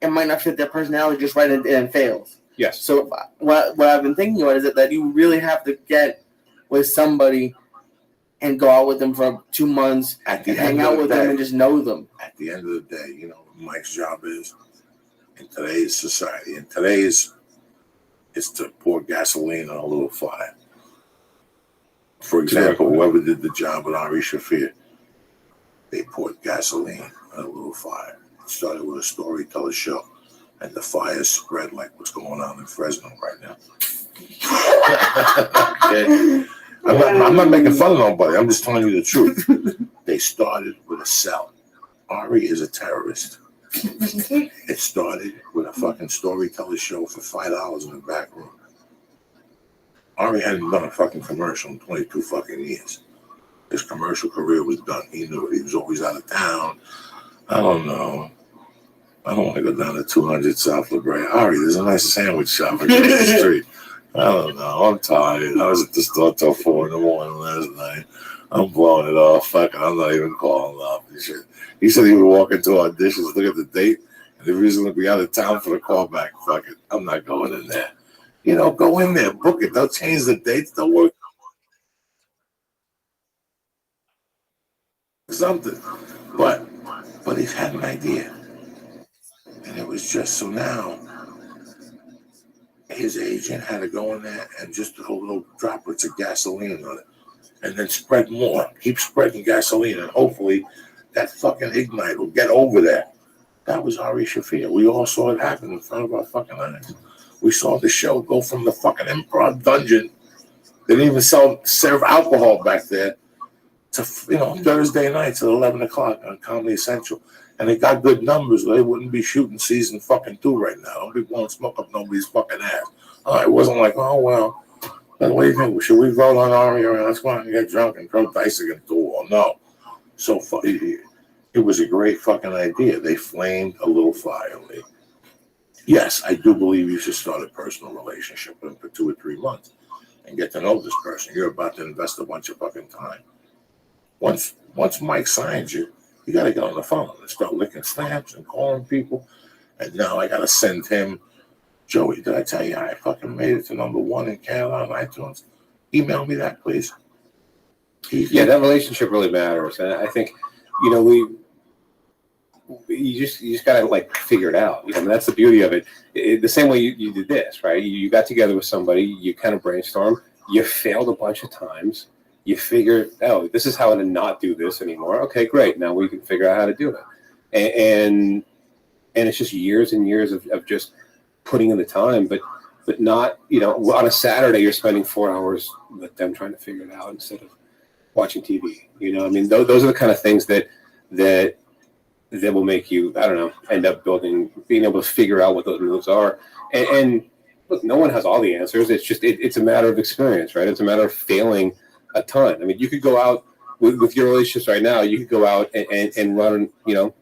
it might not fit their personality just right, and it fails. Yes. So what I've been thinking about is that you really have to get with somebody and go out with them for 2 months and hang out with them and just know them. At the end of the day, what Mike's job is in today's society. In today's, it's to pour gasoline on a little fire. For example, whoever did the job with Ari Shaffir, they poured gasoline on a little fire. It started with a storyteller show, and the fire spread like what's going on in Fresno right now. Okay. I'm not making fun of nobody. I'm just telling you the truth. They started with a cell. Ari is a terrorist. It started with a fucking storyteller show for $5 in the back room. Ari hadn't done a fucking commercial in 22 fucking years. His commercial career was done. He knew it. He was always out of town. I don't know. I don't want to go down to 200 South La Brea. Ari, there's a nice sandwich shop across the street. I don't know. I'm tired. I was at the store till 4 a.m. last night. I'm blowing it off. Fuck it. I'm not even calling up. He said he would walk into auditions, look at the date, and the reason to be out of town for the callback. Fuck it. I'm not going in there. Go in there, book it. They'll change the dates. They'll work something. But he's had an idea. And it was just so now his agent had to go in there and just put a little droplets of gasoline on it. And then spread more. Keep spreading gasoline, and hopefully that fucking ignite will get over there. That was Ari Shaffir. We all saw it happen in front of our fucking eyes. We saw the show go from the fucking improv dungeon. They didn't even serve alcohol back there to Thursday nights at 11 o'clock on Comedy Central. And they got good numbers, or they wouldn't be shooting season fucking 2 right now. Don't be blowing smoke up nobody's fucking ass. It wasn't like, oh, well, what do you think? Should we vote on Ari? Let's go out and get drunk and throw dice against the wall. No. So it was a great fucking idea. They flamed a little fire. Yes, I do believe you should start a personal relationship with him for 2 or 3 months and get to know this person. You're about to invest a bunch of fucking time. Once Mike signs you, you got to get on the phone and start licking stamps and calling people. And now I got to send him, Joey, did I tell you I fucking made it to #1 in Canada on iTunes? Email me that, please. Yeah, that relationship really matters. And I think, you just gotta figure it out. That's the beauty of it. The same way you did this, right? You got together with somebody, you kind of brainstorm, you failed a bunch of times, you figured, oh, this is how to not do this anymore. Okay, great. Now we can figure out how to do it. And it's just years and years of just putting in the time, but not, on a Saturday you're spending 4 hours with them trying to figure it out instead of watching TV. Those are the kind of things that will make you, I don't know, end up being able to figure out what those moves are. And look, no one has all the answers. It's just, it's a matter of experience, right? It's a matter of failing a ton. You could go out with your relationships right now. You could go out and run,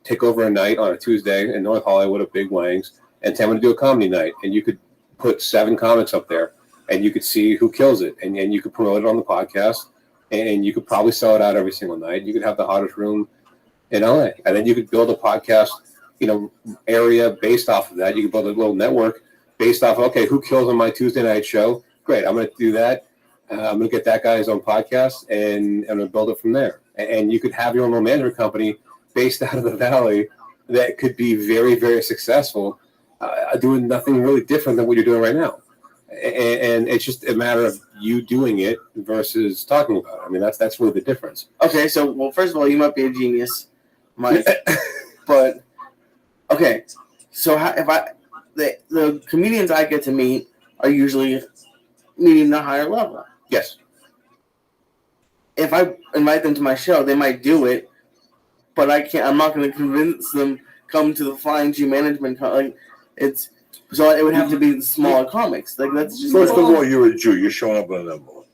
take over a night on a Tuesday in North Hollywood at Big Wang's and say, I'm going to do a comedy night. And you could put 7 comics up there and you could see who kills it. And you could promote it on the podcast and you could probably sell it out every single night. You could have the hottest room in LA. And then you could build a podcast, area based off of that. You could build a little network based off, okay, who kills on my Tuesday night show? Great. I'm going to do that. I'm going to get that guy his own podcast and I'm going to build it from there. And you could have your own little management company based out of the Valley that could be very, very successful, doing nothing really different than what you're doing right now. And it's just a matter of you doing it versus talking about it. I mean, that's really the difference. Okay, so well, first of all, you might be a genius, Mike, but okay, so if the comedians I get to meet are usually medium to higher level. Yes. If I invite them to my show, they might do it, but I'm not going to convince them come to the Flying G Management. So it would have to be smaller comics. Like that's just First of all, you're a Jew. You're showing up with an envelope.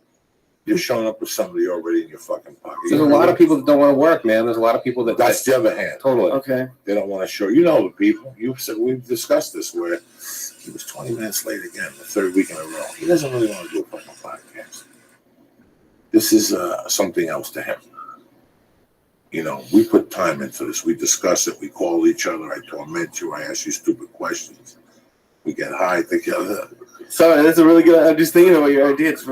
You're showing up with somebody already in your fucking pocket. There's a lot of people that don't want to work, man. There's a lot of people that. That's the other hand. Totally. Okay. They don't want to show. You know the people. We've discussed this where he was 20 minutes late again, the third week in a row. He doesn't really want to do a fucking podcast. This is something else to him. You know, we put time into this. We discuss it. We call each other. I torment you. I ask you stupid questions. We get high together. Sorry, that's a really good. I'm just thinking about your idea. It's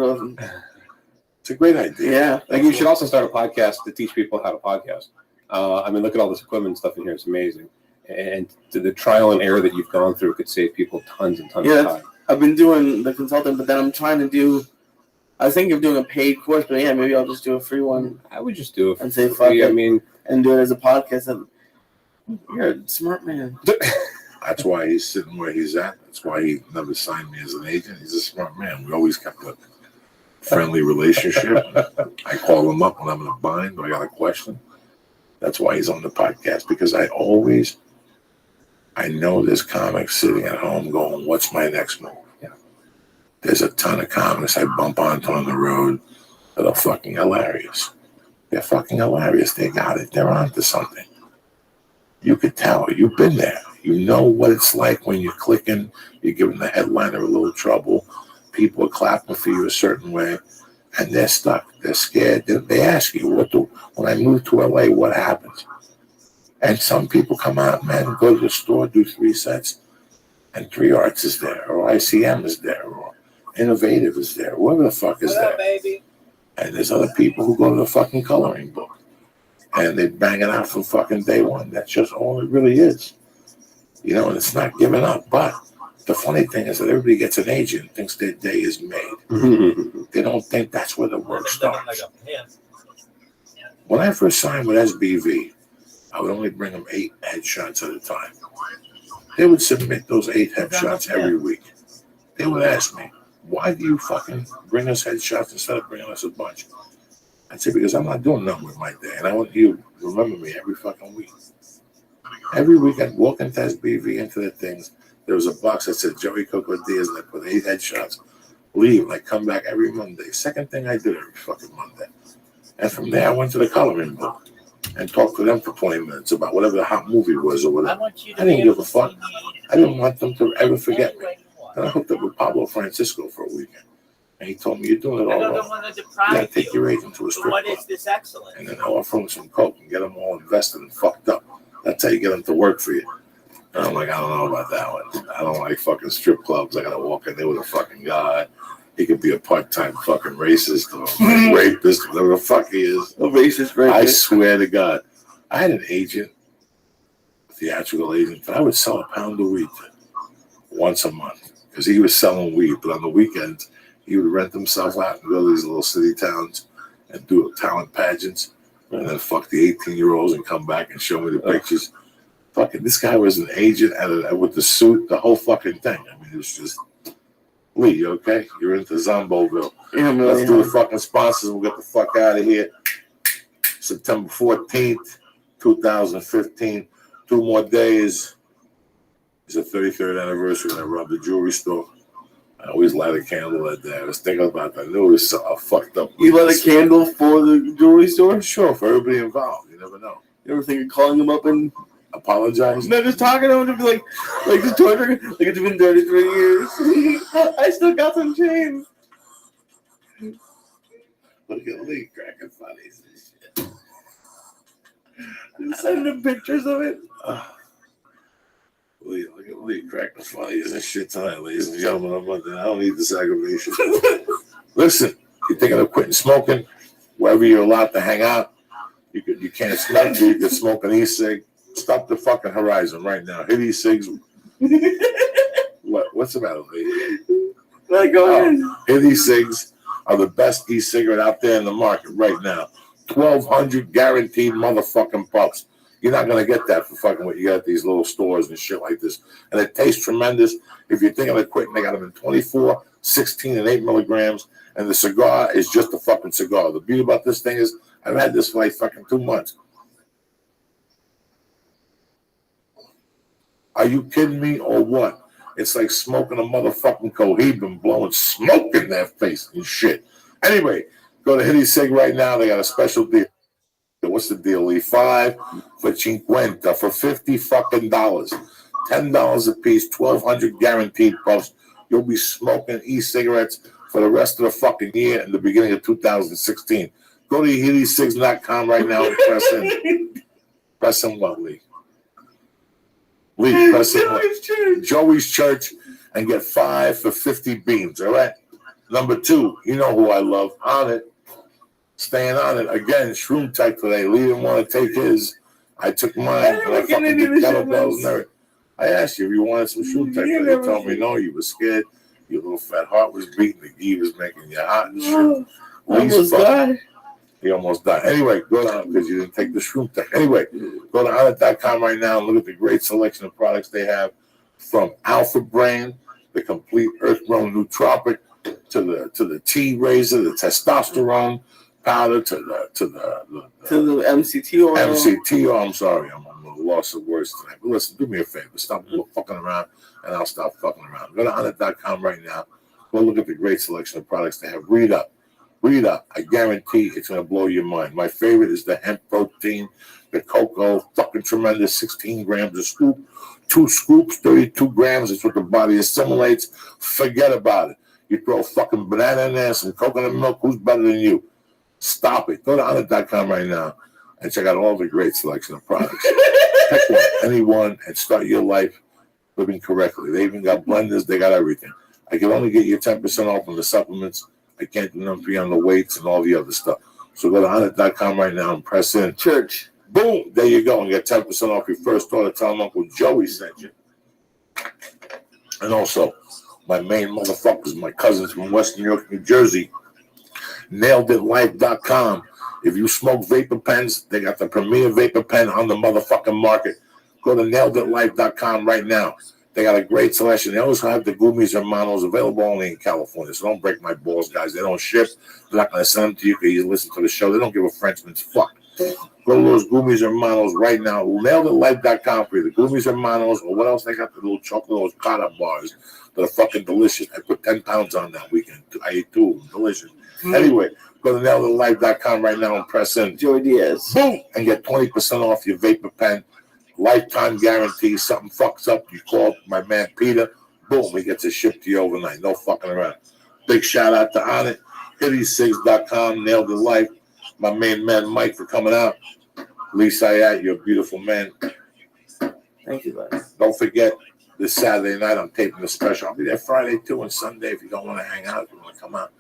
a great idea. Yeah. Like you should also start a podcast to teach people how to podcast. I mean, look at all this equipment and stuff in here. It's amazing. And the trial and error that you've gone through could save people tons and tons of time. I've been doing the consultant, but then I'm trying to do. I was thinking of doing a paid course, but yeah, maybe I'll just do a free one. I would just do it and say fuck free. it. I mean, and do it as a podcast. You're a smart man. That's why he's sitting where he's at. That's why he never signed me as an agent. He's a smart man. We always kept a friendly relationship. I call him up when I'm in a bind or I got a question. That's why he's on the podcast, because I know there's comics sitting at home going, what's my next move? Yeah. There's a ton of comics I bump onto on the road that are fucking hilarious. They're fucking hilarious. They got it. They're onto something. You could tell. You've been there. You know what it's like when you're clicking, you're giving the headliner a little trouble. People are clapping for you a certain way, and they're stuck. They're scared. They ask you, when I moved to LA, what happens? And some people come out, man, go to the store, do 3 sets, and 3 Arts is there, or ICM is there, or Innovative is there, whoever the fuck is there. Baby? And there's other people who go to the fucking coloring book, and they bang it out from fucking day one. That's just all it really is. You know, and it's not giving up. But the funny thing is that everybody gets an agent and thinks their day is made. They don't think that's where the work starts. When I first signed with SBV, I would only bring them 8 headshots at a time. They would submit those 8 headshots every week. They would ask me, why do you fucking bring us headshots instead of bringing us a bunch? I'd say, because I'm not doing nothing with my day. And I want you to remember me every fucking week. Every week I'd walk into SBV, into the things. There was a box that said Joey Coco Diaz, and I put 8 headshots. Leave, and I come back every Monday. Second thing I did every fucking Monday. And from there I went to the coloring book and talked to them for 20 minutes about whatever the hot movie was or whatever. I didn't give a fuck. I didn't want them to ever forget me. And I hooked up with Pablo Francisco for a weekend. And he told me, you're doing it all wrong. You gotta take your agent to a strip club. What is this excellence? And then offer them some coke and get them all invested and fucked up. That's how you get them to work for you. And I'm like, I don't know about that one. I don't like fucking strip clubs. I gotta walk in there with a fucking guy. He could be a part-time fucking racist or rapist, whatever the fuck he is. A racist rapist. I swear to God. I had an agent, a theatrical agent, that I would sell a pound of weed to once a month. Because he was selling weed, but on the weekends, he would rent himself out and go to these little city towns and do talent pageants and then fuck the 18-year-olds and come back and show me the pictures. Fucking, this guy was an agent with the suit, the whole fucking thing. I mean, it was just, Lee, you okay? You're into Zomboville. Yeah, Let's do the fucking sponsors. We'll get the fuck out of here. September 14th, 2015. 2 more days. It's the 33rd anniversary when I robbed the jewelry store. I always light a candle that day. I was thinking about that. I knew it was so fucked up. You light a candle for the jewelry store? Sure, for everybody involved. You never know. You ever think of calling them up and apologize? No, just talking to them to be like the torture, like it's been 33 years. I still got some chains. Look at Lee cracking funnies and shit. Just send them pictures of it. Lee, look at Lee cracking funnies and shit tonight, ladies and gentlemen. I don't need this aggravation. Listen, you're thinking of quitting smoking, wherever you're allowed to hang out. You can't smoke. You can smoke an e-cig. Stop the fucking horizon right now. Hit e-cigs. What's the matter, Lee? Go ahead. Hitty cigs are the best e-cigarette out there in the market right now. 1,200 guaranteed motherfucking puffs. You're not going to get that for fucking what you got at these little stores and shit like this. And it tastes tremendous. If you're thinking of quitting, they got them in 24, 16, and 8 milligrams. And the cigar is just a fucking cigar. The beauty about this thing is I've had this for like fucking 2 months. Are you kidding me or what? It's like smoking a motherfucking cohiba and blowing smoke in their face and shit. Anyway, go to Hitty Sig right now. They got a special deal. What's the deal, Lee? 5 for $50 for $50 fucking dollars. $10 a piece, 1,200 guaranteed puffs. You'll be smoking e-cigarettes for the rest of the fucking year and the beginning of 2016. Go to hittycigs.com right now and press in. Press in what, Lee? Lee, press in Joey's Church and get 5 for 50 beans, all right? Number 2, you know who I love, On It. Staying on it. Again, Shroom Tech today. Lee didn't want to take his. I took mine. And I fucking did kettlebells and everything. I asked you if you wanted some Shroom Tech. You told me no, you were scared. Your little fat heart was beating. The ghee was making you hot and shit. Almost died. He almost died. Anyway, go down because you didn't take the Shroom Tech. Anyway, go to onit.com right now and look at the great selection of products they have from Alpha Brain, the complete earth-grown nootropic, to the tea razor, the testosterone powder, to the MCT oil. MCT oil. I'm sorry, I'm a little loss of words tonight. But listen, do me a favor. Stop fucking around, and I'll stop fucking around. Go to onit.com right now. Go look at the great selection of products they have. Read up. I guarantee it's going to blow your mind. My favorite is the hemp protein, the cocoa, fucking tremendous, 16 grams a scoop. 2 scoops, 32 grams. It's what the body assimilates. Forget about it. You throw a fucking banana in there, some coconut milk. Who's better than you? Stop it. Go to onit.com right now and check out all the great selection of products. Pick one, any one, and start your life living correctly. They even got blenders. They got everything. I can only get you 10% off on the supplements. I can't do nothing for you on the weights and all the other stuff. So go to onit.com right now and press in. Church. Boom. There you go. And get 10% off your first order. Tell them Uncle Joey sent you. And also, my main motherfuckers, my cousins from Western New York, New Jersey, NailedItLife.com. If you smoke vapor pens, they got the premier vapor pen on the motherfucking market. Go to NailedItLife.com right now. They got a great selection. They also have the Gummies Hermanos available only in California. So don't break my balls, guys. They don't ship. They're not going to send them to you because you listen to the show. They don't give a Frenchman's fuck. Go to those Gummies Hermanos right now. NailedItLife.com for you. The Gummies Hermanos, or what else they got? The little chocolate, those Cata bars that are fucking delicious. I put 10 pounds on that weekend. I ate 2 of them. Delicious. Anyway, go to NailedItLife.com right now and press in. Joey Diaz. Boom! And get 20% off your vapor pen. Lifetime guarantee. Something fucks up, you call my man Peter. Boom, he gets it shipped to you overnight. No fucking around. Big shout out to On It. HittySigs.com. Nailed It Life. My main man Mike for coming out. Lee Sayat, you're a beautiful man. Thank you, buddy. Don't forget, this Saturday night I'm taping the special. I'll be there Friday too and Sunday if you don't want to hang out. If you want to come out,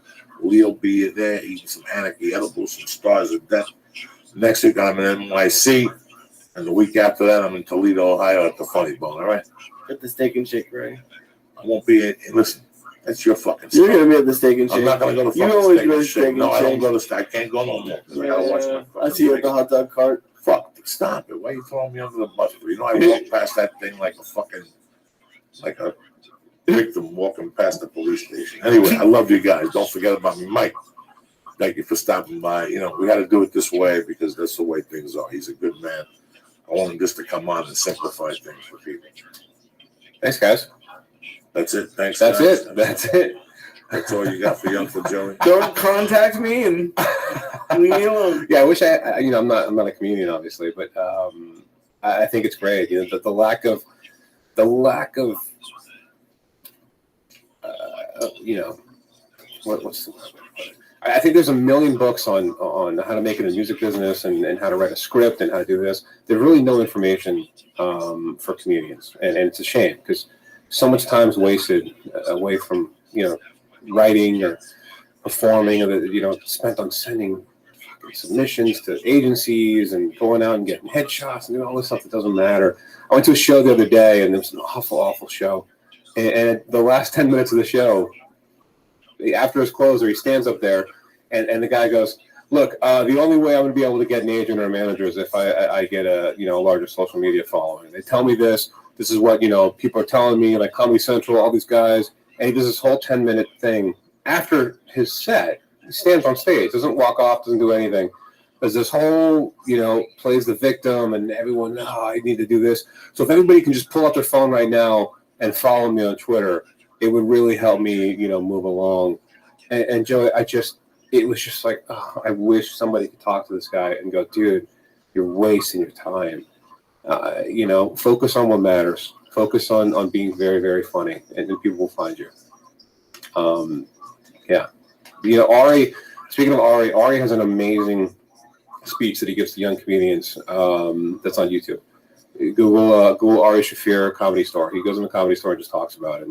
Lee will be there eating some Anarchy edibles, some Stars of Death. Next week I'm in NYC. And the week after that, I'm in Toledo, Ohio at the Funny Bone, all right? At the Steak and Shake, right? I won't be in. Listen, that's your fucking stuff. You're going to be at the Steak and Shake. I'm not going to go to You fucking always Steak go and to Steak Shake. and No, I don't Shake. go to I can't go no more. I got to watch my fucking I see you at the hot dog cart. Fuck, stop it. Why are you throwing me under the bus? You know, I walk past that thing like a victim walking past the police station. Anyway, I love you guys. Don't forget about me. Mike, thank you for stopping by. You know, we got to do it this way because that's the way things are. He's a good man. I want him just to come on and simplify things for people. Thanks, guys. That's it. Thanks. That's guys. it. That's it. That's all you got for Uncle Joey. Don't contact me and leave me alone. Yeah, I wish I'm not a comedian, obviously, but I think it's great. You know, the lack of what's the word? I think there's a million books on how to make it in the music business and how to write a script and how to do this. There's really no information for comedians, and it's a shame because so much time's wasted away from writing or performing, or spent on sending submissions to agencies and going out and getting headshots and doing all this stuff that doesn't matter. I went to a show the other day, and it was an awful show. And the last 10 minutes of the show, after his closer, he stands up there, and the guy goes, "Look, the only way I'm going to be able to get an agent or a manager is if I get a larger social media following. They tell me this. This is what people are telling me. Like Comedy Central, all these guys." And he does this whole 10-minute thing after his set. He stands on stage, doesn't walk off, doesn't do anything. There's this whole, plays the victim, and everyone, I need to do this. So if everybody can just pull up their phone right now and follow me on Twitter, it would really help me, move along. And Joey, it was just like, I wish somebody could talk to this guy and go, dude, you're wasting your time. Focus on what matters. Focus on being very, very funny, and then people will find you. Ari, speaking of Ari has an amazing speech that he gives to young comedians that's on YouTube. Google Ari Shaffir Comedy Store. He goes in the Comedy Store and just talks about it.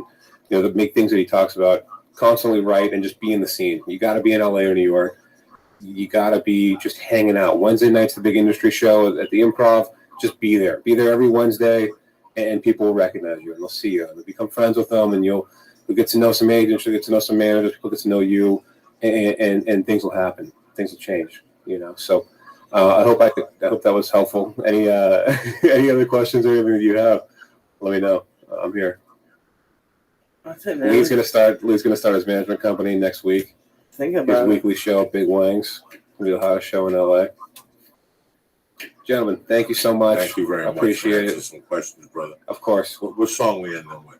And, the big things that he talks about, constantly write and just be in the scene. You got to be in LA or New York. You got to be just hanging out. Wednesday night's the big industry show at the Improv. Just be there. Be there every Wednesday, and people will recognize you and they'll see you and they'll become friends with them, and you'll get to know some agents, you'll get to know some managers, people get to know you, and things will happen. Things will change. So I hope that was helpful. Any other questions or anything that you have, let me know. I'm here. That's it, man. Lee's gonna start his management company next week. Think His about it. weekly show, Big Wangs, the hottest show in LA. Gentlemen, thank you so much. Thank you very much. Appreciate it. Some questions, brother. Of course. What song we ending with?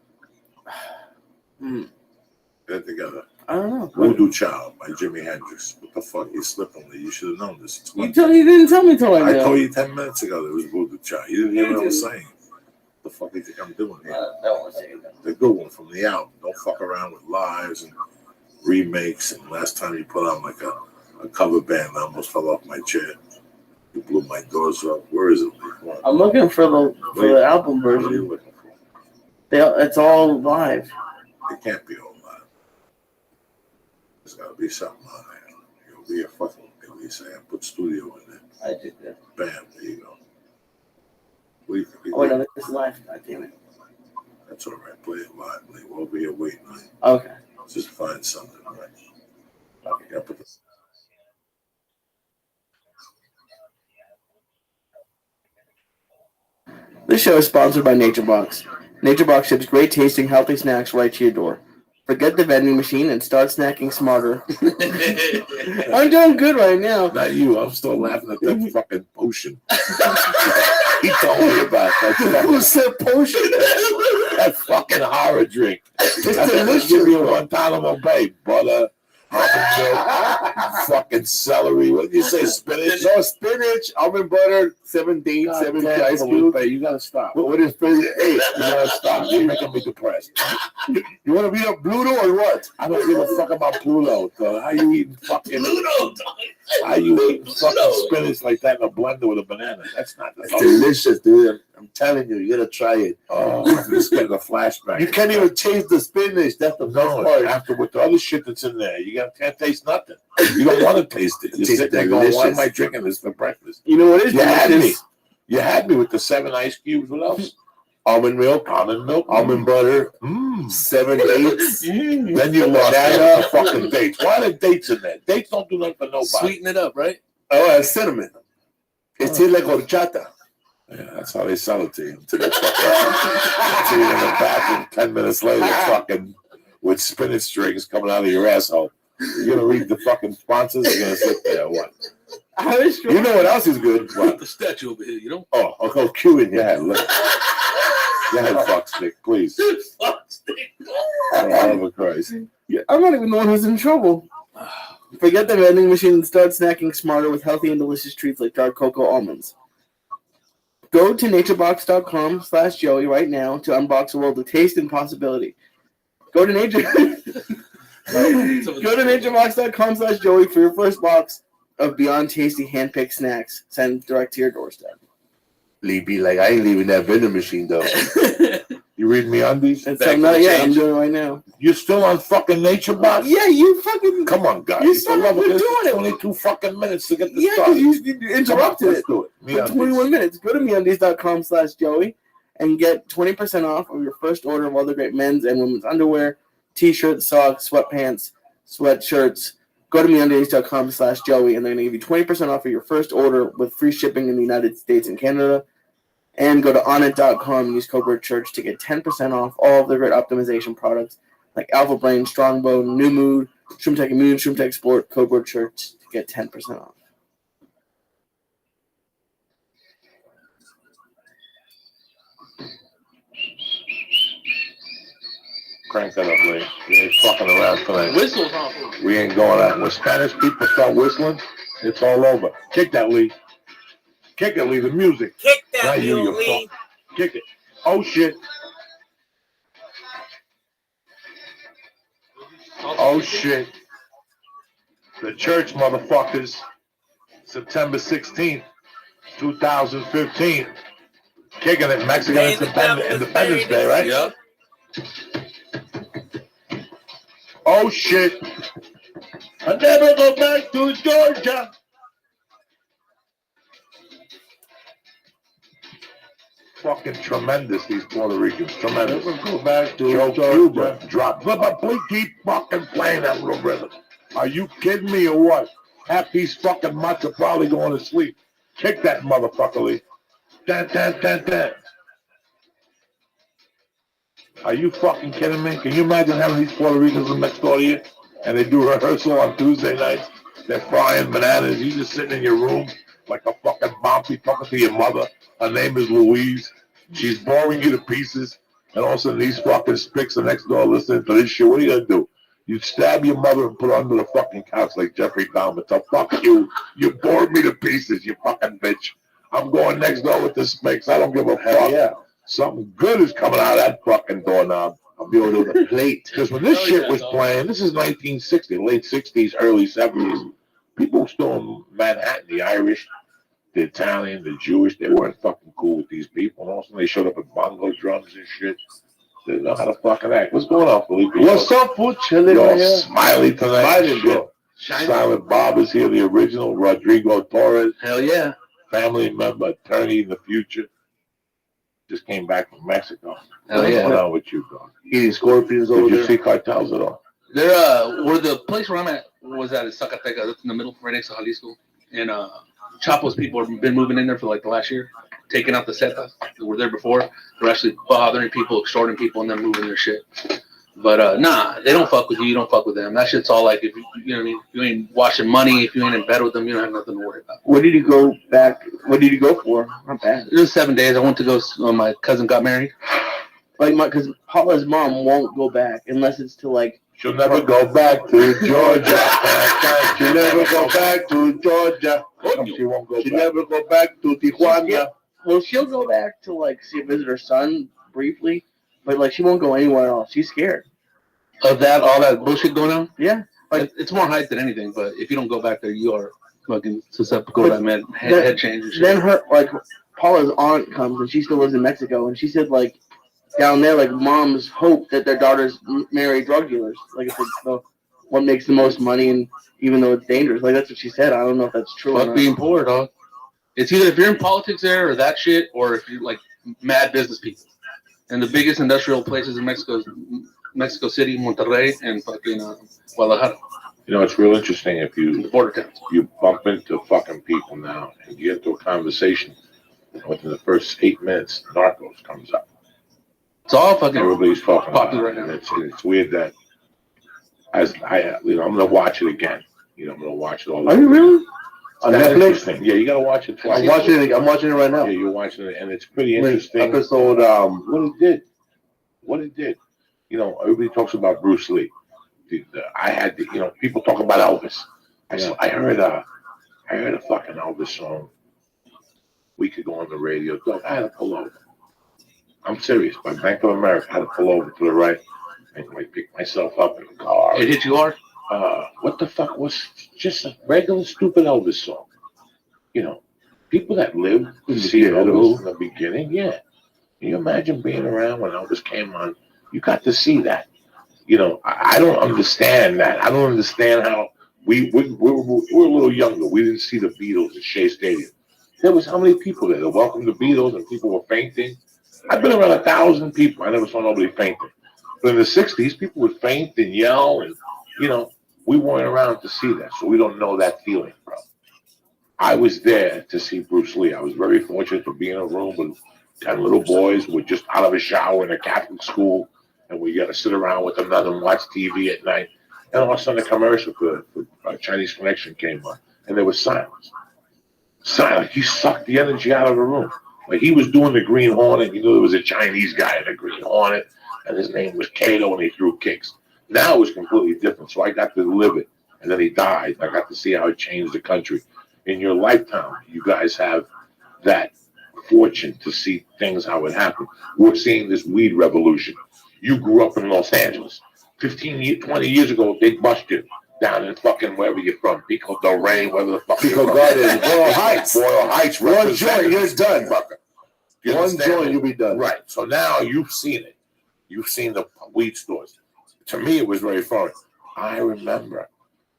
Get it together. I don't know. Voodoo Child by Jimi Hendrix. What the fuck? You slipping, Lee. You should have known this. You didn't tell me till I now. told you 10 minutes ago there was Voodoo Child. You didn't hear what I was saying. What the fuck do you think I'm doing here? The good one from the album. Don't fuck around with lives and remakes. And last time you put on like a cover band, I almost fell off my chair. You blew my doors up. Where is it? Lee? I'm looking for the album What are version. you looking for? It's all live. It can't be all live. There's got to be something on there. You'll be a fucking, at least I put studio in there. I did that. Bam, there you go. What do you think? Oh, wait, no, this is live. God damn it. That's all right. Play it live. Lee. We'll be here waiting on you. Okay. Just find something, all right? Okay. Yeah, put this. This show is sponsored by NatureBox. NatureBox ships great tasting, healthy snacks right to your door. Forget the vending machine and start snacking smarter. I'm doing good right now. Not you. I'm still laughing at that fucking potion. He told me about that. Who said potion? That fucking horror drink. It's That's delicious. give you a Guantanamo Bay. Butter, almond milk, fucking celery. What did you say? Spinach? No, spinach, almond butter, 7 dates, God 7 damn, ice Felipe, cubes. you gotta stop. What is spinach? Hey, You gotta stop. You're making me depressed. you want to beat up Bluto or what? I don't give a fuck about Pluto. So how you eating fucking How you eating fucking spinach like that in a blender with a banana? That's not the It's delicious, dude. I'm telling you, you gotta try it. Oh, I'm just getting a flashback. You can't even taste the spinach. That's the best No, part. after with the other shit that's in there, can't taste nothing. You don't want to taste it. You Tastes sit there going, why am delicious. I drinking this for breakfast? You know what is You had me. delicious? You had me with the 7 ice cubes. What else? Almond milk, almond butter, 7 dates. Then you lost Banana. the fucking dates. Why are the dates in there? Dates don't do nothing for nobody. Sweeten it up, right? Oh, and cinnamon. It tastes like horchata. Yeah, that's how they sell it to you. To the fucking, to you in the bathroom 10 minutes later, fucking with spinach strings coming out of your asshole. You're gonna read the fucking sponsors. You're gonna sit there. Or what? You know what else is good? What? The statue over here, you know? Oh, I'll go Cuban. Yeah, look. Go ahead, fuck stick, please. Oh, Christ. I'm not even the one who's in trouble. Forget the vending machine and start snacking smarter with healthy and delicious treats like dark cocoa almonds. Go to naturebox.com/Joey right now to unbox a world of taste and possibility. Go to naturebox.com/Joey for your first box of Beyond Tasty hand-picked snacks sent direct to your doorstep. Lee be like, I ain't leaving that vending machine though. You read me on these? And so not yet. I'm doing it right now. You're still on fucking Nature Box? Yeah, you fucking. Come on, guys. You For still love of been God, doing it. 22 fucking minutes to get this Yeah, started. because you interrupted Let's it. do it. For 21 minutes. Go to meundies.com/Joey and get 20% off of your first order of all the great men's and women's underwear, t-shirts, socks, sweatpants, sweatshirts. Go to MeUndies.com/Joey, and they're going to give you 20% off of your first order with free shipping in the United States and Canada. And go to Onnit.com and use code word church to get 10% off all of the great optimization products like Alpha Brain, Strongbow, New Mood, ShroomTech Immune, ShroomTech Sport, code word church to get 10% off. Crank that up, Lee. We ain't fucking around tonight. Whistles off. We ain't going out. When Spanish people start whistling, it's all over. Kick that, Lee. Kick it, Lee. The music. Kick that, Not you, you you Lee. fuck. Kick it. Oh, shit. Oh, shit. The church, motherfuckers. September 16th, 2015. Kicking it. Mexican Independence Day, right? Yep. Oh, shit. I never go back to Georgia. Fucking tremendous, these Puerto Ricans. Tremendous. Never go back to Joe Georgia. Cuba drop. But please keep fucking playing that little rhythm. Are you kidding me or what? Half these fucking mutts are probably going to sleep. Kick that motherfucker, Lee. Dan, dan, dan, dan. Are you fucking kidding me? Can you imagine having these Puerto Ricans next door to you? And they do rehearsal on Tuesday nights. They're frying bananas. You just sitting in your room like a fucking bomby talking to your mother. Her name is Louise. She's boring you to pieces. And all of a sudden these fucking spicks are next door listening to this shit. What are you going to do? You stab your mother and put her under the fucking couch like Jeffrey Dahmer. So fuck you. You bored me to pieces, you fucking bitch. I'm going next door with the spicks. I don't give a fuck. Yeah. Something good is coming out of that fucking doorknob. I'll be able to plate. Because when this shit was playing, this is 1960, late 60s, early 70s. People were still in Manhattan, the Irish, the Italian, the Jewish, they weren't fucking cool with these people. And all of a sudden they showed up with bongo drums and shit. They didn't know how to fucking act. What's going on, Felipe? What's up, fool? Chilling You're right here. Smiley tonight. Smiling, Shit. bro. Silent Bob is here, the original. Rodrigo Torres, Hell yeah. family member, attorney in the future. Just came back from Mexico. Hell What's yeah. going on with you, bro? Eating scorpions Did over you there. see cartels at all? They're where the place where I'm at was at is Zacatecas. That's in the middle, right next to Jalisco. And Chapo's people have been moving in there for like the last year, taking out the Zetas that were there before. They're actually bothering people, extorting people, and then moving their shit. But nah, they don't fuck with you. You don't fuck with them. That shit's all like if you know what I mean. If you ain't washing money, if you ain't in bed with them, you don't have nothing to worry about. What did you go back? What did you go for? Not bad. It was 7 days. I went to go. My cousin got married. Like, because Paula's mom won't go back unless it's to like. She'll never go back to Georgia. She'll never go back to Georgia. She won't go She back. never go back to Tijuana. Well, she'll go back to like visit her son briefly, but like she won't go anywhere else. She's scared. Of that, all that bullshit going on. Yeah. Like it's more hype than anything. But if you don't go back there, you are fucking susceptible to that head change and shit. Then her like Paula's aunt comes and she still lives in Mexico, and she said like down there like moms hope that their daughters marry drug dealers. Like it's the what makes the most money, and even though it's dangerous, like that's what she said. I don't know if that's true. Or Fuck not. being poor, dog. It's either if you're in politics there or that shit, or if you're like mad business people. And the biggest industrial places in Mexico is Mexico City, Monterrey, and fucking Guadalajara, You know, it's real interesting if the you border towns. bump into fucking people now and you get into a conversation. Within the first 8 minutes, Narcos comes up. It's all fucking Everybody's talking popular about it. right now. And it's weird that as I'm gonna watch it again. I'm gonna watch it all. Are you really? On That's Netflix? interesting. Yeah, you gotta watch it twice. I'm watching it right now. Yeah, you're watching it, and it's pretty Wait, interesting. episode, What it did. Everybody talks about Bruce Lee. People talk about Elvis. I heard a fucking Elvis song a week ago on the radio. Dog, I had to pull over. I'm serious. By Bank of America, I had to pull over to the right and like pick myself up in the car. It hit you hard. What the fuck was just a regular stupid Elvis song? People that lived to see Elvis in the beginning, yeah. Can you imagine being around when Elvis came on? You got to see that. I don't understand that. I don't understand how we're a little younger. We didn't see the Beatles at Shea Stadium. There was how many people there? They welcomed the Beatles and people were fainting. I've been around 1,000 people. I never saw nobody fainting. But in the 60s, people would faint and yell and, We weren't around to see that, so we don't know that feeling, bro. I was there to see Bruce Lee. I was very fortunate to be in a room with 10 little boys who were just out of a shower in a Catholic school, and we got to sit around with them and watch TV at night. And all of a sudden, a commercial for Chinese Connection came on, and there was silence. Silence. He sucked the energy out of the room. Like he was doing the Green Hornet. You knew there was a Chinese guy in the Green Hornet, and his name was Kato, and he threw kicks. Now it was completely different, so I got to live it. And then he died. I got to see how it changed the country. In your lifetime, you guys have that fortune to see things how it happened. We're seeing this weed revolution. You grew up in Los Angeles. 20 years ago, they busted down in fucking wherever you're from. Pico Del Rey, wherever the fuck Pico you're Garden, Boyle Heights. Boyle Heights. One joint, you're done. You One understand joint, me? you'll be done. Right. So now you've seen it. You've seen the weed stores. To me, it was very foreign. I remember,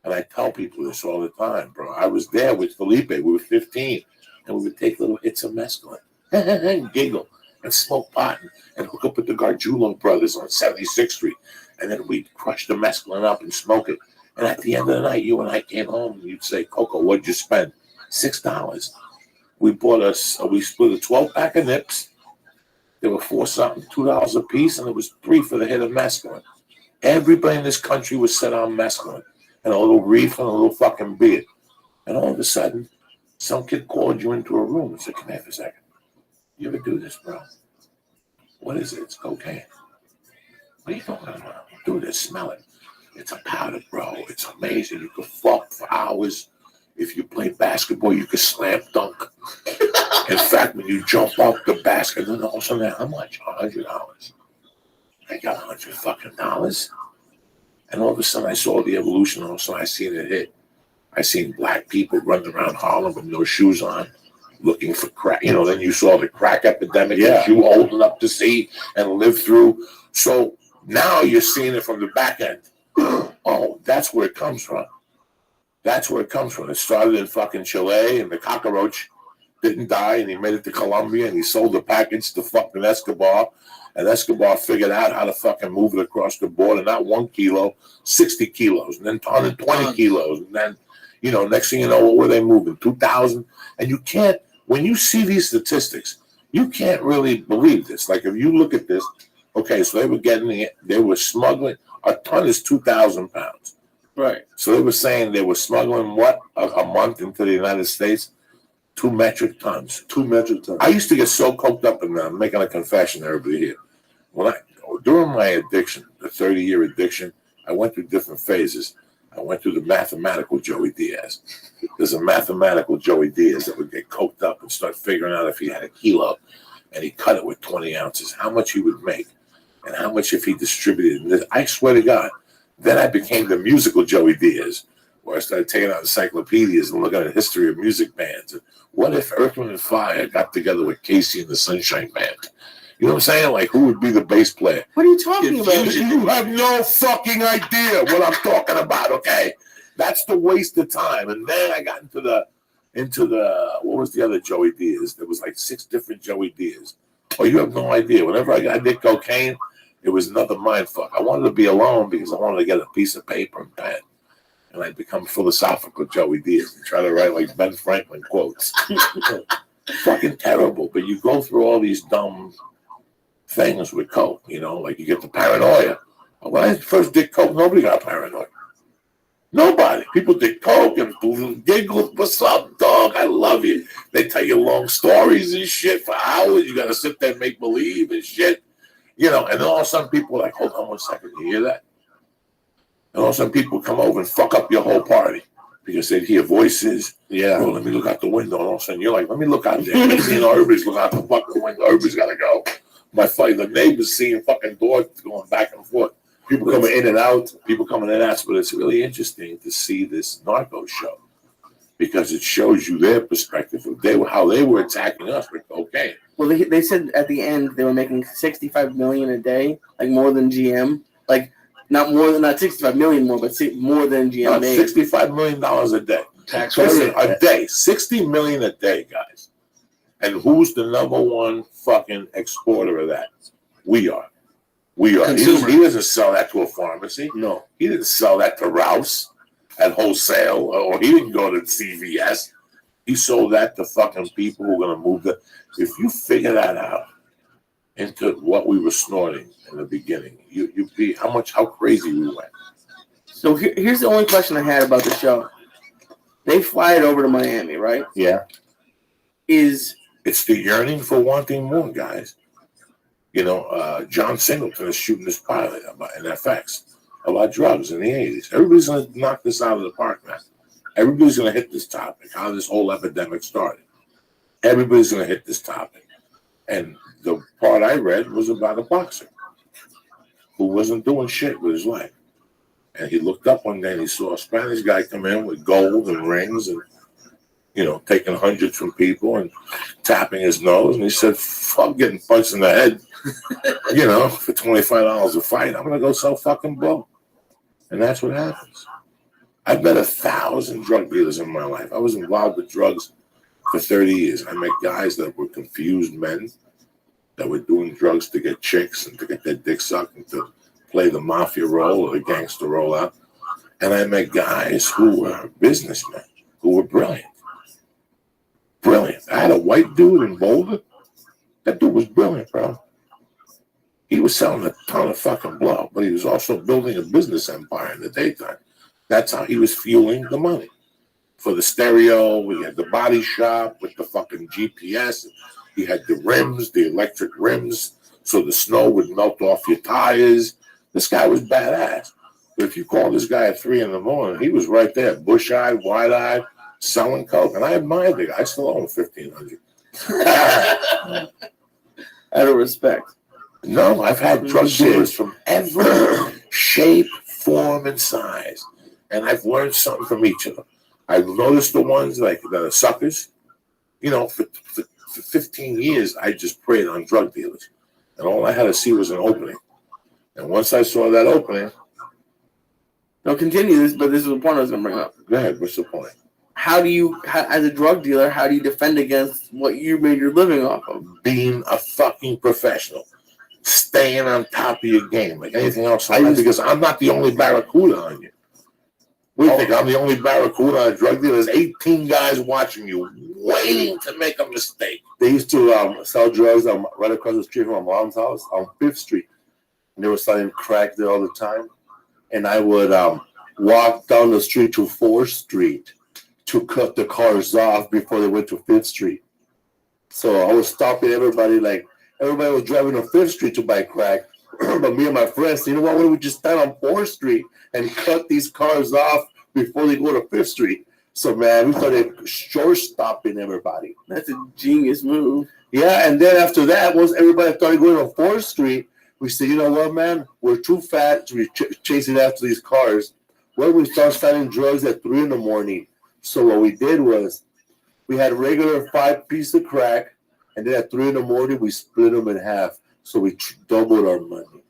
and I tell people this all the time, bro. I was there with Felipe. We were 15, and we would take little hits of mescaline and giggle and smoke pot and hook up with the Gargiulo brothers on 76th Street. And then we'd crush the mescaline up and smoke it. And at the end of the night, you and I came home and you'd say, Coco, what'd you spend? $6. We split a 12-pack of nips. There were $4 something, $2 a piece, and it was $3 for the hit of mescaline. Everybody in this country was set on mescaline and a little reef and a little fucking beer. And all of a sudden, some kid called you into a room and said, come here for a second. You ever do this, bro? What is it? It's cocaine. What are you talking about? Do this, smell it. It's a powder, bro. It's amazing. You can fuck for hours. If you play basketball, you can slam dunk. In fact, when you jump off the basket, then all of a sudden, how much? $100. I got $100 fucking dollars. And all of a sudden, I saw the evolution. All of a sudden, I seen it hit. I seen black people running around Harlem with no shoes on, looking for crack. You know, then you saw the crack epidemic that you old enough to see and live through. So now you're seeing it from the back end. Oh, that's where it comes from. That's where it comes from. It started in fucking Chile, and the cockroach didn't die, and he made it to Colombia, and he sold the package to fucking Escobar, and Escobar figured out how to fucking move it across the border, not 1 kilo, 60 kilos, and then 120 kilos, and then, you know, next thing you know, what were they moving? 2,000? And you can't, when you see these statistics, you can't really believe this. Like, if you look at this, okay, so they were smuggling, a ton is 2,000 pounds. Right. So they were saying they were smuggling what a month into the United States? 2 metric tons. 2 metric tons. I used to get so coked up, and I'm making a confession to everybody here. During my addiction, the 30-year addiction, I went through different phases. I went through the mathematical Joey Diaz. There's a mathematical Joey Diaz that would get coked up and start figuring out if he had a kilo, and he cut it with 20 ounces, how much he would make, and how much if he distributed. I swear to God. Then I became the musical Joey Diaz, where I started taking out encyclopedias and looking at the history of music bands. And what if Earth, Wind & Fire got together with Casey and the Sunshine Band? You know what I'm saying? Like, who would be the bass player? What are you talking about? You have no fucking idea what I'm talking about, okay? That's the waste of time. And then I got into the what was the other Joey Diaz? There was like 6 different Joey Diaz. Oh, you have no idea. Whenever I did cocaine, it was another mind fuck. I wanted to be alone because I wanted to get a piece of paper and pen. And I'd become philosophical Joey Diaz and try to write like Ben Franklin quotes. Fucking terrible. But you go through all these dumb things with coke, you know, like you get the paranoia. When I first did coke, nobody got paranoid. Nobody. People did coke and giggle. What's up, dog? I love you. They tell you long stories and shit for hours. You got to sit there and make believe and shit. You know, and then all of a sudden people are like, hold on 1 second, you hear that? And all of a sudden people come over and fuck up your whole party because they hear voices. Yeah. Oh, let me look out the window. And all of a sudden you're like, let me look out there. You know, everybody's looking out the fucking window. Everybody's got to go. The neighbors seeing fucking doors going back and forth. People coming in and out. People coming in and out. But it's really interesting to see this narco show because it shows you their perspective of how they were attacking us with cocaine. Well, they said at the end they were making $65 million a day, like more than GM, like not 65 million more, but more than GM made. $65 million a day. Tax-free. A day. $60 million a day, guys. And who's the number one fucking exporter of that? We are. He doesn't sell that to a pharmacy. No. He didn't sell that to Rouse. at wholesale, or he didn't go to CVS. He sold that to fucking people who were going to move the. If you figure that out into what we were snorting in the beginning, you'd be how crazy we went. So here's the only question I had about the show. They fly it over to Miami, right? Yeah. Is It's the yearning for wanting more, guys. You know, John Singleton is shooting this pilot in FX about drugs in the 80s. Everybody's going to knock this out of the park, man. Everybody's going to hit this topic, how this whole epidemic started. Everybody's going to hit this topic. And the part I read was about a boxer who wasn't doing shit with his life. And he looked up one day and he saw a Spanish guy come in with gold and rings and, you know, taking hundreds from people and tapping his nose. And he said, fuck getting punched in the head, you know, for $25 a fight. I'm going to go sell fucking blow. And that's what happens. I've met 1,000 drug dealers in my life. I was involved with drugs for 30 years. I met guys that were confused men that were doing drugs to get chicks and to get their dick sucked and to play the mafia role or the gangster role out. And I met guys who were businessmen, who were brilliant. Brilliant. I had a white dude in Boulder. That dude was brilliant, bro. He was selling a ton of fucking blow, but he was also building a business empire in the daytime. That's how he was fueling the money. For the stereo, we had the body shop with the fucking GPS. He had the rims, the electric rims, so the snow would melt off your tires. This guy was badass. But if you call this guy at 3 a.m, he was right there, bush-eyed, wide-eyed, selling coke. And I admired the guy. I still owe him $1,500. out of respect. No, I've had drug dealers from every shape, form, and size. And I've learned something from each of them. I've noticed the ones like that are suckers. You know, for 15 years, I just preyed on drug dealers. And all I had to see was an opening. And once I saw that opening... Now continue this, but this is the point I was going to bring up. Go ahead, what's the point? How do you, as a drug dealer, how do you defend against what you made your living off of? Being a fucking professional. Staying on top of your game. Like anything else. Because I'm not the only barracuda on you. We think I'm the only barracuda on a drug dealer. There's 18 guys watching you, waiting to make a mistake. They used to sell drugs right across the street from my mom's house on 5th Street. And they were selling crack there all the time. And I would walk down the street to 4th Street to cut the cars off before they went to 5th Street. So I was stopping everybody, like everybody was driving on 5th Street to buy crack. But me and my friends, you know what, we would just stand on 4th Street and cut these cars off before they go to 5th Street. So, man, we started short-stopping everybody. That's a genius move. Yeah, and then after that, once everybody started going on 4th Street, we said, you know what, man, we're too fat to be chasing after these cars. Well, we started selling drugs at 3 a.m. So what we did was we had regular 5 pieces of crack, and then at 3 a.m, we split them in half. So we doubled our money.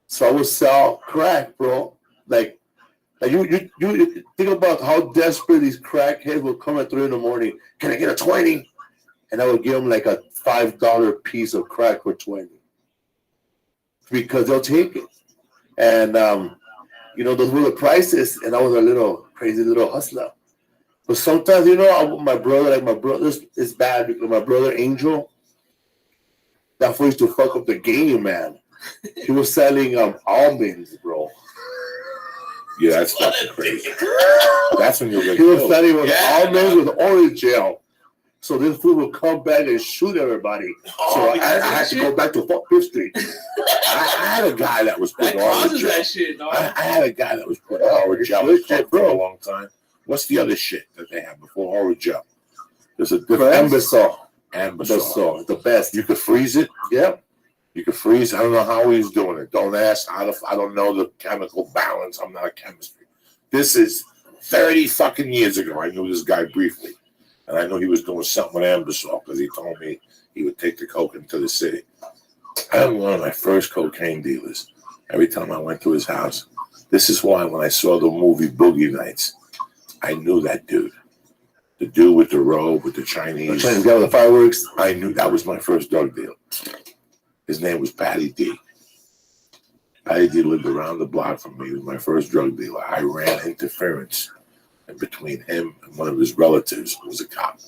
So I would sell crack, bro. Like you think about how desperate these crackheads will come at 3 a.m. Can I get a 20? And I would give them like a $5 piece of crack for 20. Because they'll take it. And, you know, those were the prices. And I was a little crazy little hustler. But sometimes, you know, my brother is bad because my brother Angel, that fool used to fuck up the game, man. He was selling almonds, bro. Yeah, that's fucking crazy. That's when you'll get He was killed. selling almonds with orange gel. So this fool would come back and shoot everybody. So I had to go back to 5th Street. I had a guy that was putting orange gel. that shit, dog. I had a guy that was putting orange gel in coke for a long time. What's the other shit that they have before orange gel? There's a different Ambisol. Ambisol. The best. You could freeze it. Yep. You could freeze. I don't know how he's doing it. Don't ask. I don't know the chemical balance. I'm not a chemistry. This is 30 fucking years ago. I knew this guy briefly. And I knew he was doing something with Ambisol because he told me he would take the coke into the city. I had one of my first cocaine dealers. Every time I went to his house. This is why when I saw the movie Boogie Nights, I knew that dude. The dude with the robe, with the Chinese. The Chinese guy with the fireworks. I knew that was my first drug deal. His name was Patty D. Patty D lived around the block from me. He was my first drug dealer. I ran interference in between him and one of his relatives who was a cop.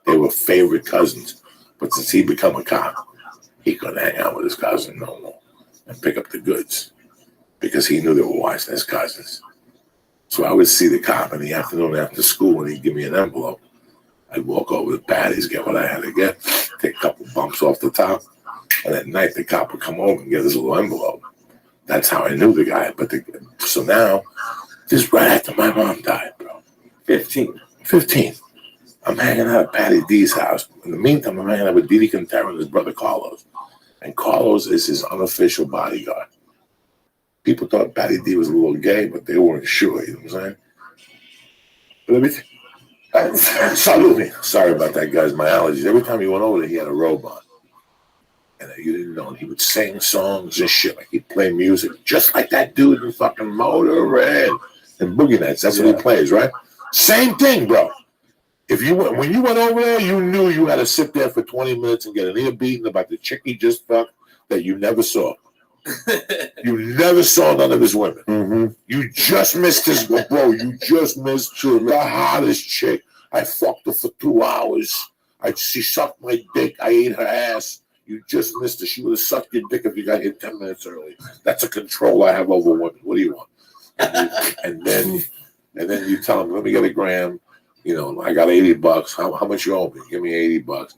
They were favorite cousins. But since he become a cop, he couldn't hang out with his cousin no more and pick up the goods because he knew they were watching his cousins. So I would see the cop in the afternoon after school, and he'd give me an envelope. I'd walk over to Patty's, get what I had to get, take a couple bumps off the top, and at night the cop would come over and get his little envelope. That's how I knew the guy. So now, this is right after my mom died, bro. 15. I'm hanging out at Patty D's house. In the meantime, I'm hanging out with Didi Quintero and his brother Carlos. And Carlos is his unofficial bodyguard. People thought Patty D was a little gay, but they weren't sure, you know what I'm saying? But salute me. Sorry about that, guys. My allergies. Every time he went over there, he had a robe on. And you didn't know. He would sing songs and shit. Like he'd play music just like that dude in fucking Motorhead and Boogie Nights. That's what he plays, right? Same thing, bro. When you went over there, you knew you had to sit there for 20 minutes and get an ear beaten about the chick he just fucked that you never saw. You never saw none of his women. Mm-hmm. You just missed his bro. You just missed the hottest chick. I fucked her for 2 hours. She sucked my dick. I ate her ass. You just missed her. She would have sucked your dick if you got hit 10 minutes early. That's a control I have over women. What do you want? And then you tell him, let me get a gram. You know, I got $80. How much you owe me? Give me $80.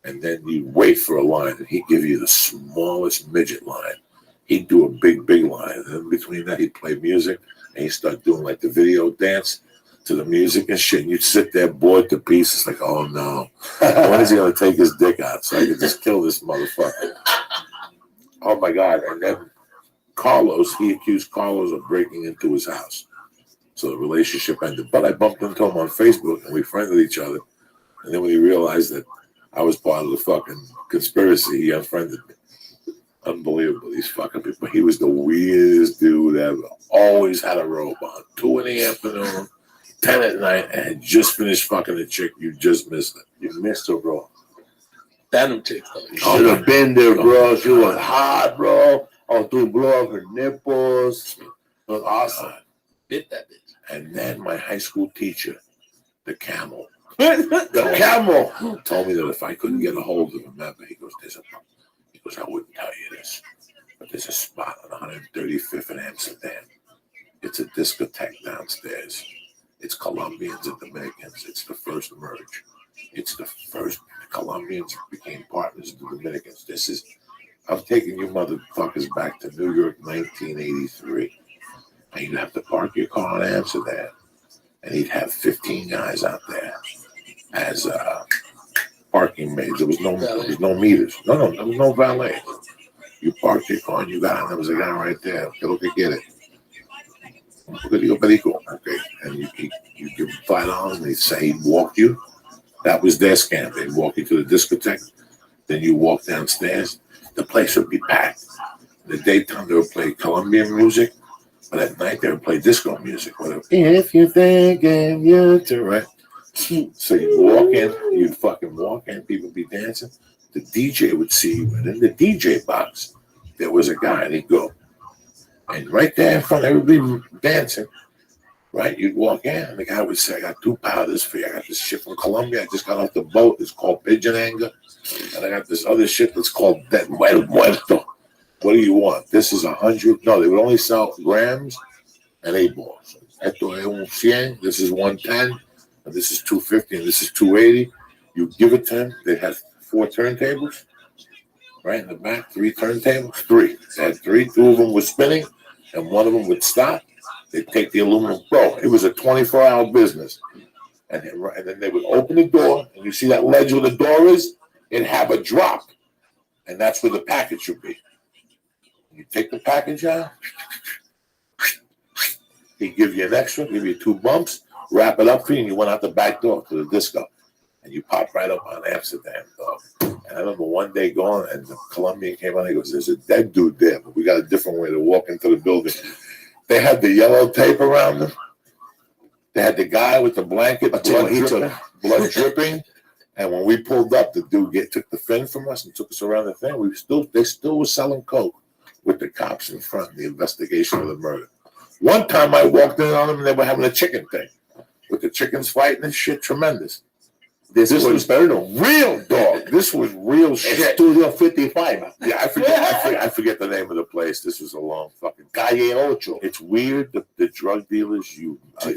And then you wait for a line, and he'd give you the smallest midget line. He'd do a big line. And in between that, he'd play music, and he'd start doing like the video dance to the music and shit. And you'd sit there bored to pieces, like, oh no, when is he gonna take his dick out so I can just kill this motherfucker? Oh my God! And then he accused Carlos of breaking into his house. So the relationship ended. But I bumped into him on Facebook, and we friended each other. And then when he realized that I was part of the fucking conspiracy, he unfriended me. Unbelievable, these fucking people. He was the weirdest dude ever. Always had a robe on. 2 in the afternoon, 10 at night, and had just finished fucking a chick. You just missed it. You missed her, bro. That chick. Should have been there, bro. She was hot, bro. All through blow up her nipples. It was awesome. Bit that bitch. And then my high school teacher, the camel, told me that if I couldn't get a hold of him ever, he goes, I wouldn't tell you this, but there's a spot on 135th in Amsterdam. It's a discotheque downstairs. It's Colombians and Dominicans. It's the first merge. It's the first Colombians became partners of the Dominicans. I'm taking you motherfuckers back to New York, 1983. And you'd have to park your car in Amsterdam, and he'd have 15 guys out there as parking maids. There was no meters. No, there was no valet. You parked your car and you got out, and there was a guy right there. Okay, look at get it. Okay, and you give him $5, and he'd walk you. That was their scam. They'd walk you to the discotheque. Then you walk downstairs. The place would be packed. In the daytime, they would play Colombian music, but at night, they would play disco music. Whatever. If you think you're too right. So you'd walk in, you'd fucking walk in, people would be dancing. The DJ would see you, and in the DJ box, there was a guy, and he'd go. And right there in front, everybody dancing, right? You'd walk in, and the guy would say, I got 2 powders for you. I got this shit from Colombia. I just got off the boat. It's called Pigeon Anger. And I got this other shit that's called Dead Muerto. What do you want? This is 100. No, they would only sell grams and 8 balls. Esto es un 100. This is 110. And this is 250. And this is 280. You give it to them. They had 4 turntables. Right in the back, 3 turntables. 3. They had 3. 2 of them were spinning, and 1 of them would stop. They'd take the aluminum. Bro, it was a 24-hour business. And then they would open the door, and you see that ledge where the door is? It'd have a drop. And that's where the package should be. You take the package out. He'd give you an extra, give you 2 bumps, wrap it up for you, and you went out the back door to the disco. And you pop right up on Amsterdam, dog. And I remember one day going, and the Colombian came out, and he goes, there's a dead dude there, but we got a different way to walk into the building. They had the yellow tape around them. They had the guy with the blanket, blood dripping. And when we pulled up, the dude took the fin from us and took us around the thing. They still were selling coke with the cops in front, the investigation of the murder. One time I walked in on them and they were having a chicken thing with the chickens fighting and shit. Tremendous. This was real dog. This was real shit. Studio 55. Yeah, I forget the name of the place. This was a long fucking Calle Ocho. It's weird the drug dealers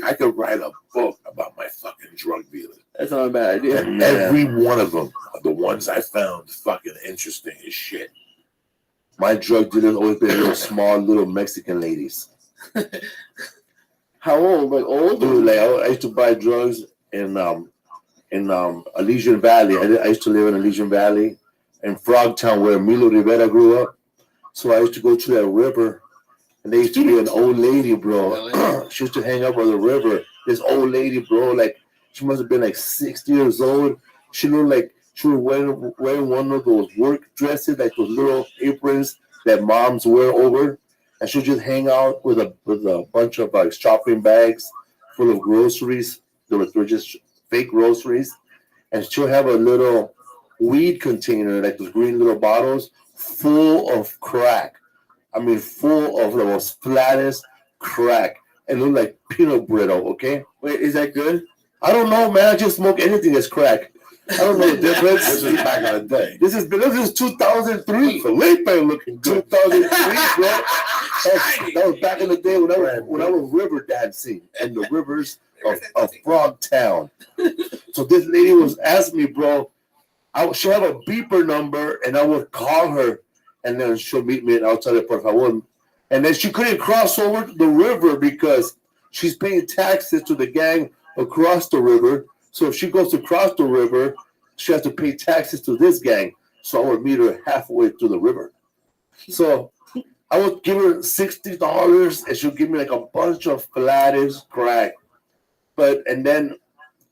I could write a book about my fucking drug dealers. That's not a bad idea. And every one of them, the ones I found fucking interesting as shit. My drug dealers always been little small, little Mexican ladies. How old? Like old? Dude, like I used to buy drugs in Elysian Valley. I used to live in Elysian Valley in Frogtown where Milo Rivera grew up. So I used to go to that river, and there used to be an old lady, bro. She used to hang up on the river. This old lady, bro, like she must have been like 60 years old. She looked like she was wearing one of those work dresses, like those little aprons that moms wear over. And she'll just hang out with a bunch of like shopping bags full of groceries. They were just fake groceries. And she'll have a little weed container, like those green little bottles, full of crack. I mean, full of the most flattest crack. It looked like peanut brittle, okay? Wait, is that good? I don't know, man. I just smoke anything that's crack. I don't know the difference. This is back in the day. This is 2003. Felipe looking good. 2003, bro. That was back in the day when I was river dancing in the rivers of Frogtown. So this lady was asking me, bro, she'll have a beeper number, and I would call her, and then she'll meet me, and I'll tell her, por favor. And then she couldn't cross over the river because she's paying taxes to the gang across the river. So if she goes to cross the river, she has to pay taxes to this gang. So I would meet her halfway through the river. So I would give her $60, and she'll give me like a bunch of flattest crack. And then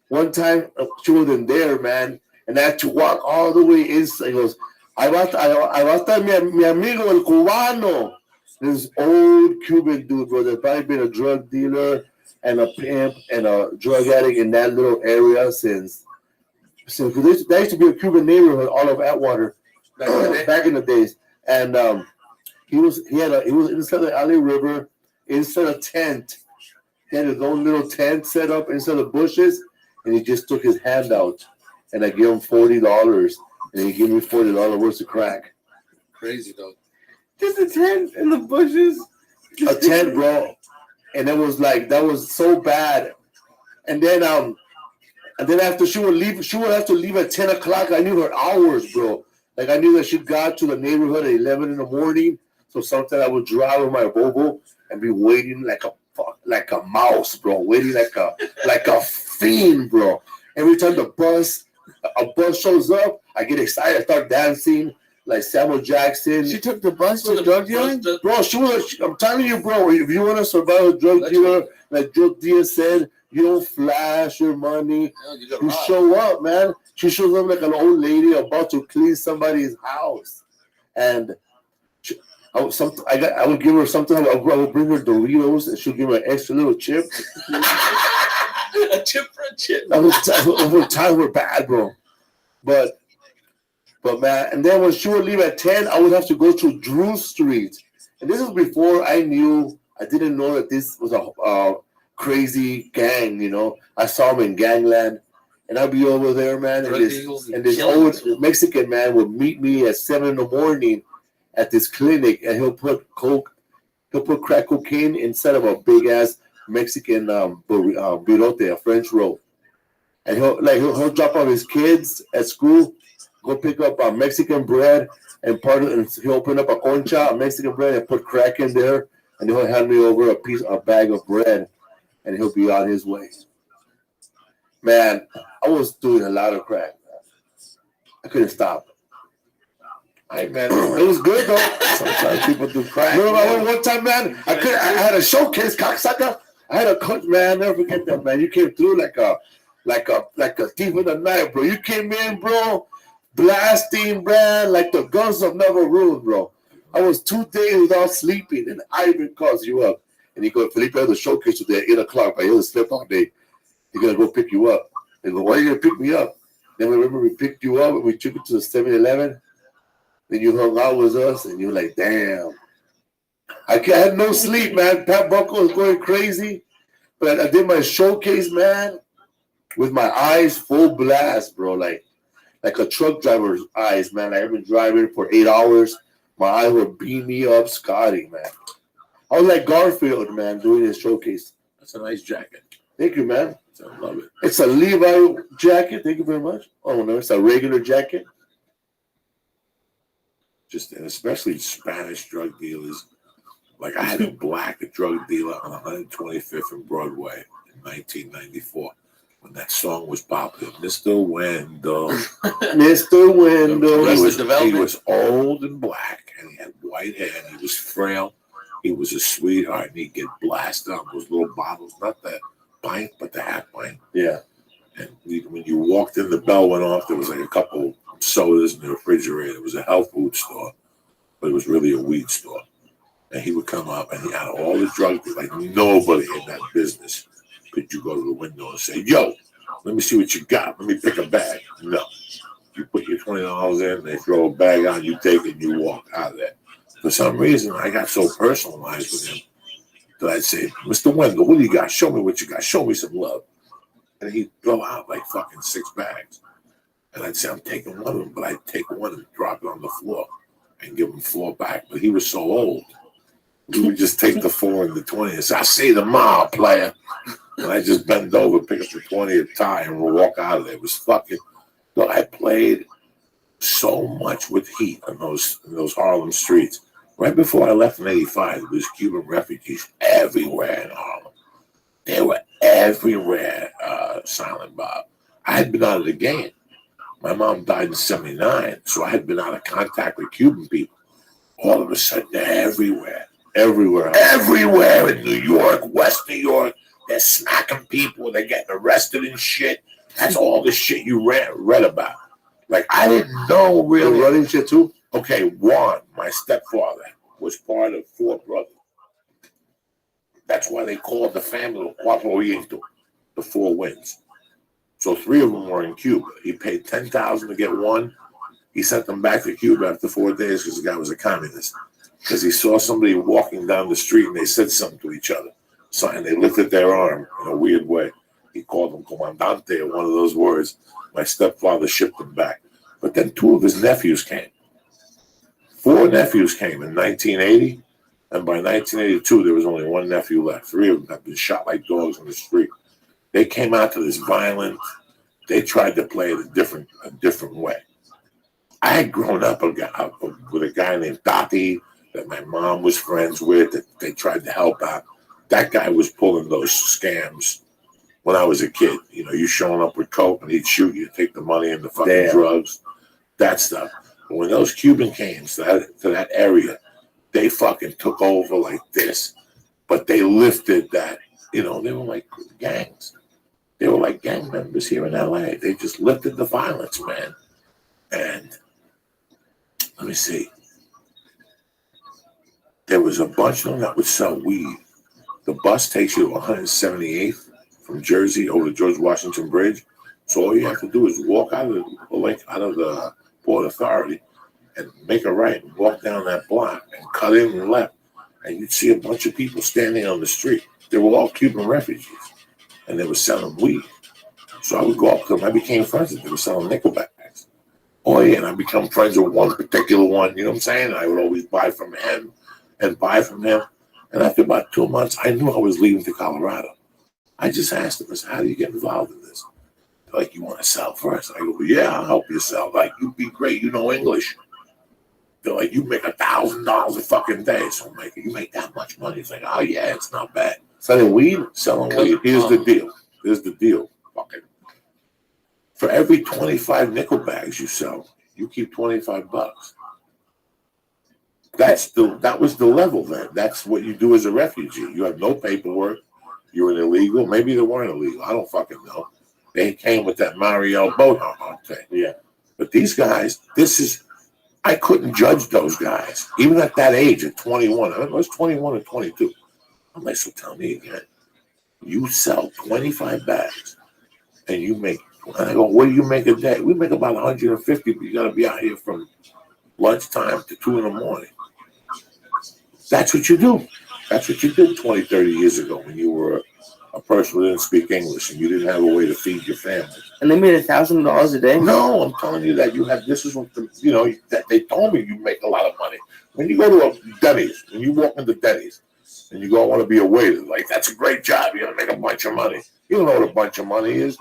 one time she wasn't there, man, and I had to walk all the way inside. He goes, "Ahí va a estar mi amigo el cubano." This old Cuban dude, bro, that's probably been a drug dealer and a pimp and a drug addict in that little area since there used to be a Cuban neighborhood all of Atwater back in the days. And he was inside the Alley River, inside a tent. He had his own little tent set up inside the bushes, and he just took his hand out, and I gave him $40, and he gave me $40 worth of crack. Crazy though. Just a tent in the bushes. A tent, bro. And it was like, that was so bad. And then after she would have to leave at 10 o'clock. I knew her hours, bro. Like I knew that she got to the neighborhood at 11 in the morning. So sometimes I would drive with my Volvo and be waiting like a mouse, bro. Waiting like a fiend, bro. Every time a bus shows up, I get excited. I start dancing like Samuel Jackson. She took the bus to drug dealing? Bro, I'm telling you, bro, if you want to survive a drug dealer, like Joe Diaz said, you don't flash your money. You show up, man. She shows up like an old lady about to clean somebody's house. And I would give her something. I would bring her Doritos, and she'll give her an extra little chip. A chip for a chip. Over time, we're bad, bro. But man, and then when she would leave at 10, I would have to go to Drew Street. And this was before I didn't know that this was a crazy gang, you know. I saw them in Gangland. And I'd be over there, man. And this old Mexican man would meet me at 7 in the morning at this clinic, and he'll put crack cocaine inside of a big ass Mexican birote, a French roll. And he'll drop off his kids at school, go pick up Mexican bread, and he'll open up a concha, a Mexican bread, and put crack in there, and he'll hand me over a bag of bread, and he'll be on his way. Man, I was doing a lot of crack. I couldn't stop. Man, it was good though. Sometimes people do crack. Remember one time, man, I had a showcase, cocksucker. I had a coach, man. Never forget that, man. You came through like a thief in the night, bro. You came in, bro, blasting, man, like the guns of never ruined, bro. I was 2 days without sleeping, and Ivan calls you up, and he goes, "Felipe, I have a showcase today at 8 o'clock, but he'll sleep all day. He's gonna go pick you up." They go, "Why are you gonna pick me up?" Then remember we picked you up and we took you to the 7-Eleven. Then you hung out with us, and you're like, "Damn, I had no sleep, man. Pat Buckle was going crazy. But I did my showcase, man, with my eyes full blast, bro. Like a truck driver's eyes, man. I've been driving for 8 hours. My eyes were beaming me up, Scotty, man. I was like Garfield, man, doing his showcase. That's a nice jacket. Thank you, man. I love it. It's a Levi jacket. Thank you very much. Oh, no, it's a regular jacket. Just, and especially Spanish drug dealers. Like I had a black drug dealer on 125th and Broadway in 1994 when that song was popular. Mr. Wendell. Mr. Wendell. He was old and black, and he had white hair, and he was frail. He was a sweetheart, and he'd get blasted on those little bottles, not the pint, but the half pint. Yeah. And when you walked in, the bell went off. There was like a couple sodas in the refrigerator. It was a health food store, but it was really a weed store. And he would come up, and he had all the drugs. Like nobody in that business could you go to the window and say, "Yo, let me see what you got. Let me pick a bag." No, you put your $20 in, they throw a bag on, you take it, and you walk out of there. For some reason, I got so personalized with him that I'd say, "Mr. Wendell, what do you got? Show me what you got. Show me some love." And he'd throw out like fucking 6 bags. And I'd say, "I'm taking one of them," but I'd take one and drop it on the floor and give him 4 back. But he was so old. We would just take the 4 and the 20 and say, "I see the mile, player." And I just bend over, pick up the 20 and tie, and we'll walk out of there. It was fucking, look, I played so much with heat on those Harlem streets. Right before I left in 85, there was Cuban refugees everywhere in Harlem. They were everywhere, Silent Bob. I had been out of the game. My mom died in 79, so I had been out of contact with Cuban people. All of a sudden, they're everywhere. Everywhere in New York, West New York, they're smacking people, they're getting arrested and shit. That's all the shit you read about. Like, I didn't know really. They're running shit too? Okay, Juan, my stepfather, was part of 4 brothers. That's why they called the family Cuatro Vientos, the 4 winds. So 3 of them were in Cuba. He paid $10,000 to get one. He sent them back to Cuba after 4 days because the guy was a communist. Because he saw somebody walking down the street and they said something to each other. So, and they lifted their arm in a weird way. He called them comandante or one of those words. My stepfather shipped them back. But then 2 of his nephews came. 4 nephews came in 1980. And by 1982, there was only 1 nephew left. 3 of them had been shot like dogs on the street. They came out to this violent. They tried to play it a different way. I had grown up with a guy named Dottie that my mom was friends with, that they tried to help out. That guy was pulling those scams when I was a kid. You know, you showing up with coke and he'd shoot you, take the money and the fucking drugs, that stuff. But when those Cubans came to that area, they fucking took over like this. But they lifted that, you know, they were like gangs. They were like gang members here in LA. They just lifted the violence, man. And let me see. There was a bunch of them that would sell weed. The bus takes you to 178th from Jersey over to George Washington Bridge. So all you have to do is walk out of the Port Authority and make a right and walk down that block and cut in and left. And you'd see a bunch of people standing on the street. They were all Cuban refugees. And they were selling weed. So I would go up to them. I became friends with them. They were selling nickel bags. Oh, yeah, and I become friends with one particular one. You know what I'm saying? I would always buy from him and buy from him. And after about 2 months, I knew I was leaving to Colorado. I just asked them, I said, "How do you get involved in this?" They're like, "You want to sell first?" I go, "Yeah, I'll help you sell. Like, you'd be great. You know English." They're like, "You make $1,000 a fucking day." So I'm like, "You make that much money?" It's like, "Oh, yeah, it's not bad." Selling weed? Selling weed. Here's the deal. Fucking. For every 25 nickel bags you sell, you keep $25. That was the level then. That's what you do as a refugee. You have no paperwork. You're an illegal. Maybe they weren't illegal. I don't fucking know. They came with that Mario boat thing. Yeah. But these guys, I couldn't judge those guys. Even at that age, at 21. I was 21 or 22. I'm like, so tell me again. You sell 25 bags and you make, and I go, what do you make a day? We make about 150, but you got to be out here from lunchtime to 2 in the morning. That's what you do. That's what you did 20, 30 years ago when you were a person who didn't speak English and you didn't have a way to feed your family. And they made $1,000 a day. No, I'm telling you that you have. This is what that they told me you make a lot of money when you go to a Denny's. When you walk into Denny's and you go, I want to be a waiter. Like that's a great job. You're gonna make a bunch of money. You don't know what a bunch of money is.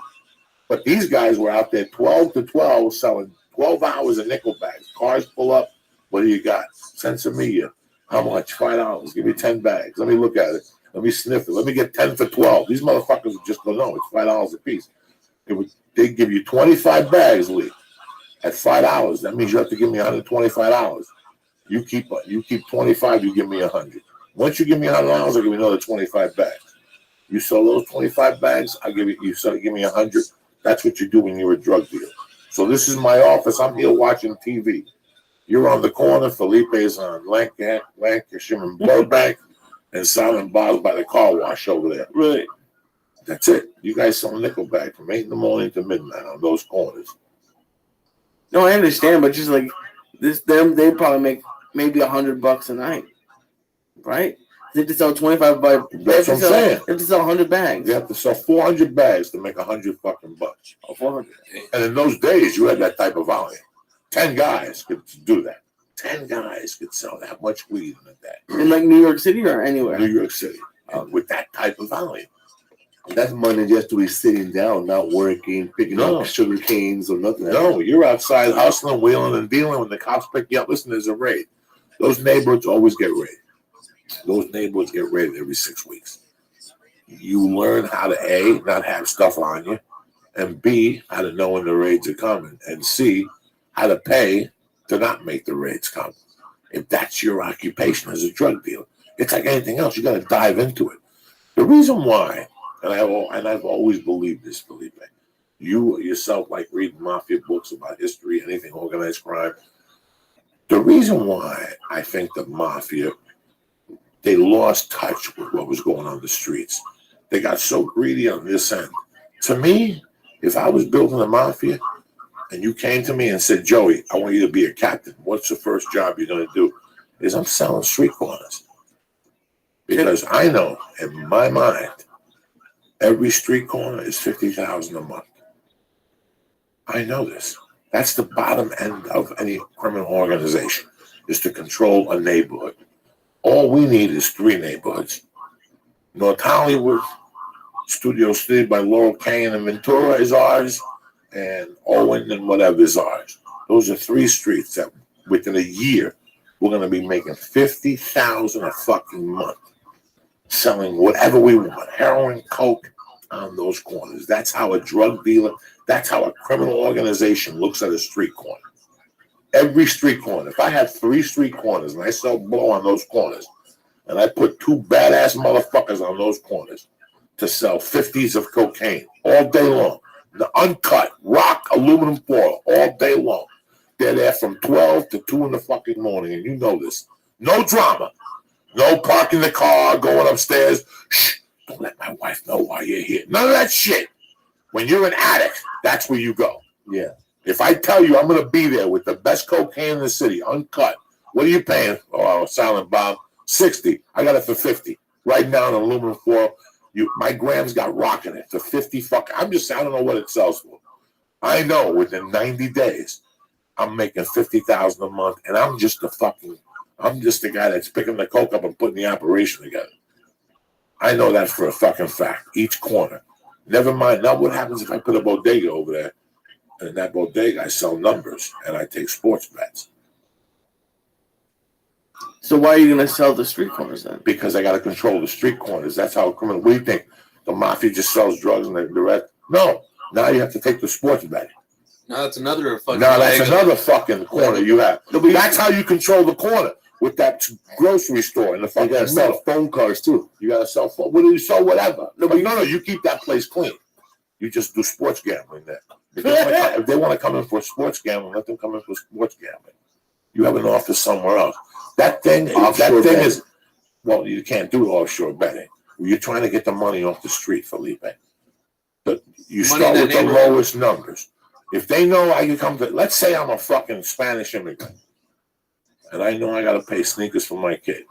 But these guys were out there 12 to 12 selling 12 hours of nickel bags. Cars pull up. What do you got? Sensimilla. How much? $5. Give me 10 bags. Let me look at it. Let me sniff it. Let me get 10 for 12. These motherfuckers would just go, no, it's $5 a piece. They'd give you 25 bags, Lee, at $5. That means you have to give me $125. You keep 25, you give me 100. Once you give me $100, I'll give you another 25 bags. You sell those 25 bags, I'll give you give me 100. That's what you do when you're a drug dealer. So this is my office. I'm here watching TV. You're on the corner. Felipe's on Lancashire and Burbank and Silent Bob's by the car wash over there. Right. That's it. You guys sell nickel bag from 8 in the morning to midnight on those corners. No, I understand, but just like this, they probably make maybe $100 a night, right? They have to sell 25 by. That's what I'm saying. They have to sell 100 bags. You have to sell 400 bags to make 100 fucking bucks. Oh, 400. And in those days, you had that type of volume. 10 guys could do that. 10 guys could sell that much weed in a day. In like New York City or anywhere? New York City. With that type of volume. That's money just to be sitting down, not working, picking No. up sugar canes or nothing. No, you're outside hustling, wheeling, and dealing when the cops pick you up. Listen, there's a raid. Those neighborhoods always get raided. Those neighborhoods get raided every 6 weeks. You learn how to A, not have stuff on you, and B, how to know when the raids are coming, and C, how to pay to not make the raids come. If that's your occupation as a drug dealer, it's like anything else. You got to dive into it. The reason why, and I've always believed this, Felipe, you yourself like reading mafia books about history, anything organized crime. The reason why I think the mafia, they lost touch with what was going on the streets. They got so greedy on this end. To me, if I was building a mafia and you came to me and said, Joey, I want you to be a captain, what's the first job you're going to do? Is I'm selling street corners. Because I know in my mind, every street corner is $50,000 a month. I know this. That's the bottom end of any criminal organization, is to control a neighborhood. All we need is 3 neighborhoods. North Hollywood, Studio City by Laurel Canyon and Ventura is ours, and Owen and whatever is ours. Those are 3 streets that within a year, we're going to be making $50,000 a fucking month, selling whatever we want, heroin, coke, on those corners. That's how a drug dealer, that's how a criminal organization looks at a street corner. Every street corner. If I have 3 street corners and I sell blow on those corners, and I put 2 badass motherfuckers on those corners to sell 50s of cocaine all day long, the uncut, rock, aluminum foil all day long. They're there from 12 to 2 in the fucking morning, and you know this. No drama. No parking the car, going upstairs. Shh, don't let my wife know why you're here. None of that shit. When you're an addict, that's where you go. Yeah. If I tell you I'm going to be there with the best cocaine in the city, uncut, what are you paying? Oh, Silent Bob, 60. I got it for 50. Right now in aluminum foil. My grams got rock in it for 50 I don't know what it sells for. I know within 90 days, I'm making $50,000 a month, and I'm just the guy that's picking the coke up and putting the operation together. I know that for a fucking fact. Each corner. Never mind. Now what happens if I put a bodega over there, and in that bodega I sell numbers and I take sports bets? So why are you going to sell the street corners then? Because I got to control the street corners. That's how criminal. What do you think? The mafia just sells drugs and the rest? No. Now you have to take the sports bet. No, that's another fucking. No, that's another fucking corner you have. That's how you control the corner with that grocery store in the You fucking gotta sell middle. phone cars too. You got to sell phone. What do you sell? Whatever. No. You keep that place clean. You just do sports gambling there. If they want to come in for sports gambling, let them come in for sports gambling. You have an office somewhere else. That thing is, well, you can't do offshore betting. You're trying to get the money off the street, Felipe. But you start with the lowest numbers. If they know I can come to, let's say I'm a fucking Spanish immigrant, and I know I got to pay sneakers for my kid.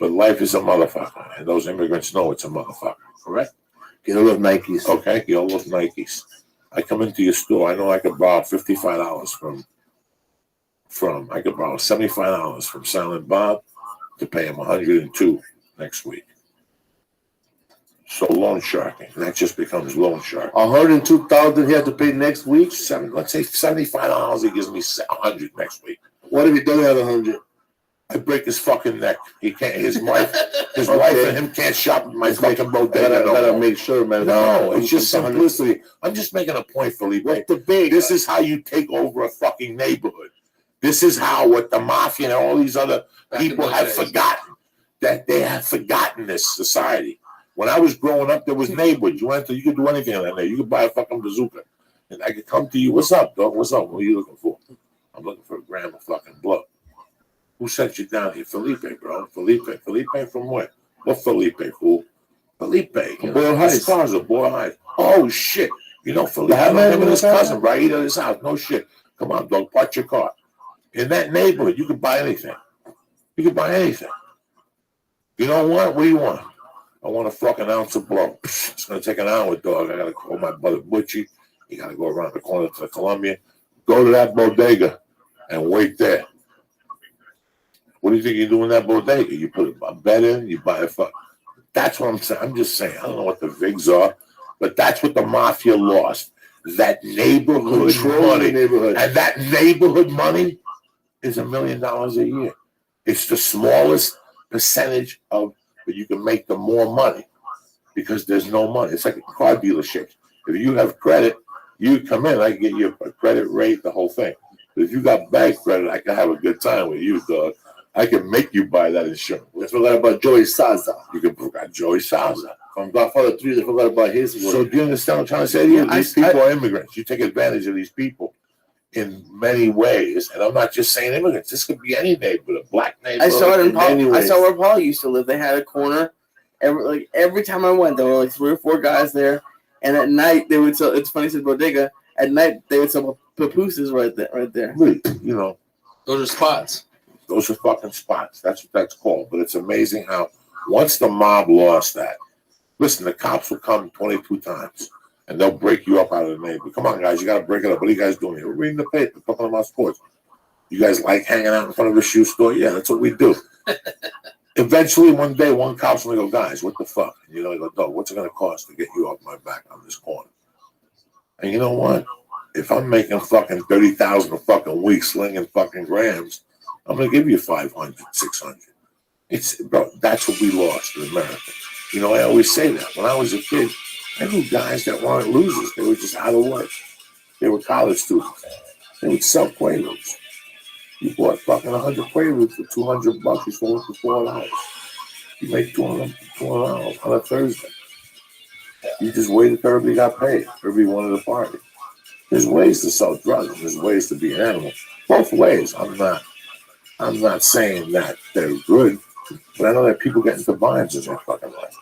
But life is a motherfucker, and those immigrants know it's a motherfucker. Correct? Get a little Nikes. Okay, you all those Nikes. I come into your store. I know I could borrow $55 from. I could borrow $75 from Silent Bob to pay him $102 next week. So loan sharking, that just becomes loan sharking. $102,000 he had to pay next week. Let's say $75. He gives me $100 next week. What if he doesn't have 100? I break his fucking neck. He can't. His wife and him can't shop at my fucking bodega. I gotta make sure, man. No, it's just simplicity. I'm just making a point, Felipe. This is how you take over a fucking neighborhood. This is how what the mafia and all these other people have forgotten. That they have forgotten this society. When I was growing up, there was neighborhoods. You could do anything in that neighborhood. You could buy a fucking bazooka, and I could come to you. What's up, dog? What's up? What are you looking for? I'm looking for a gram of fucking blood. Who sent you down here? Felipe, bro. Felipe from where? What Felipe, fool? Felipe. Boyle Heights. Boyle Heights. Oh, shit. You know Felipe, him and his cousin, right? He at his house. No shit. Come on, dog. Park your car. In that neighborhood, you can buy anything. You can buy anything. You know what? What do you want? I want a fucking ounce of blow. It's going to take an hour, dog. I got to call my brother Butchie. You got to go around the corner to the Columbia. Go to that bodega and wait there. What do you think you do in that bodega? You put a bed in, you buy a fuck. That's what I'm saying. I'm just saying. I don't know what the VIGs are, but that's what the mafia lost. That neighborhood money. And that neighborhood money is $1 million a year. It's the smallest percentage of, but you can make the more money because there's no money. It's like a car dealership. If you have credit, you come in, I can get you a credit rate, the whole thing. But if you got bad credit, I can have a good time with you, dog. I can make you buy that insurance. They forgot about Joey Saza. You can forget Joey Saza. From Godfather 3, they forgot about his work. So do you understand what I'm trying to say to you? These people are immigrants. You take advantage of these people in many ways. And I'm not just saying immigrants. This could be any neighborhood, a black neighborhood. I saw it in Paul. I saw where Paul used to live. They had a corner. Every time I went, there were like 3 or 4 guys there. And at night, they would sell, it's funny, it's bodega. At night, they would sell papooses right there. You know. Those are spots. Those are fucking spots. That's what that's called. But it's amazing how once the mob lost that, listen, the cops will come 22 times and they'll break you up out of the neighborhood. Come on, guys, you got to break it up. What are you guys doing here? We're reading the paper, talking about sports. You guys like hanging out in front of a shoe store? Yeah, that's what we do. Eventually, one day, one cop's going to go, guys, what the fuck? And you're going to go, dog, what's it going to cost to get you off my back on this corner? And you know what? If I'm making fucking 30,000 a fucking week slinging fucking grams, I'm going to give you 500, 600. Bro, that's what we lost in America. You know, I always say that. When I was a kid, I knew guys that weren't losers. They were just out of work. They were college students. They would sell Quaaludes. You bought fucking 100 Quaaludes for $200. You sold them for $4. You make $200 on a Thursday. You just waited till everybody got paid. Everybody wanted a party. There's ways to sell drugs. There's ways to be an animal. Both ways. I'm not saying that they're good, but I know that people get into binds in their fucking life.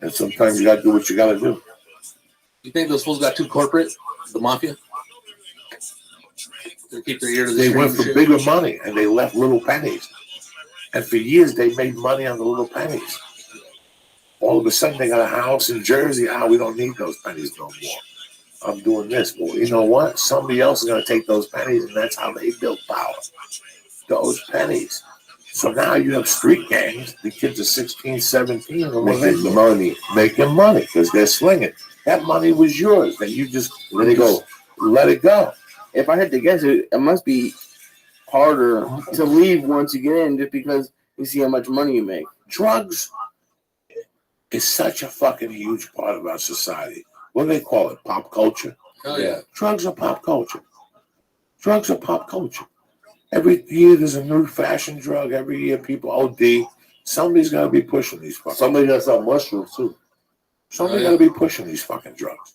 And sometimes you got to do what you got to do. You think those fools got too corporate, the mafia? They keep their ear to the They went street for bigger money and they left little pennies. And for years they made money on the little pennies. All of a sudden they got a house in Jersey. We don't need those pennies no more. I'm doing this. Well, you know what? Somebody else is going to take those pennies, and that's how they built power. Those pennies. So now you have street gangs. The kids are 16, 17, and making money because they're slinging. That money was yours. Then you just let it go. If I had to guess, it must be harder to leave once you get in, just because you see how much money you make. Drugs is such a fucking huge part of our society. What do they call it? Pop culture? Oh, yeah. Drugs are pop culture. Drugs are pop culture. Every year there's a new fashion drug. Every year people OD. Somebody's got to be pushing these fucking. Somebody got some mushrooms too. Somebody's got to be pushing these fucking drugs.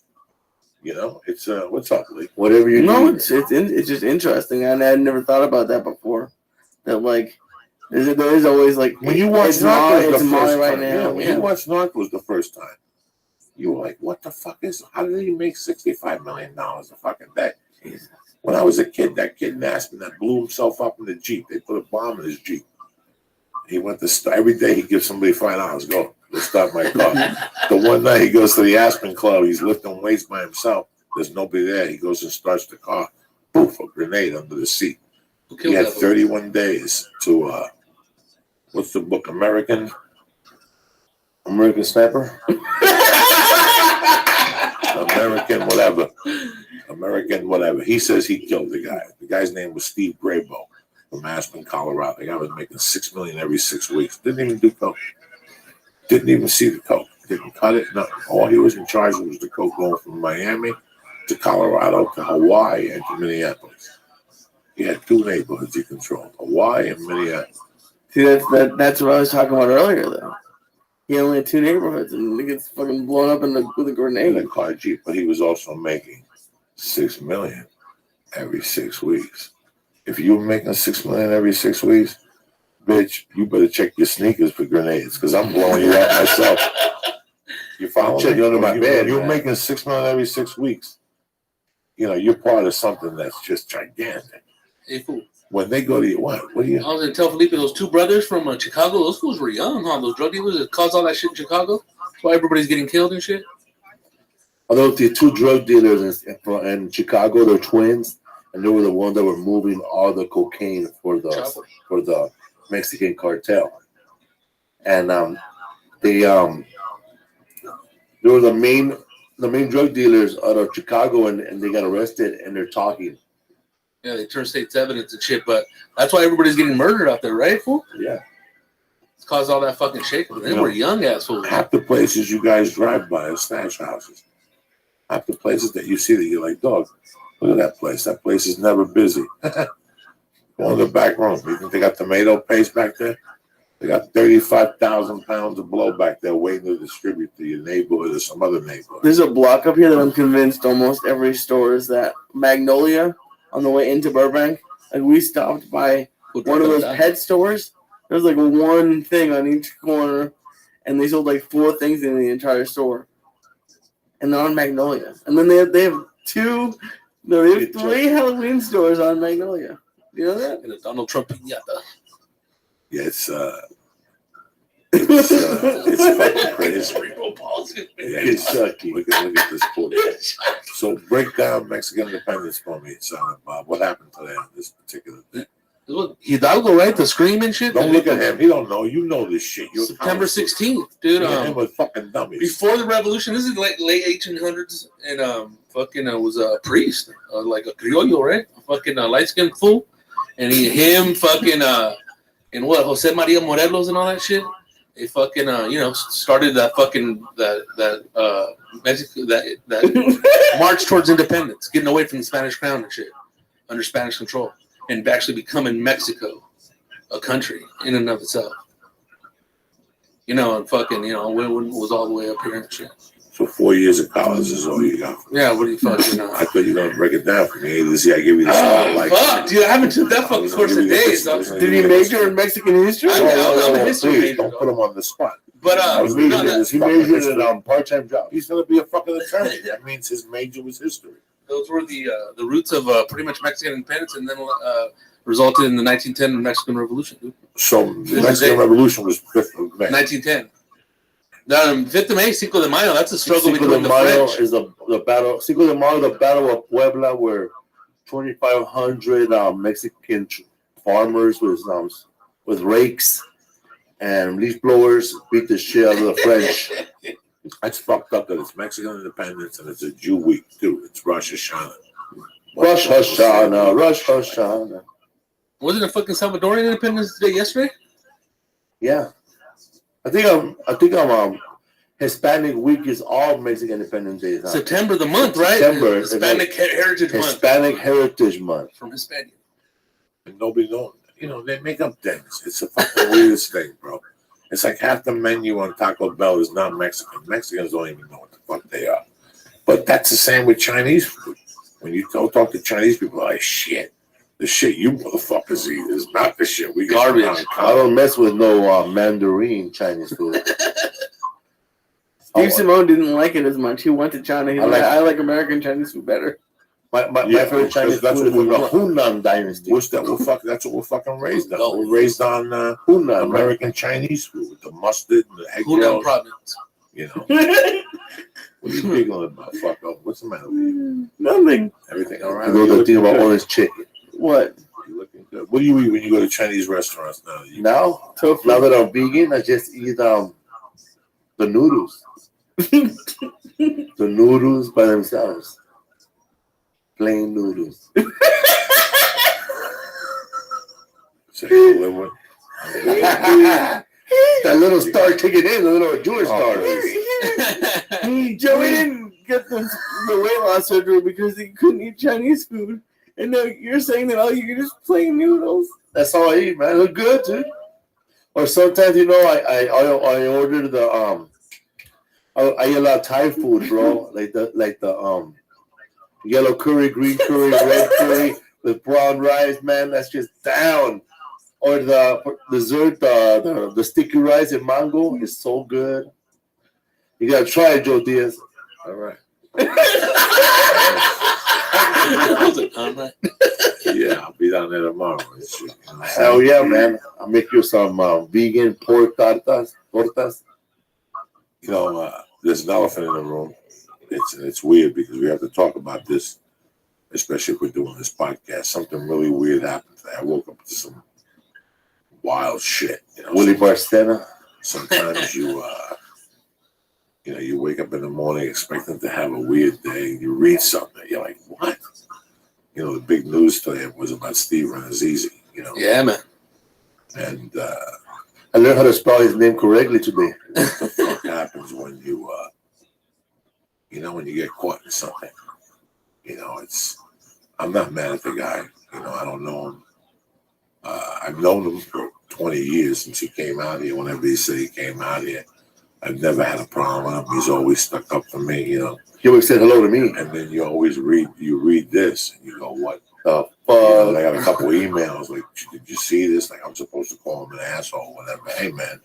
You know, it's what's up, Lee? Whatever you need. It's just interesting. I had never thought about that before. That like there is always like when you watch Narcos the first right time. now. Yeah, when you watch Narcos the first time, you were like, "What the fuck is? How did he make $65 million a fucking day?" Jesus. When I was a kid, that kid in Aspen that blew himself up in the Jeep. They put a bomb in his Jeep. He went to every day. He gives somebody $5. Go start my car. The one night he goes to the Aspen Club. He's lifting weights by himself. There's nobody there. He goes and starts the car. Poof! A grenade under the seat. He had 31 days to what's the book? American Sniper. American whatever. He says he killed the guy. The guy's name was Steve Graybo from Aspen, Colorado. The guy was making $6 million every 6 weeks. Didn't even do coke. Didn't even see the coke. Didn't cut it. No. All he was in charge of was the coke going from Miami to Colorado to Hawaii and to Minneapolis. He had 2 neighborhoods he controlled, Hawaii and Minneapolis. See, that's what I was talking about earlier, though. He only had 2 neighborhoods, and it gets fucking blown up with a grenade. In a car Jeep, but he was also making $6 million every 6 weeks. If you were making $6 million every 6 weeks, bitch, you better check your sneakers for grenades, because I'm blowing you out myself. You follow Check me? under my bed. You're making $6 million every 6 weeks. You know, you're part of something that's just gigantic. Hey, fool. When they go to you, what do you? I was going to tell Felipe, those 2 brothers from Chicago, those fools were young, huh? Those drug dealers that caused all that shit in Chicago. That's why everybody's getting killed and shit. Although the 2 drug dealers in Chicago, they're twins, and they were the ones that were moving all the cocaine for the Mexican cartel. And they were the main drug dealers out of Chicago, and they got arrested, and they're talking. Yeah, they turn state's evidence and shit, but that's why everybody's getting murdered out there, right, fool? Yeah. It's caused all that fucking shit. They were young assholes. Half the places you guys drive by are stash houses. Half the places that you see that you're like, dog, look at that place. That place is never busy. Go in the back room. You think they got tomato paste back there? They got 35,000 pounds of blow back there waiting to distribute to your neighborhood or some other neighborhood. There's a block up here that I'm convinced almost every store is that Magnolia on the way into Burbank. Like, we stopped by one of those pet stores. There's like one thing on each corner, and they sold like 4 things in the entire store. And they're on Magnolia. And then they have 3 Halloween stores on Magnolia. You know that? And a Donald Trump piñata. Yeah, it's fucking crazy. Yeah, it's sucky. Look at this pool. So break down Mexican independence for me, son, Bob. What happened today on this particular thing? Hidalgo, right? The scream and shit. Don't look at him. He don't know. You know this shit. You're September 16th, dude. him with fucking dummies. Before the revolution, this is late 1800s, and fucking was a priest, like a criollo, right? A fucking light skinned fool, and fucking and what Jose Maria Morelos and all that shit. They fucking started that fucking Mexico that march towards independence, getting away from the Spanish crown and shit, under Spanish control, and actually becoming Mexico a country in and of itself. And fucking when was all the way up here and shit. So 4 years of college is all you got. Yeah, what do you fucking know? I thought you were gonna break it down for me. I give you the spotlight. Fuck, dude, I haven't took that fucking course in days. Did he major in Mexican history? I'm a history Please, major. don't put him on the spot. But He majored in a part-time job. He's gonna be a fucking attorney. That means his major was history. those were the roots of pretty much Mexican independence, and then resulted in the 1910 Mexican Revolution. Dude. So the Mexican Revolution was 5th of May. 1910. Now, 5th of May, Cinco de Mayo, that's a struggle Cinco between de the Mayo French. is the battle. Cinco de Mayo, the Battle of Puebla, where 2,500 Mexican farmers with rakes and leaf blowers beat the shit out of the French. That's fucked up that it's Mexican independence and it's a Jew week too. It's Rosh Hashanah. Rosh Hashanah, Rosh Hashanah. Wasn't it fucking Salvadorian Independence Day yesterday? Yeah, I think Hispanic week is all Mexican Independence Day. September, the month, right? September, Hispanic Heritage Month. Hispanic Heritage Month. From Hispania. And nobody knows. You know, they make up things. It's the fucking weirdest thing, bro. It's like half the menu on Taco Bell is not Mexican. Mexicans don't even know what the fuck they are. But that's the same with Chinese food. When you talk to Chinese people, they're like, shit. The shit you motherfuckers eat is not the shit we Garbage. I don't mess with no Mandarin Chinese food. Steve Simone didn't like it as much. He went to China. He's I like American Chinese food better. My Yeah, favorite Chinese that's food is what from the we Hunan dynasty. That's what we're fucking raised on. Oh. We're raised on Hunan, American Chinese food with the mustard and the egg Hunan yolks. province. You know, what are you giggling about? Fuck up. What's the matter with you? Nothing. Everything all right? I know You the thing looking about good? orange chicken. What? You looking good. What do you eat when you go to Chinese restaurants now? Now Tofu. that I'm vegan, I just eat the noodles. The noodles by themselves. Plain noodles. Say, liver. That little star kicking in, the little Jewish Oh, star. please. Joey didn't get the weight loss surgery because he couldn't eat Chinese food. And now you're saying that all you eat is plain noodles? That's all I eat, man. Look good, dude. Or sometimes, I order the I eat a lot of Thai food, bro. like the yellow curry, green curry, red curry with brown rice, man. That's just down. Or the dessert, the sticky rice and mango is so good. You gotta try it, Joe Diaz. All right. Yeah, I'll be down there tomorrow. Hell yeah, man! I'll make you some vegan pork tortas. You know, there's an elephant in the room. It's weird because we have to talk about this, especially if we're doing this podcast. Something really weird happened today. I woke up to some wild shit. You know, Willie Barcena. sometimes you wake up in the morning expecting to have a weird day. You read something, you're like, what? You know, the big news today was about Steve Renazizi. You know, Yeah, man. and I learned how to spell his name correctly today. what the fuck happens when when you get caught in something? You know, I'm not mad at the guy. You know, I don't know him. I've known him for 20 years since he came out here. Whenever he said he came out here, I've never had a problem with him. He's always stuck up for me, you know. He always said hello to me. And then you always read this, and you go, what? The I got a couple of emails like, did you see this? Like, I'm supposed to call him an asshole, whatever. Hey, man,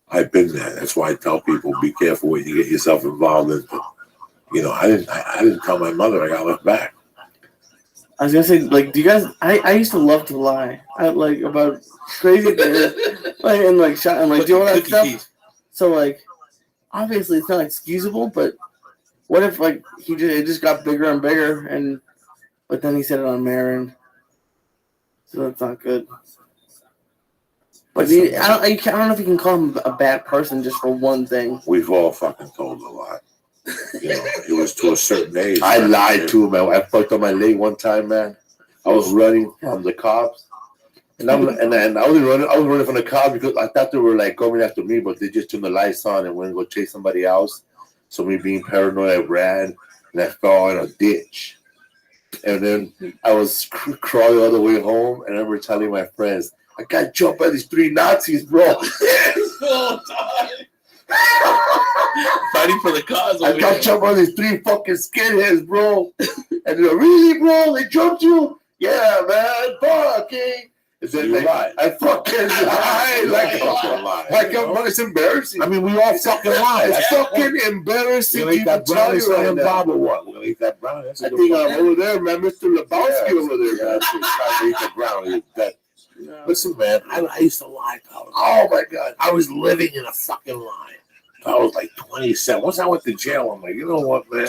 I've been there. That's why I tell people, be careful what you get yourself involved in. But, you know, I didn't tell my mother I got left back. I was gonna say, like, do you guys? I used to love to lie. I like about crazy things, like and like shot and like do all that stuff. So like, obviously it's not excusable, but what if like it just got bigger and bigger, but then he said it on Marin, so that's not good. But I don't know if you can call him a bad person just for one thing. We've all fucking told a lot. You know, it was to a certain age. I lied too, man. I fucked up my leg one time, man. I was running from the cops, and I was running from the cops because I thought they were like coming after me, but they just turned the lights on and went to go chase somebody else. So me being paranoid, I ran and I fell in a ditch, and then I was crawling all the way home. And I remember telling my friends, "I got jumped by these 3 Nazis, bro." Fighting for the cause. I got jumped by these 3 fucking skinheads, bro. And they're like, really, bro? They jumped you? Yeah, man. Fucking. You lied. I fucking lied. It's embarrassing. I mean, we all fucking lie. It's fucking embarrassing We'll eat to that tell brownie you right now. Bob or what? We'll eat that brownie. That's a I good think one. I'm over there, man. Mr. Lebowski over there, man. Trying to eat the brownie. Listen, man, I used to lie, pal. Oh, my God. I was living in a fucking lie. I was like 27. Once I went to jail, I'm like, you know what, man?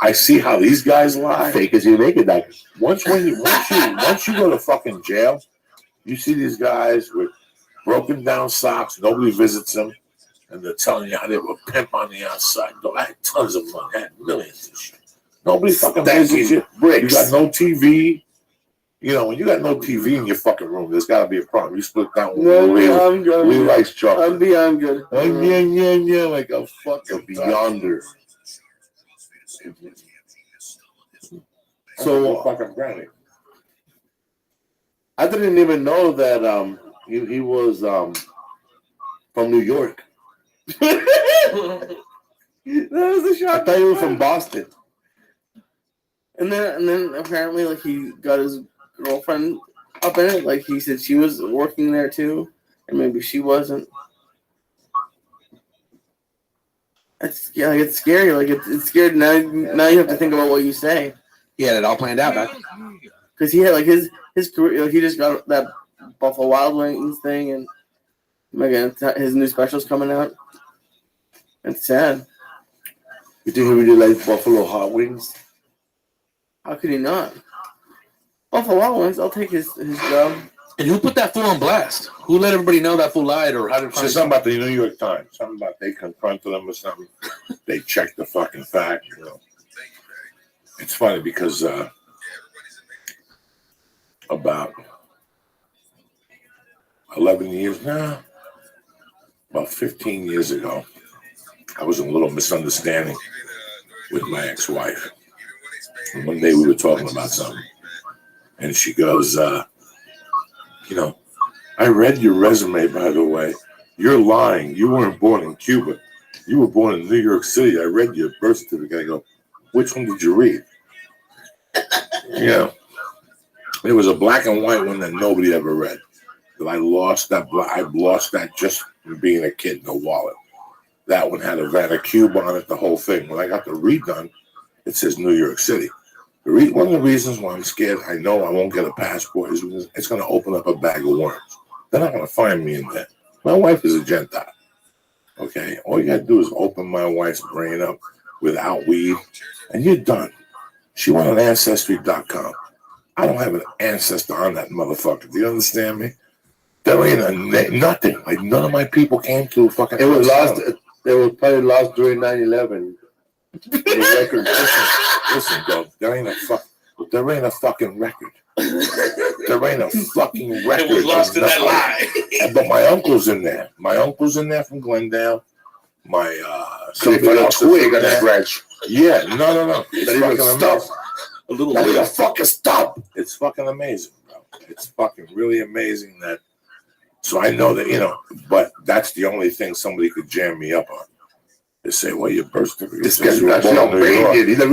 I see how these guys lie. Fake as you make it, Doctor. Once you go to fucking jail, you see these guys with broken down socks. Nobody visits them, and they're telling you how they were pimp on the outside. I had tons of money. I had millions of shit. Nobody fucking visits you. Bricks. You got no TV. You know, when you got no TV in your fucking room, there's got to be a problem. You split that one. I'm good. We likes chocolate. I'm beyond good. Yeah, like a fucking Beyonder. So fucking brownie. I didn't even know that he was from New York. That was a I shock. thought he was from Boston. And then apparently like he got his girlfriend up in it. Like he said she was working there too, and maybe she wasn't. It's scary. Like it's scared now. Now you have to think about what you say. He had it all planned out back. Because he had like his career. Like, he just got that Buffalo Wild Wings thing, and again, his new special's coming out. It's sad. You think he really likes Buffalo hot wings? How could he not? Buffalo Wild Wings. I'll take his job. And who put that fool on blast? Who let everybody know that fool lied, or how did It's just something about the New York Times. Something about they confronted them or something. They checked the fucking fact. You know, it's funny because about 11 years now, about 15 years ago, I was in a little misunderstanding with my ex-wife. And one day we were talking about something, and she goes, you know, I read your resume, by the way. You're lying. You weren't born in Cuba. You were born in New York City. I read your birth certificate. I go, which one did you read? Yeah. It was a black and white one that nobody ever read. But I lost that just from being a kid in the wallet. That one had a Cuba on it, the whole thing. When I got the redone, it says New York City. One of the reasons why I'm scared, I know I won't get a passport, is because it's going to open up a bag of worms. They're not going to find me in there. My wife is a Gentile. Okay? All you got to do is open my wife's brain up without weed, and you're done. She went on Ancestry.com. I don't have an ancestor on that motherfucker. Do you understand me? There ain't nothing. Like, none of my people came to fucking... It was lost. They were probably lost during 9/11. The record. Listen, dog. There ain't a fucking record. There ain't a fucking record. It was lost in that lie. But my uncle's in there. My uncle's in there from Glendale. My Somebody else twig on that branch. Yeah, no. It's Not even fucking stop. amazing. A little Not even late. fucking stop. It's fucking amazing, bro. It's fucking really amazing that. So I know that, you know, but that's the only thing somebody could jam me up on. They say, well, your birth certificate This says guy's you were actually born in New York. Albanian. He's not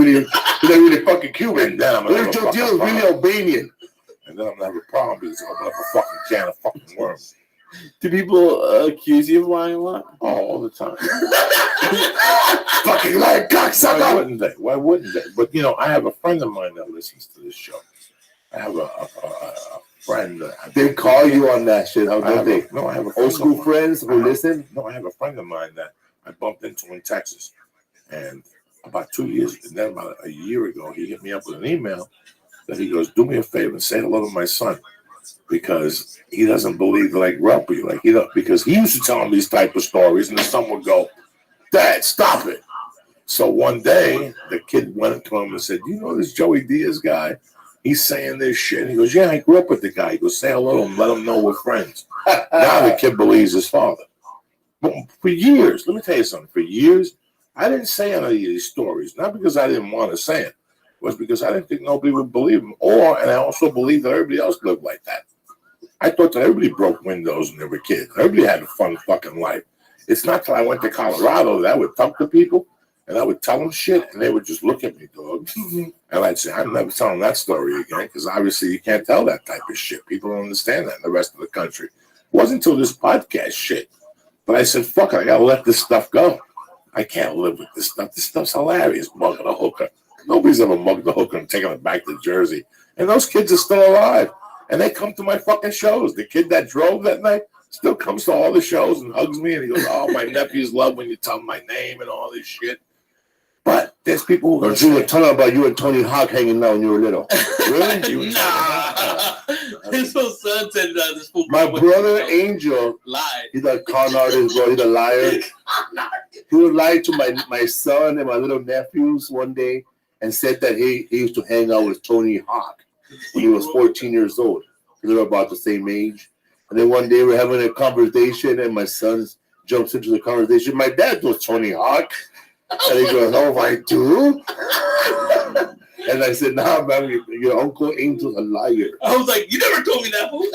really fucking Cuban. And then I'm gonna have a Little Joe fucking Deal is really problem. Albanian. And then I'm gonna have a problem because I'm gonna have a fucking can of fucking worms. Do people accuse you of lying a lot? Oh, all the time. Fucking lying Why cocksucker. wouldn't they? Why wouldn't they? But, you know, I have a friend of mine that listens to this show. I have a friend. They call you on that shit. How I don't have they? I have a friend Old of school mine. friends who listen. No, I have a friend of mine that I bumped into in Texas. And about 2 years, and then about a year ago, he hit me up with an email that he goes, do me a favor and say hello to my son. Because he doesn't believe like Rabbi. Because he used to tell him these type of stories, and the son would go, Dad, stop it. So one day, the kid went up to him and said, you know this Joey Diaz guy? He's saying this shit. He goes, yeah, I grew up with the guy. He goes, say hello to him, let him know we're friends. Now the kid believes his father. But for years, let me tell you something, for years, I didn't say any of these stories, not because I didn't want to say it. It was because I didn't think nobody would believe him. And I also believed that everybody else lived like that. I thought that everybody broke windows when they were kids. Everybody had a fun fucking life. It's not till I went to Colorado that I would talk to people and I would tell them shit and they would just look at me, dog. And I'd say, I'm never telling that story again because obviously you can't tell that type of shit. People don't understand that in the rest of the country. It wasn't until this podcast shit. But I said, fuck it, I gotta let this stuff go. I can't live with this stuff. This stuff's hilarious, mugging a hooker. Nobody's ever mugged a hooker and taken it back to Jersey. And those kids are still alive. And they come to my fucking shows. The kid that drove that night still comes to all the shows and hugs me. And he goes, oh, my nephews love when you tell them my name and all this shit. But there's people who... Or you were telling about you and Tony Hawk hanging out when you were little. Really? Nah. His whole son said this fool. My brother Angel, lied. he's a con artist, bro. He's a liar. He would lie to my son and my little nephews one day and said that he used to hang out with Tony Hawk when he was 14 years old. They were about the same age. And then one day we're having a conversation and my son jumps into the conversation. My dad was Tony Hawk. And he goes, oh, I do? And I said, nah, man, your Uncle Angel's a liar. I was like, you never told me that, fool.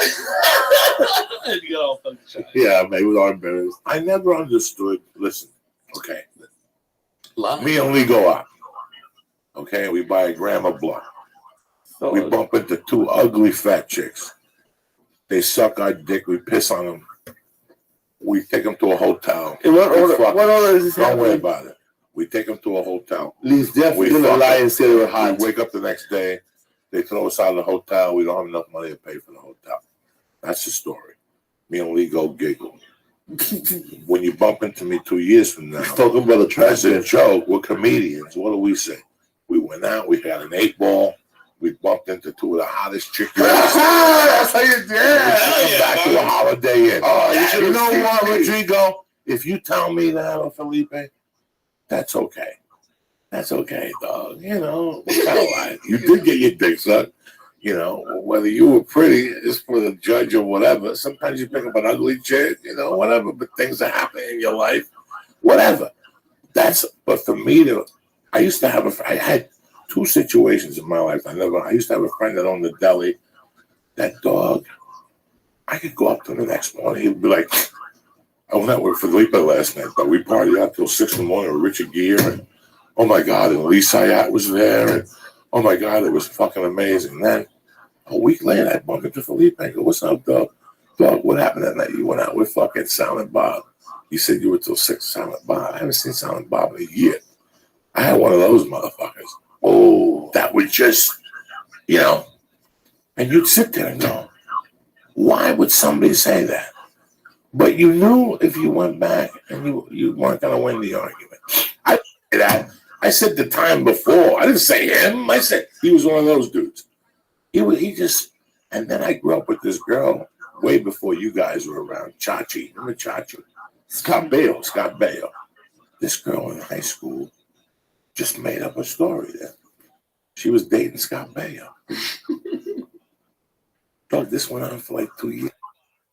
And he got all fucking shy. Yeah, man, he was all embarrassed. I never understood. Listen, okay. Lie. Me and Lee go out. Okay, we buy a gram of blood. We bump into two ugly fat chicks. They suck our dick. We piss on them. We take them to a hotel. In what order is this Don't worry happening? about it. We take them to a hotel. Lee's definitely We gonna fuck lie up. and say they were We hot. wake up the next day. They throw us out of the hotel. We don't have enough money to pay for the hotel. That's the story. Me and Lee go giggle. When you bump into me 2 years from now, He's talking about the trash as a bin. joke, we're comedians. What do we say? We went out. We had an 8-ball. We bumped into 2 of the hottest chicks. That's how you did. We come back to a Holiday Inn. Oh, You know what, Rodrigo? Rodrigo? If you tell me that, or Felipe, that's okay. That's okay, dog. You know, what kind of lie? You did get your dick sucked. You know, whether you were pretty is for the judge or whatever. Sometimes you pick up an ugly chick, you know, whatever. But things are happening in your life, whatever. But for me I used to have I had 2 situations in my life. I used to have a friend that owned a deli. That dog, I could go up to him the next morning. He'd be like, I went out with Felipe last night, but we partied out till 6 in the morning with Richard Gere. And oh my God, and Lee Sayat was there. And oh my God, it was fucking amazing. And then a week later, I bumped into Felipe. I go, what's up, dog? Dog, what happened that night? You went out with fucking Silent Bob. You said you were till 6 Silent Bob. I haven't seen Silent Bob in a year. I had one of those motherfuckers. Oh, that was just, you know. And you'd sit there and go, why would somebody say that? But you knew if you went back and you weren't going to win the argument. I said that. I said the time before. I didn't say him. I said he was one of those dudes. He just, and then I grew up with this girl way before you guys were around. Chachi. Remember Chachi? Scott Baio. This girl in high school just made up a story there. She was dating Scott Baio. Dog, this went on for like 2 years.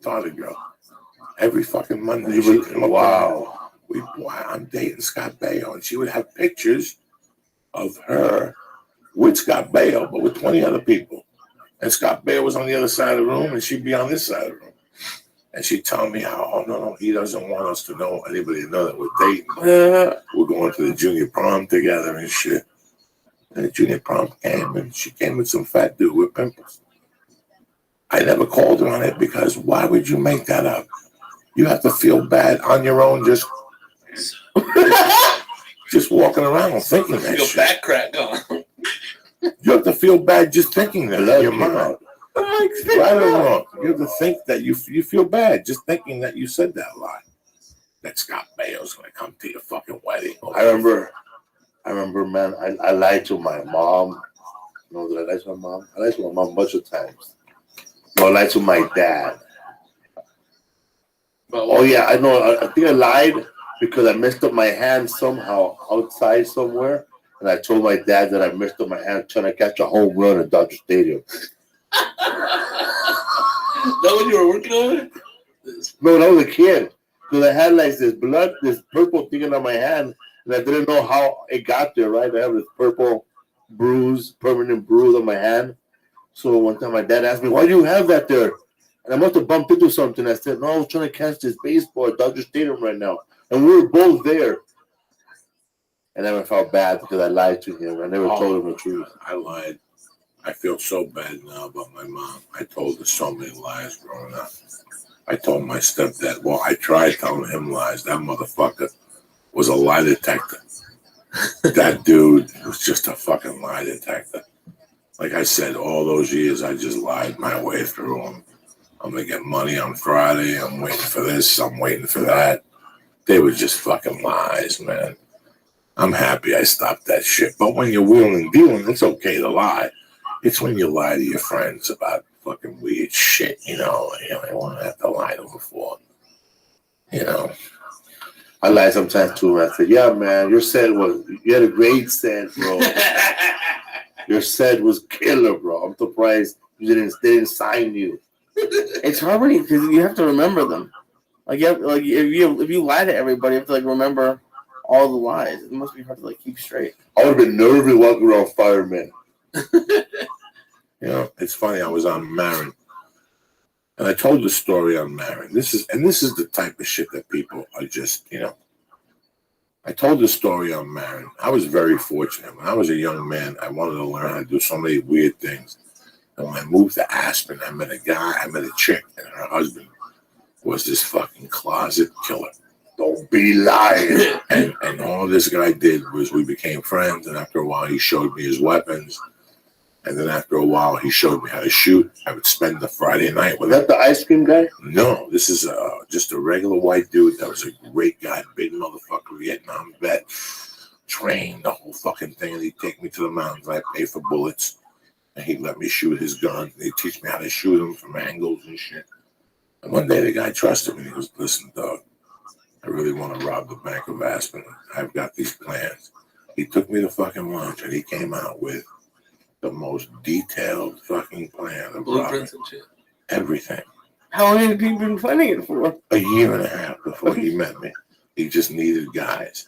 Thought a girl. Every fucking Monday. Wow. I'm dating Scott Baio. And she would have pictures of her with Scott Baio, but with 20 other people. And Scott Baio was on the other side of the room, and she'd be on this side of the room. And she'd tell me how, oh, no, he doesn't want us to know, anybody to know that we're dating. We're going to the junior prom together and shit. And the junior prom came, and she came with some fat dude with pimples. I never called her on it because why would you make that up? You have to feel bad on your own just walking around thinking that shit. Back crack on. You have to feel bad just thinking that in your mind. Right or wrong. You have to think that you feel bad just thinking that you said that lie. That Scott Baio's going to come to your fucking wedding. I remember, man, I lied to my mom. No, did I lie to my mom? I lied to my mom a bunch of times. No, I lied to my dad. Oh, yeah, I know. I think I lied because I messed up my hand somehow outside somewhere. And I told my dad that I messed up my hand trying to catch a home run at Dodger Stadium. That what you were working on? No, that was a kid. Because I had like this purple thing on my hand. And I didn't know how it got there, right? I have this purple permanent bruise on my hand. So one time my dad asked me, why do you have that there? And I must have bumped into something. I said, no, I was trying to catch this baseball at Dodger Stadium right now. And we were both there. And then I felt bad because I lied to him. I never told him the truth. I lied. I feel so bad now about my mom. I told her so many lies growing up. I told my stepdad, well, I tried telling him lies. That motherfucker was a lie detector. That dude was just a fucking lie detector. Like I said, all those years, I just lied my way through them. I'm going to get money on Friday. I'm waiting for this. I'm waiting for that. They were just fucking lies, man. I'm happy I stopped that shit. But when you're wheeling and dealing, it's okay to lie. It's when you lie to your friends about fucking weird shit, you know. I want to have to lie to them before, you know. I lie sometimes too. And I said, yeah, man, you had a great set, bro. Your set was killer, bro. I'm surprised they didn't sign you. It's hard because you have to remember them. Like if you lie to everybody, you have to like remember all the lies. It must be hard to like keep straight. I would have been nervous walking around fireman. You know, it's funny. I was on Marin, and I told the story on Marin. This is the type of shit that people are just, you know. I told the story on Marin. I was very fortunate. When I was a young man, I wanted to learn how to do so many weird things. And when I moved to Aspen, I met a chick, and her husband was this fucking closet killer. Don't be lying. And all this guy did was we became friends, and after a while he showed me his weapons. And then after a while he showed me how to shoot. I would spend the Friday night with Was him. that the ice cream guy? No, this is just a regular white dude that was a great guy, big motherfucker, Vietnam vet, trained the whole fucking thing, and he'd take me to the mountains. I'd pay for bullets, and he'd let me shoot his gun. He'd teach me how to shoot them from angles and shit. And one day the guy trusted me. He goes, "Listen, Doug, I really want to rob the Bank of Aspen. I've got these plans." He took me to fucking lunch, and he came out with the most detailed fucking plan of robbing Blueprints and shit. everything. How long have you been planning it for? A year and a half before he met me. He just needed guys.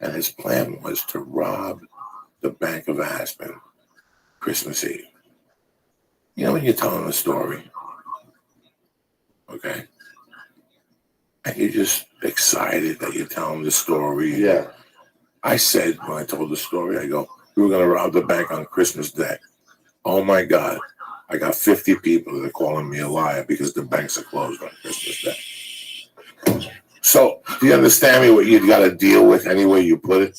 And his plan was to rob the Bank of Aspen Christmas Eve. You know when you're telling a story, okay? And you're just excited that you're telling the story. Yeah. I said, when I told the story, I go, we were going to rob the bank on Christmas Day. Oh my God. I got 50 people that are calling me a liar because the banks are closed on Christmas Day. So, do you understand me what you got to deal with any way you put it?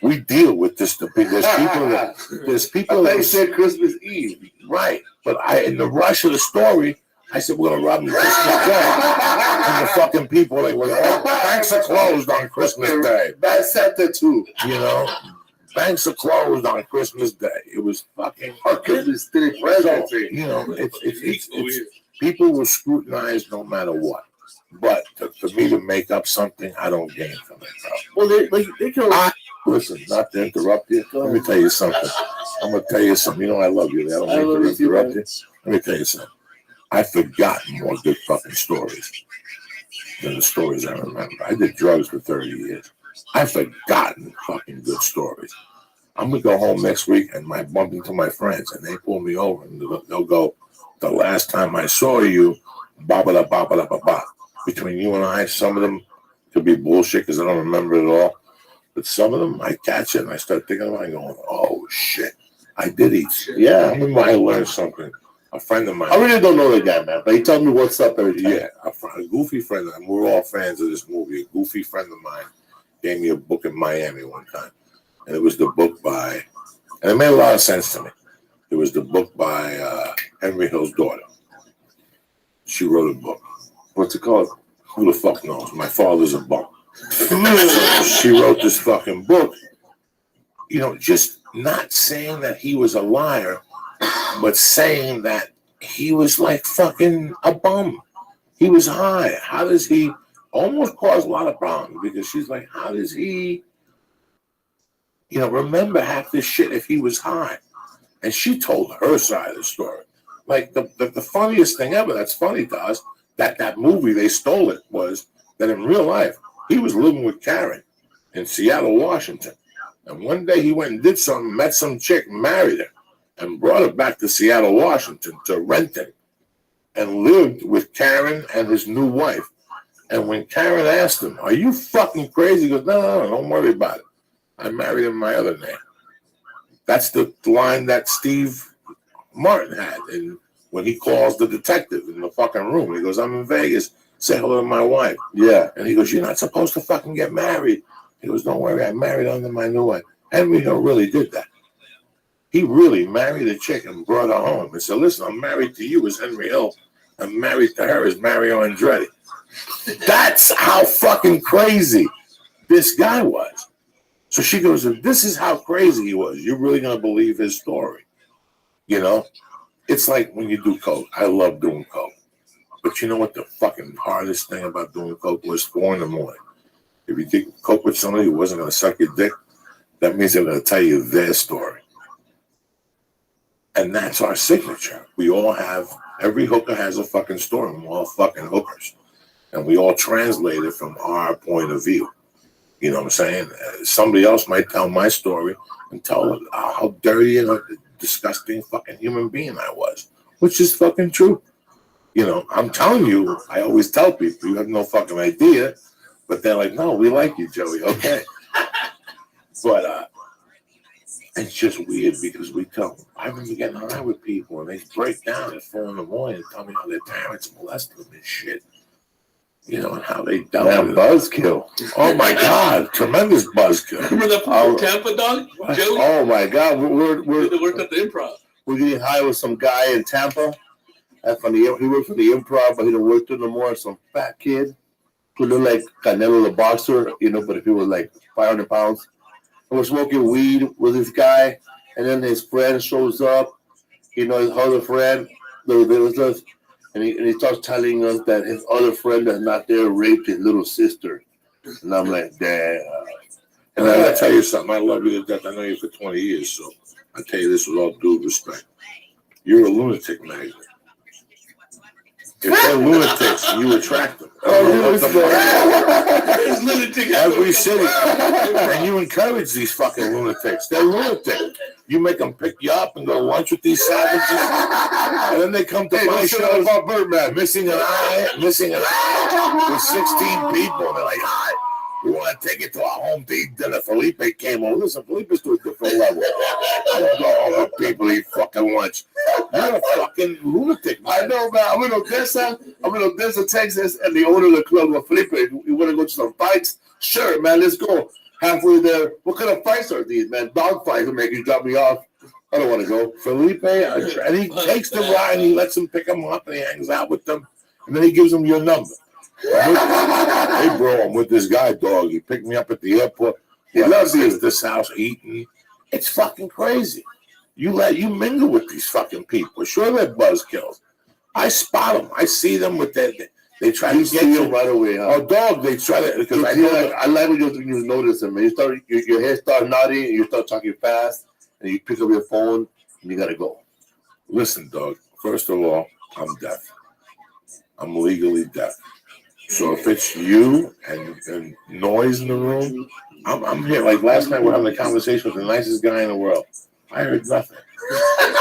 We deal with this. There's people that, there's people I thought that you said Christmas Eve. right. But in the rush of the story, I said, we're going to rob them Christmas Day. And the fucking people, they were, oh, banks are closed on Christmas Day. Bad Santa too. You know, banks are closed on Christmas Day. It was fucking. Christmas Day So, present. you know, it's people will scrutinize no matter what. But for me to make up something, I don't gain from it, bro. Well, they can. Listen, not to interrupt you. Let me tell you something. I'm gonna tell you something. You know I love you. I don't I mean love to you too, interrupt man. you. Let me tell you something. I've forgotten more good fucking stories than the stories I remember. I did drugs for 30 years. I've forgotten fucking good stories. I'm gonna go home next week and I bump into my friends and they pull me over and they'll go, the last time I saw you, ba-ba-da, ba-ba-da, ba-ba. Between you and I, some of them could be bullshit because I don't remember it all. But some of them, I catch it and I start thinking about it going, oh shit, I did eat shit. Yeah. I remember I learned something. A friend of mine. I really don't know the guy, man, but he told me what's up every time. Yeah, a goofy friend of mine. We're all fans of this movie. A goofy friend of mine gave me a book in Miami one time. And it was the book by, and it made a lot of sense to me. It was the book by Henry Hill's daughter. She wrote a book. What's it called? Who the fuck knows? My father's a bum. So she wrote this fucking book, you know, just not saying that he was a liar, but saying that he was like fucking a bum. He was high. How does he almost cause a lot of problems? Because she's like, how does he, you know, remember half this shit if he was high? And she told her side of the story. Like the funniest thing ever, that's funny to us, that movie, they stole it, was that in real life, he was living with Karen in Seattle, Washington. And one day he went and did something, met some chick, married her, and brought her back to Seattle, Washington to Renton and lived with Karen and his new wife. And when Karen asked him, are you fucking crazy? He goes, no, don't worry about it. I married him my other name. That's the line that Steve Martin had and when he calls the detective in the fucking room. He goes, I'm in Vegas. Say hello to my wife. Yeah. And he goes, you're not supposed to fucking get married. He goes, don't worry, I married under my new wife. Henry Hill really did that. He really married a chick and brought her home and said, listen, I'm married to you as Henry Hill. I'm married to her as Mario Andretti. That's how fucking crazy this guy was. So she goes, if this is how crazy he was, you're really going to believe his story. You know? It's like when you do coke. I love doing coke. But you know what the fucking hardest thing about doing coke was? 4 a.m. If you did coke with somebody who wasn't going to suck your dick, that means they're going to tell you their story. And that's our signature. We all have, every hooker has a fucking story. We're all fucking hookers. And we all translate it from our point of view. You know what I'm saying? Somebody else might tell my story and tell how dirty and a disgusting fucking human being I was, which is fucking true. You know, I'm telling you, I always tell people, you have no fucking idea, but they're like, no, we like you, Joey, okay. But it's just weird because we tell them, I remember getting high with people and they break down at 4 a.m. and tell me how their parents molested them and shit. You know, and how they dealt That with it. buzzkill. Oh my God, tremendous buzzkill. Remember that from Tampa, dog? Joey? Oh my God, They worked at the Improv. we're getting high with some guy in Tampa. He worked for the Improv, but he don't work there no more. Some fat kid who looked like Canelo the boxer, you know, but if he was like 500 pounds. And we're smoking weed with this guy, and then his friend shows up, you know, his other friend, and he starts telling us that his other friend that's not there raped his little sister. And I'm like, damn. And I gotta tell you something. I love you to death. I know you for 20 years, so I tell you this with all due respect. You're a lunatic magnet. If they're lunatics, you attract them. There's lunatic Every city. And you encourage these fucking lunatics. They're lunatic. You make them pick you up and go to lunch with these savages. And then they come to my shows about Birdman, missing an eye, with 16 people. And they're like, hi, we want to take it to our home to eat dinner. Felipe came over. Listen, Felipe's to a different level. I don't go home with people eat fucking lunch. You're a fucking lunatic, man. I know, man. I'm in Odessa, Texas, and the owner of the club was Felipe. You want to go to some fights? Sure, man. Let's go. Halfway there, what kind of fights are these, man? Dog fights will make you drop me off. I don't want to go. Felipe, and he takes the ride and he lets them pick him up and he hangs out with them. And then he gives them your number. Hey, bro, I'm with this guy, dog. He picked me up at the airport. He loves this house eating. It's fucking crazy. You mingle with these fucking people. Sure, they're buzzkills. I spot them. I see them with their. They try to get you right away, huh? Oh, dog! They try to because I like when you notice them, man. Your head starts nodding, and you start talking fast, and you pick up your phone, and you gotta go. Listen, dog. First of all, I'm deaf. I'm legally deaf. So if it's you and noise in the room, I'm here. Like last night, we're having a conversation with the nicest guy in the world. I heard nothing.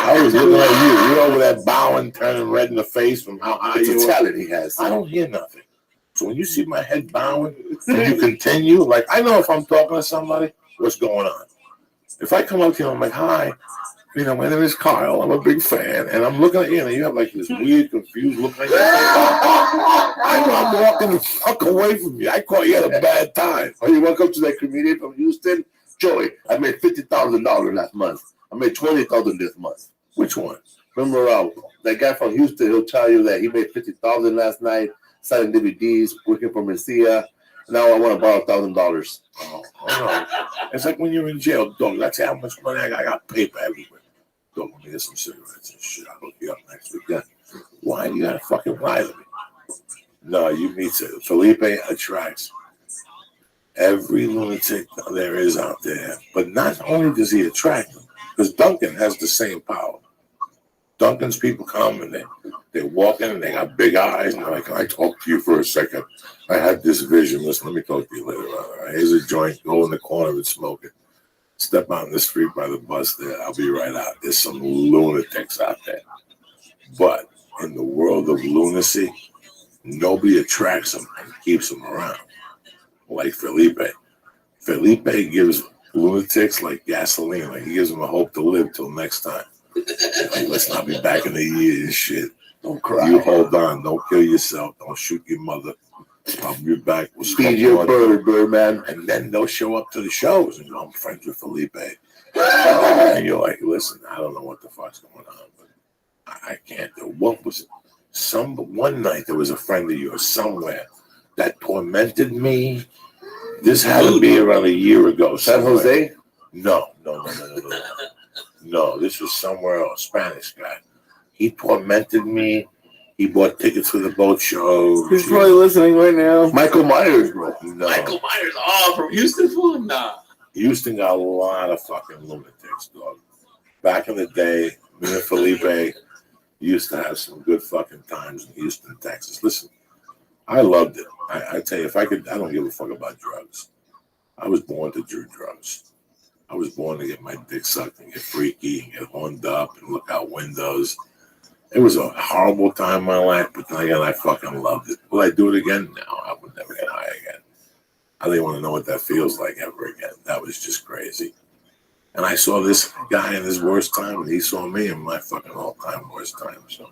I was looking at you. You're over there bowing, turning red in the face from how high you are. It's a talent he has. I don't hear nothing. So when you see my head bowing and you continue, like I know if I'm talking to somebody, what's going on. If I come up to you, I'm like, hi, you know, my name is Kyle. I'm a big fan. And I'm looking at you and you have like this weird, confused look like that. I know I'm walking the fuck away from you. I caught you at a bad time. Oh, you welcome to that comedian from Houston? Joey, I made $50,000 last month. I made $20,000 this month. Which one? Remember that guy from Houston? He'll tell you that he made $50,000 last night, selling DVDs, working for Mencia. Now I want to borrow $1,000. Oh, no. It's like when you're in jail, dog. That's how much money I got. I got paper everywhere. Dog, let me get some cigarettes and shit. I'll hook you up next week. Yeah. Why do you gotta fucking lie to me? No, you need to. Felipe attracts every lunatic there is out there. But not only does he attract them, because Duncan has the same power. Duncan's people come and they walk in and they got big eyes and they're like, can I talk to you for a second? I had this vision. Listen, let me talk to you later on. All right? Here's a joint. Go in the corner and smoke it. Step out in the street by the bus there. I'll be right out. There's some lunatics out there. But in the world of lunacy, nobody attracts them and keeps them around. Like Felipe. Felipe gives lunatics like gasoline. Like he gives them a hope to live till next time. Like, let's not be back in the year and shit. Don't cry. You hold on. Don't kill yourself. Don't shoot your mother. I'll be back. We'll feed your bird, man. And then they'll show up to the shows and go, I'm friends with Felipe. And you're like, listen, I don't know what the fuck's going on, but I can't do. What was it? One night there was a friend of yours somewhere that tormented me. This had to be around a year ago. San Jose? No. No, this was somewhere else. Spanish guy. He tormented me. He bought tickets for the boat show. He's probably listening right now. Michael Myers, bro. No. Michael Myers. Oh, from Houston, fool? Nah. Houston got a lot of fucking lunatics, dog. Back in the day, me and Felipe used to have some good fucking times in Houston, Texas. Listen, I loved it. I tell you, if I could, I don't give a fuck about drugs. I was born to do drugs. I was born to get my dick sucked and get freaky and get horned up and look out windows. It was a horrible time in my life, but then again, I fucking loved it. Will I do it again? No, I would never get high again. I didn't want to know what that feels like ever again. That was just crazy. And I saw this guy in his worst time, and he saw me in my fucking all-time worst time. So,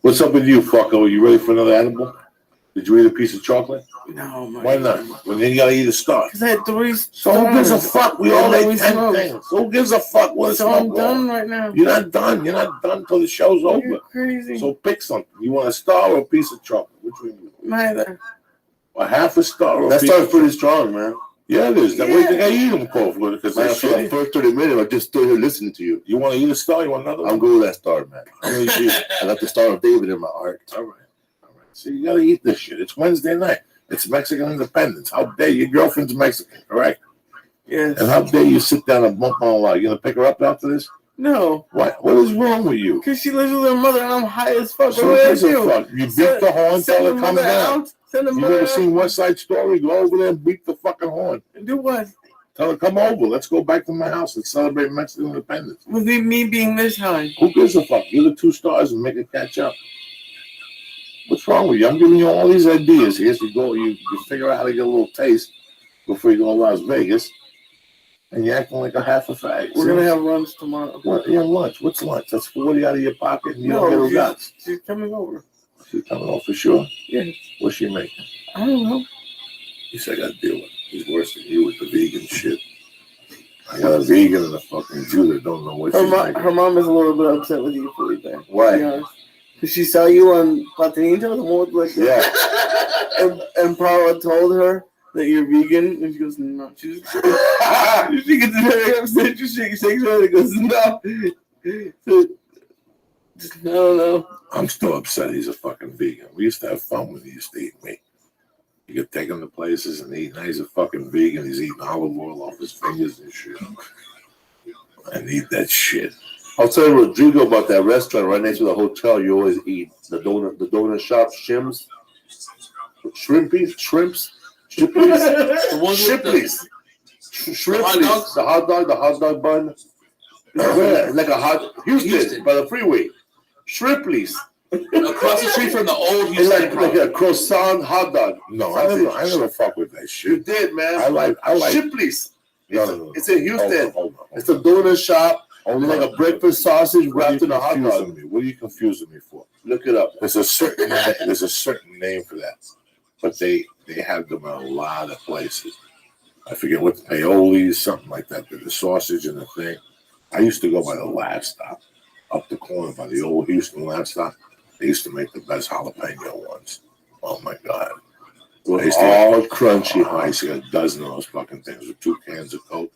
what's up with you, fucko? You ready for another edible? Did you eat a piece of chocolate? No, man. Why not? Well, then you gotta eat a star. Because I had 3 stars. So who gives a fuck? We all ate 10 things. Who gives a fuck what So I'm done right now. You're not done. You're not done till the show's over. You're crazy. So pick something. You want a star or a piece of chocolate? Which one you want? Neither. A half a star or That a piece star's of pretty strong, man. Yeah, it is. That way you think I eat them, Cole, because Man, that's for the shitty. first 30 minutes, I'm just still here listening to you. You want to eat a star? You want another one? I'm good with that star, man. I'm gonna eat it. I got the Star of David in my heart. All right. So you gotta eat this shit. It's Wednesday night. It's Mexican Independence. How dare your girlfriend's Mexican, correct? Yes. And how dare you sit down and bump on a lot? You gonna pick her up after this? No. What? What is wrong with you? Because she lives with her mother and I'm high as fuck. So What do I gives a do? fuck? You beat the horn till it comes down. Send the You mother never out. seen West Side Story? Go over there and beat the fucking horn. And do what? Tell her, come over. Let's go back to my house and celebrate Mexican Independence. With me being this high. Who gives a fuck? Give her 2 stars and make it catch up. What's wrong with you? I'm giving you all these ideas here. So you figure out how to get a little taste before you go to Las Vegas. And you're acting like a half a fag. We're going to have lunch tomorrow. What? Yeah, lunch. What's lunch? That's 40 out of your pocket and you No, don't get a guts. she's coming over. She's coming off for sure. Yeah. What's she making? I don't know. He said, I got to deal with it. He's worse than you with the vegan shit. I got a vegan and a fucking Jew that don't know what she's making. Her mom is a little bit upset with you, Felipe. Why? Because she saw you on Platinito, the one with like and Paula told her that you're vegan, and she goes, no. She gets very upset. She shakes her head and goes, no. So, I don't know. I'm still upset he's a fucking vegan. We used to have fun when he used to eat meat. You could take him to places and eat. Now he's a fucking vegan. He's eating olive oil off his fingers and shit. I need that shit. I'll tell Rodrigo about that restaurant right next to the hotel you always eat. The donut shop, Shrimps. Shrimps? The one with Shipley's. the hot dogs? The hot dog bun. Yeah, like a hot Houston by the freeway. Shripley's. Across the street from the old It's Houston. like a croissant hot dog. No, I never fuck with that You shit. did, man. I like Shipley's. No. It's in Houston. Hold on. It's a donut shop. Hold Like on. a breakfast sausage wrapped in a hot Confusing dog. me. What are you confusing me for? Look it up. There's a certain name for that, but they have them in a lot of places. I forget what the paoli's, something like that. The sausage and the thing. I used to go by the Lab Stop up the corner by the old Houston Lab Stop. They used to make the best jalapeno ones. Oh my god! It was all crunchy. I used to get a dozen of those fucking things with 2 cans of Coke.